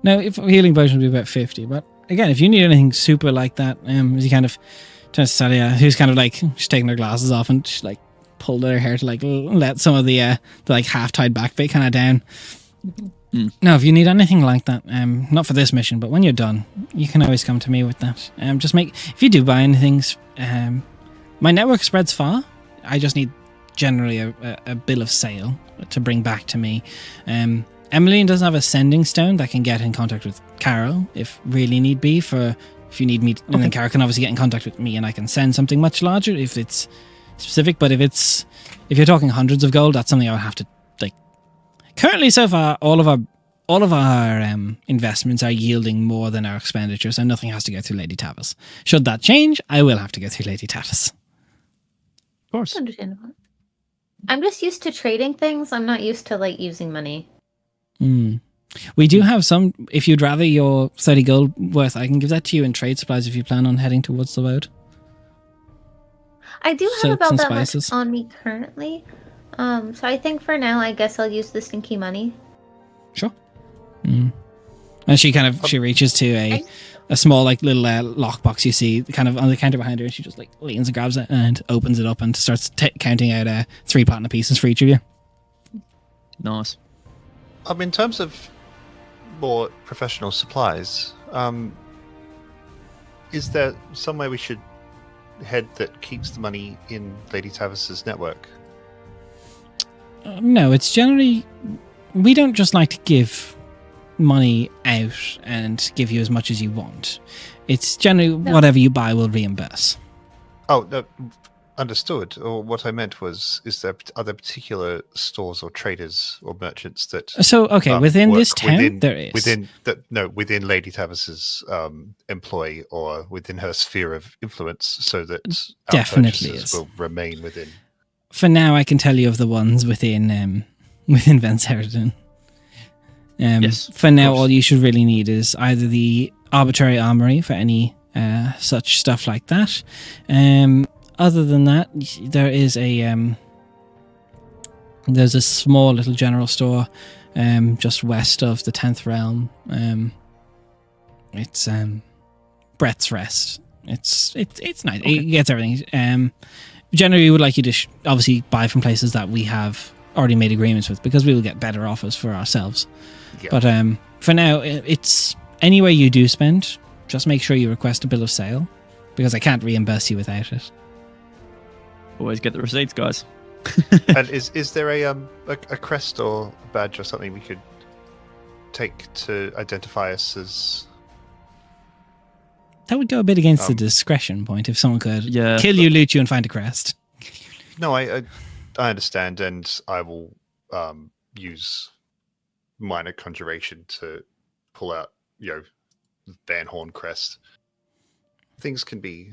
No, if healing potion would be about 50. But again, if you need anything super like that, as he kind of turns to Sadia, who's kind of like she's taking her glasses off and she like pulled her hair to like let some of the like half tied back bit kind of down. No, if you need anything like that, not for this mission, but when you're done, you can always come to me with that. Just make if you do buy anything, my network spreads far. I just need generally a bill of sale to bring back to me. Emmeline does have a sending stone that can get in contact with Carol if really need be. If you need me, and then Carol can obviously get in contact with me, and I can send something much larger if it's specific. But if you're talking hundreds of gold, that's something I would have to like. Currently, so far, all of our investments are yielding more than our expenditure, so nothing has to go through Lady Tavis. Should that change, I will have to go through Lady Tavis. Of course. Understandable. I'm just used to trading things. I'm not used to like using money. We do have some. If you'd rather your 30 gold worth, I can give that to you in trade supplies if you plan on heading towards the road. I do have Soaps about and that spices. much on me currently. So I think for now, I guess I'll use the stinky money. Sure. And she reaches to a small like little lockbox you see kind of on the counter behind her, and she just like leans and grabs it and opens it up and starts counting out 3 platinum pieces for each of you. Nice. In terms of more professional supplies, is there somewhere we should head that keeps the money in Lady Tavis's network? No, it's generally we don't just like to give money out and give you as much as you want. It's generally whatever you buy will reimburse. Oh, no, understood. Or what I meant was, are there particular stores or traders or merchants that? So okay, within work this town there is within Lady Tavis's employ or within her sphere of influence, so that our Definitely purchases is. will remain within. For now, I can tell you of the ones within Van Seridan. Yes, For of now, course. all you should really need is either the arbitrary armory for any such stuff like that. Other than that, there is there's a small little general store just west of the 10th realm. It's Brett's Rest. It's nice. Okay. It gets everything. Generally, we would like you to obviously buy from places that we have already made agreements with, because we will get better offers for ourselves. Yeah. But for now, it's anywhere you do spend, just make sure you request a bill of sale, because I can't reimburse you without it. Always get the receipts, guys. And is there a crest or a badge or something we could take to identify us as? That would go a bit against the discretion point if someone could Yeah. kill you, loot you, and find a crest. No, I understand, and I will use minor conjuration to pull out, Van Horn crest. Things can be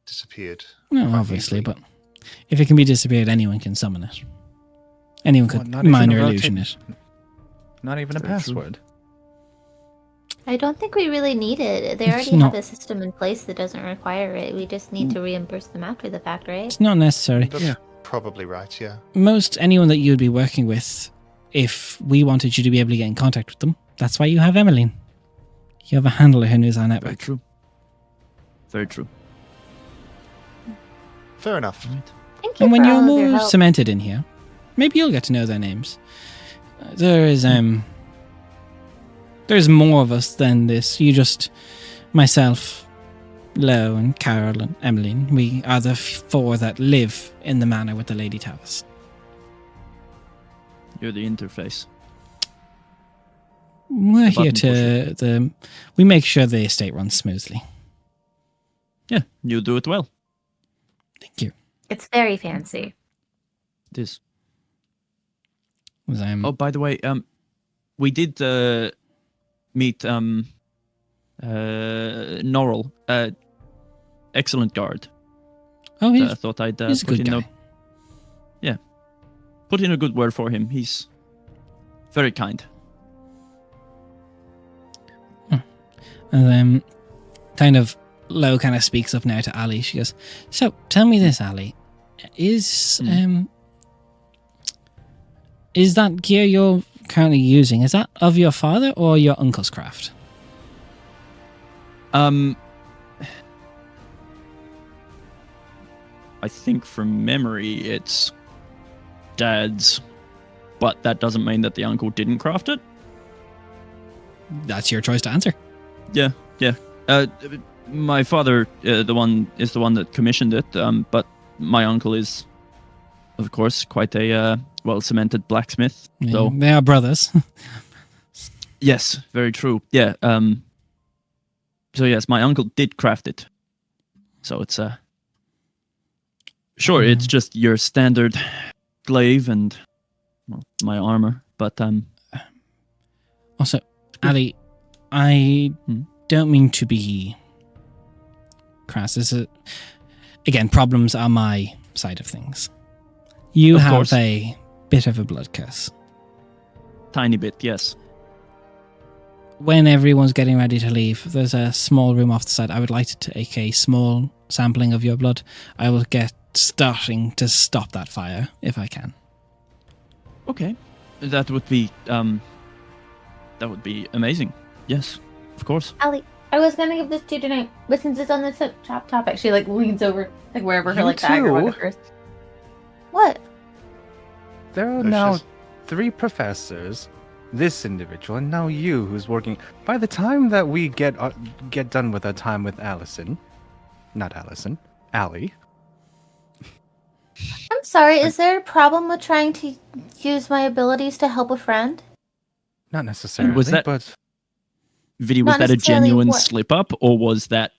disappeared. No, quite obviously, easily. but if it can be disappeared, anyone can summon it. Anyone Well, could not even minor a illusion it. Not even a Very true. password. I don't think we really need it. They already not- have a system in place that doesn't require it. We just need to reimburse them after the fact, right? It's not necessary. That's probably right. Yeah. Most anyone that you would be working with, if we wanted you to be able to get in contact with them, that's why you have Emmeline. You have a handler who knows our Very network. true. Very true. Fair enough. Right. Thank you And when for you're all of your more help. cemented in here, maybe you'll get to know their names. There's more of us than this. You just, myself, Lo, and Carol, and Emmeline. We are the four that live in the manor with the Lady Tavis. You're the interface. We're The here button to we make sure the estate runs smoothly. Yeah, you do it well. Thank you. It's very fancy. It is. Was, Oh, by the way, we did meet Norrell. Excellent guard. oh, I thought I'd he's a put good in guy. put in a good word for him. He's very kind. And then, kind of, Lo kind of speaks up now to Ali. She goes, "So, tell me this, Ali. Is that gear you're currently using, is that of your father or your uncle's craft?" I think from memory it's Dad's, but that doesn't mean that the uncle didn't craft it. That's your choice to answer. Yeah. My father, the one that commissioned it, but my uncle is, of course, quite a well-cemented blacksmith. Yeah, So they are brothers. yes, very true. Yeah. So yes, my uncle did craft it. So it's sure, it's just your standard glaive and my armor, but Also, Ali, I don't mean to be crass. Again, problems are my side of things. You Of have course. a bit of a blood curse. tiny bit, yes. When everyone's getting ready to leave, there's a small room off the side. I would like to take a small sampling of your blood. I will get starting to stop that fire if I can. Okay, that would be amazing. Yes, of course. Ali, I was gonna give this to you tonight, but since it's on the top topic, she leans over wherever her You dagger too? went first. What? There are There's now just- 3 professors, this individual, and now you, who's working. By the time that we get done with our time with Allison, not Allison, Allie. I'm sorry. Is there a problem with trying to use my abilities to help a friend? Not necessarily, that- but Vidi, was Not that a necessarily genuine what- slip up, or was that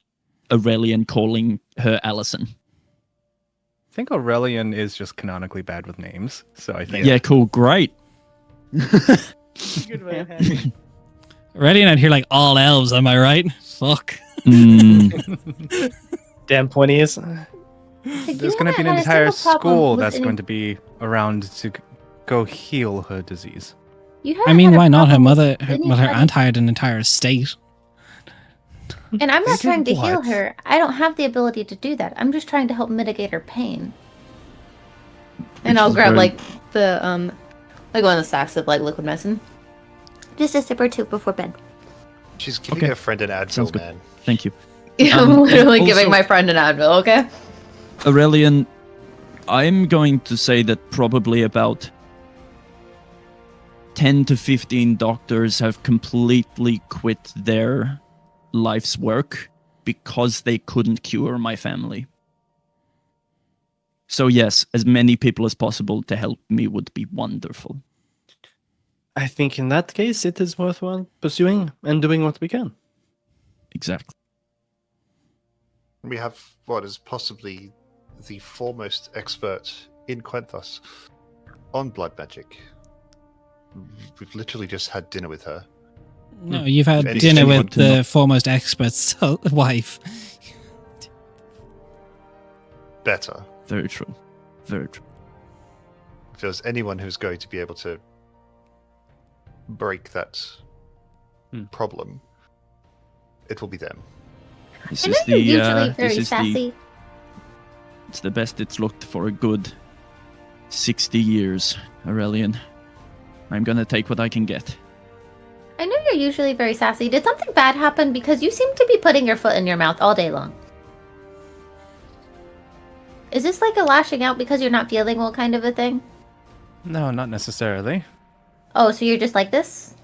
Aurelian calling her Allison? I think Aurelian is just canonically bad with names, so I think Yeah, cool, great. good way of handling. Ready? And I'd hear like all elves, am I right? Fuck. Mm, Damn pointy ears. There's going to be an entire school that's going to be around to go heal her disease. I mean, why not? Her mother, her aunt hired an entire estate. And I'm not Bigger trying to heal what? her. I don't have the ability to do that. I'm just trying to help mitigate her pain. And Which I'll is grab very- like one of the sacks of like liquid medicine. Just a sip or two before bed. She's giving Okay. her friend an Sounds Advil, good. man. Thank you. Yeah, I'm and literally giving also- my friend an Advil, okay? Aurelian, I'm going to say that probably about 10 to 15 doctors have completely quit their life's work because they couldn't cure my family. So yes, as many people as possible to help me would be wonderful. I think in that case, it is worthwhile pursuing and doing what we can. Exactly. We have what is possibly the foremost expert in Quenthos on blood magic. We've literally just had dinner with her. No, you've had If dinner anyone with to know- the foremost expert's wife. Better. Very true. Very true. If there's anyone who's going to be able to break that problem, it will be them. This I know is you're the usually this very is the sassy. it's the best it's looked for a good 60 years, Aurelian. I'm gonna take what I can get. I know you're usually very sassy. Did something bad happen? Because you seem to be putting your foot in your mouth all day long. Is this like a lashing out because you're not feeling well kind of a thing? No, not necessarily. Oh, so you're just like this?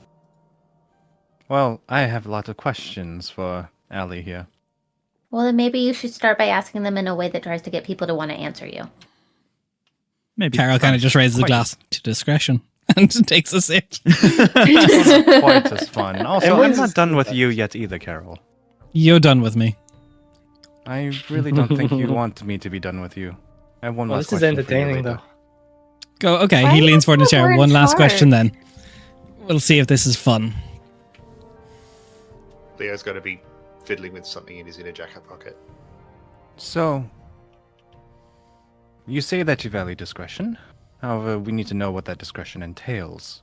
Well, I have a lot of questions for Allie here. Well, then maybe you should start by asking them in a way that tries to get people to want to answer you. Maybe. Carol kind of just raises the Quite. glass to discretion and takes a sip. Not quite as fun. Also, Everyone's I'm not just done doing with that. you yet either, Carol. You're done with me. I really don't think you want me to be done with you. I have one Well, last this is question for you entertaining, later. Go. Okay, Why he do you leans forward in the think we're chair. in One last question charge? then. We'll see if this is fun. Leo's going to be fiddling with something in his inner jacket pocket. So, you say that you value discretion. However, we need to know what that discretion entails.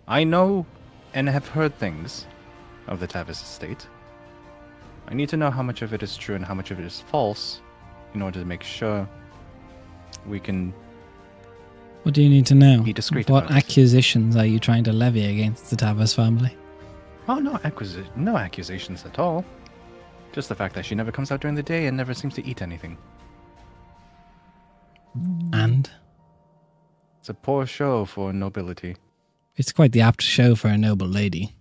I know and have heard things of the Tavis estate. I need to know how much of it is true and how much of it is false in order to make sure we can. What do you need to know? Be discreet What about it. accusations are you trying to levy against the Tavas family? Oh, no accusations at all. Just the fact that she never comes out during the day and never seems to eat anything. And It's a poor show for nobility. it's quite the apt show for a noble lady.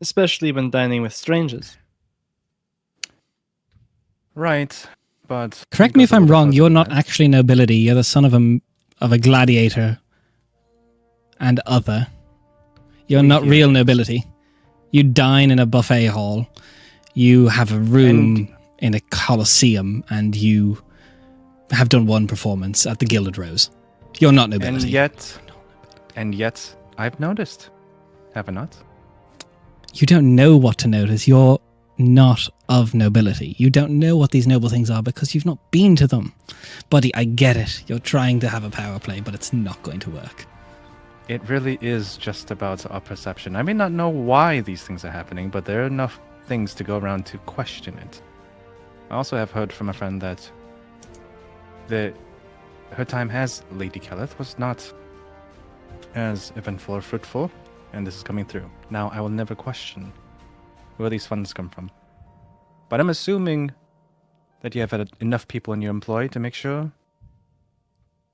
Especially when dining with strangers. Right, but Correct it me goes if a I'm little wrong. further You're than not that. actually nobility. You're the son of a gladiator and other. You're We not hear real it. nobility. You dine in a buffet hall. You have a room And- in a coliseum, and you have done one performance at the Gilded Rose. You're not nobility. And yet, I've noticed. Have I not? You don't know what to notice. You're not of nobility. You don't know what these noble things are because you've not been to them. Buddy, I get it. You're trying to have a power play, but it's not going to work. It really is just about our perception. I may not know why these things are happening, but there are enough things to go around to question it. I also have heard from a friend that her time as Lady Kelleth was not as eventful or fruitful, and this is coming through. Now, I will never question where these funds come from. But I'm assuming that you have had enough people in your employ to make sure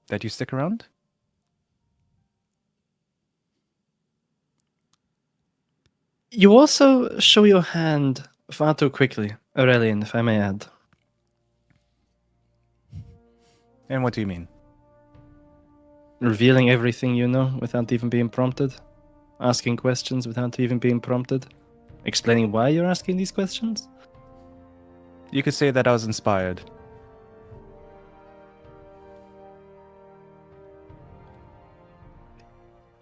that you stick around? You also show your hand far too quickly, Aurelian, if I may add. And what do you mean? Revealing everything you know without even being prompted. Asking questions without even being prompted. Explaining why you're asking these questions. You could say that I was inspired.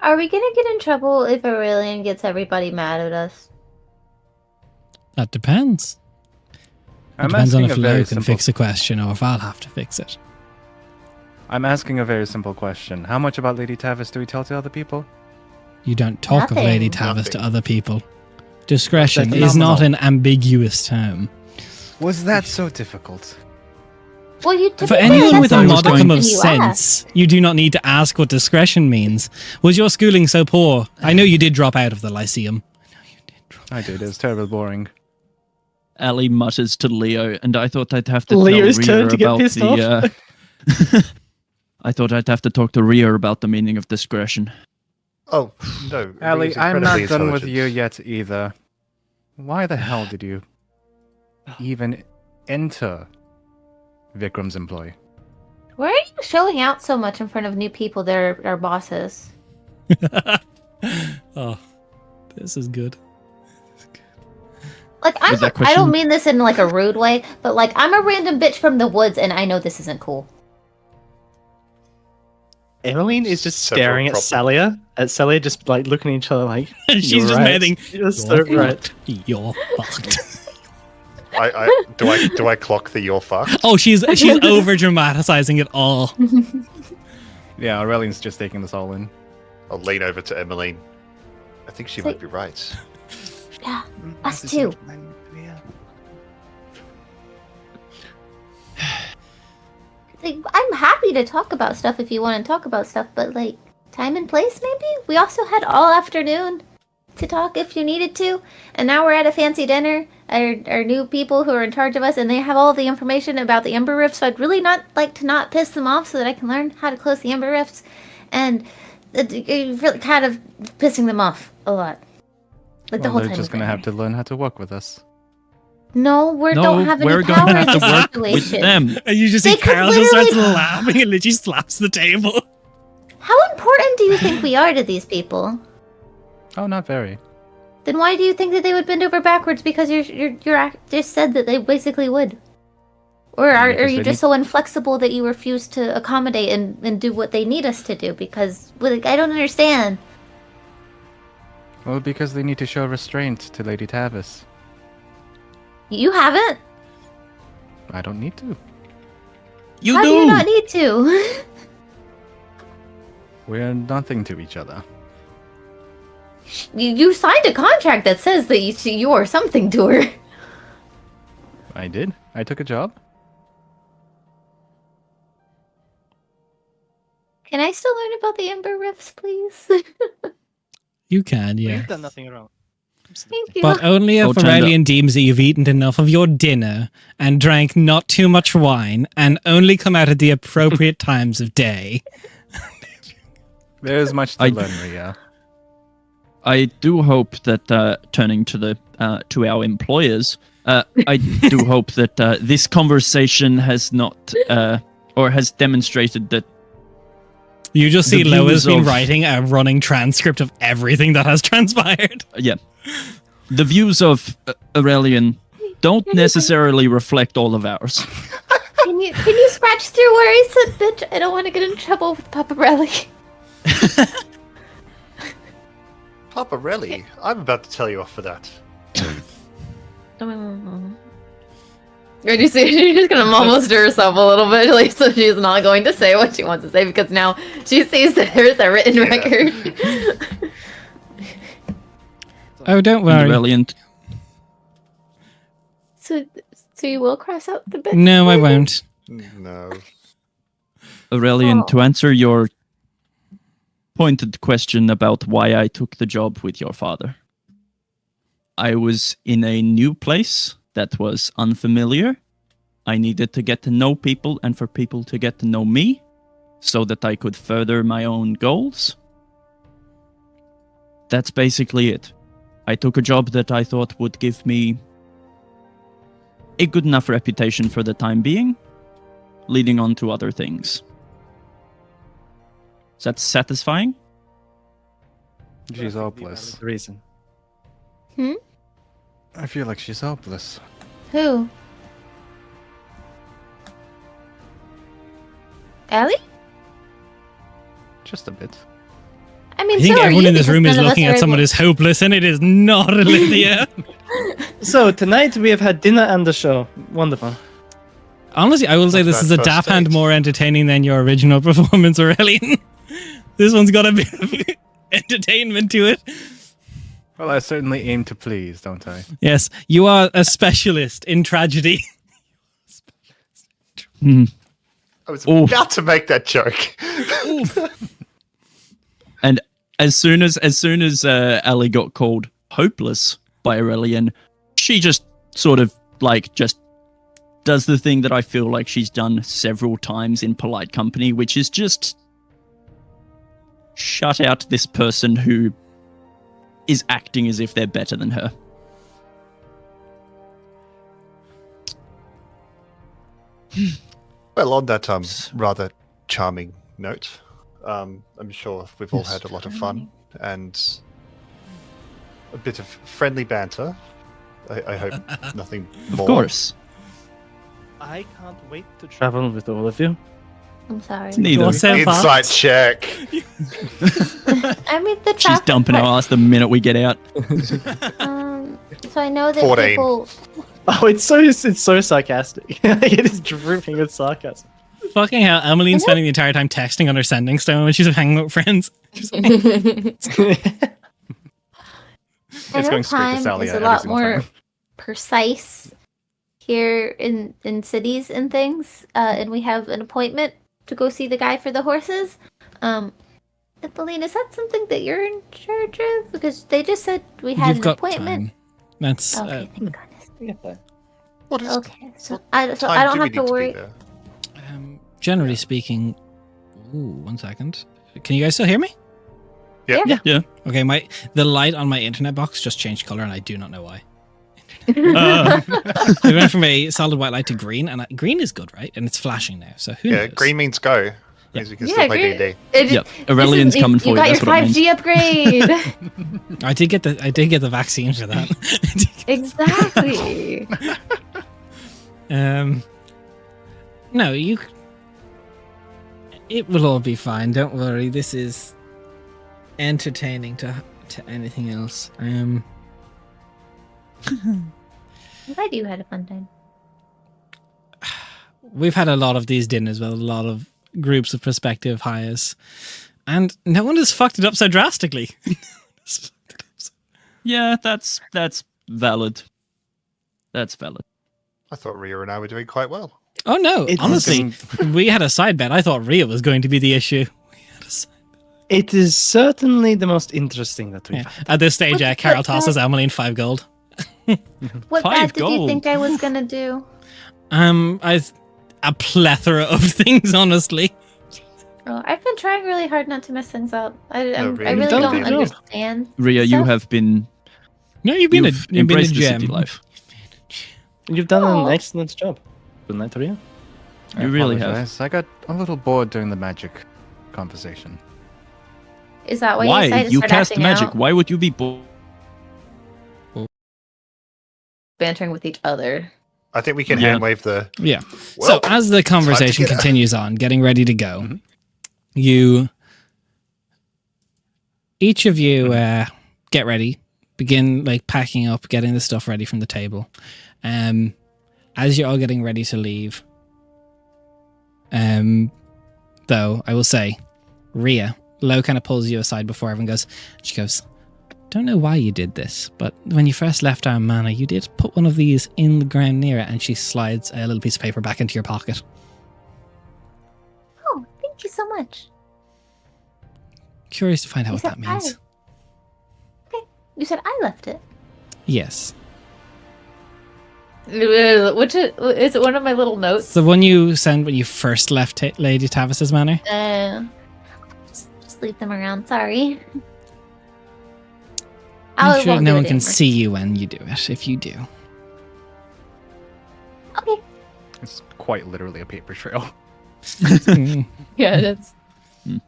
Are we gonna get in trouble if Aurelian gets everybody mad at us? That depends. It I'm depends on asking if a Lo very can simple. fix a question or if I'll have to fix it. I'm asking a very simple question. How much about Lady Tavis do we tell to other people? You don't talk of Lady Nothing. Tavis to Nothing. other people. Discretion That's is not phenomenal. an ambiguous term. Was that so difficult? Well, you For typically anyone that's with a the modicum question of you sense, you do not need to ask what discretion means. Was your schooling so poor? I know you did drop out of the Lyceum. I did. It was terribly boring. Ali mutters to Leo, and I thought I'd have to Leo's tell Rhea turn to get about pissed the. I thought I'd have to talk to Rhea about the meaning of discretion. Oh no, Ali, Rhea's I'm not incredibly done with intelligent. you yet either. Why the hell did you even enter Vikram's employ? Why are you showing out so much in front of new people that are our bosses? Oh, this is good. Like, Was that I question- don't mean this in like a rude way, but like I'm a random bitch from the woods, and I know this isn't cool. Emmeline is just Several staring at problems. Celia just like looking at each other like, She's "You're just right. medding. You're so right. You're fucked. Do I clock the you're fucked? Oh, she's over dramatizing it all. Yeah, Aurelian's just taking this all in. I'll lean over to Emmeline. I think she Say- might be right. Yeah, us too. Like, I'm happy to talk about stuff if you want to talk about stuff, but like time and place maybe? We also had all afternoon to talk if you needed to, and now we're at a fancy dinner. Our new people who are in charge of us, and they have all the information about the Ember Rift, so I'd really not like to not piss them off so that I can learn how to close the Ember Rifts, and it's really kind of pissing them off a lot. Like the Well, whole they're time. just we've gonna been have here. to learn how to work with us. No, we don't have any we're power going to in have to this work situation. with them. And you just They see could Carol just starts literally- laughing and literally slaps the table. How important do you think we are to these people? Oh, not very. Then why do you think that they would bend over backwards? Because you're just said that they basically would. Or are Because you they just need- so inflexible that you refuse to accommodate and do what they need us to do? Because like, I don't understand. Well, because they need to show restraint to Lady Tavis. You haven't. I don't need to. You How do you not need to? We're nothing to each other. you signed a contract that says that you are something to her. I did. I took a job. Can I still learn about the Ember Rifts, please? You can, yeah. We've done nothing wrong. Thank you. But only if Oh, Chanda. Aurelian deems that you've eaten enough of your dinner and drank not too much wine and only come out at the appropriate times of day. There's much to I- learn, Ria. I do hope that turning to the to our employers, I do hope that this conversation has not or has demonstrated that You just see The Loa's views been of- writing a running transcript of everything that has transpired. the views of Aurelian don't necessarily reflect all of ours. Can you scratch through where he said bitch? I don't want to get in trouble with Paparelli. Paparelli, I'm about to tell you off for that. Or do you see she's just gonna mumble to herself a little bit, like, so she's not going to say what she wants to say because now she sees that there's a written Yeah. record. Oh, don't And worry. Aurelian, so you will cross out the bitch? No, I won't. No. Aurelian, Oh. to answer your pointed question about why I took the job with your father. I was in a new place that was unfamiliar. I needed to get to know people and for people to get to know me so that I could further my own goals. That's basically it. I took a job that I thought would give me a good enough reputation for the time being, leading on to other things. Is that satisfying? She's hopeless. The reason. I feel like she's hopeless. Who? Allie? Just a bit. I mean, I think so are everyone you, in this because room is none of us looking are at someone able- who's hopeless, and it is not Olivia. So tonight we have had dinner and the show. Wonderful. Honestly, I will say Not this bad is a first daft hand date. more entertaining than your original performance, Aurelian. This one's got a bit of entertainment to it. Well, I certainly aim to please, don't I? Yes, you are a specialist in tragedy. Mm. I was Oof. about to make that joke. And as soon as Ali got called hopeless by Aurelian, she just sort of like just does the thing that I feel like she's done several times in polite company, which is just shut out this person who is acting as if they're better than her. Well, on that rather charming note, I'm sure we've all Yes. had a lot of fun and a bit of friendly banter. I hope nothing Of more. course. I can't wait to travel with all of you. I'm sorry. Neither. You're so Insight fast. check. I mean, the She's traffic dumping part- our ass the minute we get out. So I know that 14. people. Oh, it's so sarcastic. It is dripping with sarcasm. Fucking hell, Emmeline's spending the entire time texting on her sending stone when she's hanging out with friends. I It's know going straight to time Sally is every a lot single more time. precise here in cities and things, and we have an appointment to go see the guy for the horses. Etheline, is that something that you're in charge of? Because they just said we had You've an got appointment. time. That's Okay, thank goodness. What is Okay, so I time don't do we have to need worry. be there? generally speaking. Ooh, 1 second. Can you guys still hear me? Yeah. Okay, the light on my internet box just changed color, and I do not know why. It went from a solid white light to green, and green is good, right? And it's flashing now, so who knows? Green means go. Means we can Yeah, still play green. D&D. Yep. Aurelian's coming for you. You got That's your what it means. 5G upgrade. I did get the vaccine for that. Exactly. No, it will all be fine. Don't worry. This is entertaining to anything else. I'm glad you had a fun time. We've had a lot of these dinners with a lot of groups of prospective hires, and no one has fucked it up so drastically. Yeah, that's valid. That's valid. I thought Ria and I were doing quite well. Oh no, It honestly, we had a side bet. I thought Ria was going to be the issue. It is certainly the most interesting that we've Yeah. had. At this stage, What- Carol what- tosses Emmeline 5 gold. What 5 bad did you gold. think I was gonna do? A plethora of things, honestly. Oh, I've been trying really hard not to mess things up. I really, really you've don't done a good job. understand. Ria, you stuff. have been No, you've been you've you've been a embraced the gem. city life. You've done Aw. an excellent job. Good night, Ria. You really have. apologize. I got a little bored during the magic conversation. Is that why you Why? decided to You start cast acting magic. out? Why would you be bored? Bantering with each other. I think we can Yeah. hand wave the. Yeah. Well, So as the conversation get out. continues on, getting ready to go, Mhm. each of you get ready, begin like packing up, getting the stuff ready from the table. As you're all getting ready to leave, though, I will say, Ria, Lo kind of pulls you aside before everyone goes. She goes, don't know why you did this, but when you first left our manor, you did put one of these in the ground near it, and she slides a little piece of paper back into your pocket. Oh, thank you so much. Curious to find out You what said that means. Okay, you said I left it. Yes. Which is it? One of my little notes. The one you sent when you first left Lady Tavis's manor? Just leave them around. Sorry. I'm sure won't no do one it can anymore. see you when you do it, if you do. Okay. It's quite literally a paper trail. Yeah, that's.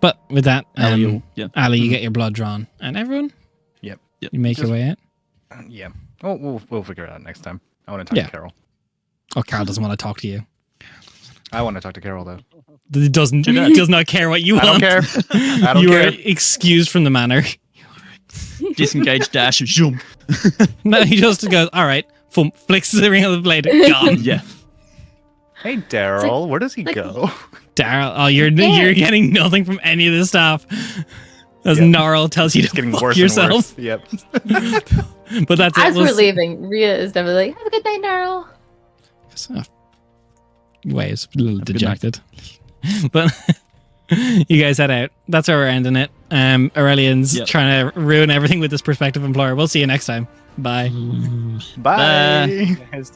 But with that, Ali, yeah. Ali, you get your blood drawn. And everyone, Yep. you make your Just- way out. Yeah. Oh, we'll figure it out next time. I want to talk Yeah. to Carol. Oh, Carol doesn't want to talk to you. I want to talk to Carol though. He does not care what you I want. don't care. I don't You care. are excused from the manor. Disengage, dash, zoom. No, he just goes, all right, thump, flicks the ring of the blade, gone. Yeah. Hey, Daryl, where does he like- go? Daryl, oh, you're getting nothing from any of this stuff. As Yep. Gnarl tells you It's to getting fuck worse yourself. and worse. Yep. But that's it. As We'll we're s- leaving, Rhea is definitely like, "Have a good night, Narl." Ways a little Have a good night. dejected. But you guys head out. That's where we're ending it. Aurelian's Yep. trying to ruin everything with this prospective employer. We'll see you next time. Bye. Bye. Guys.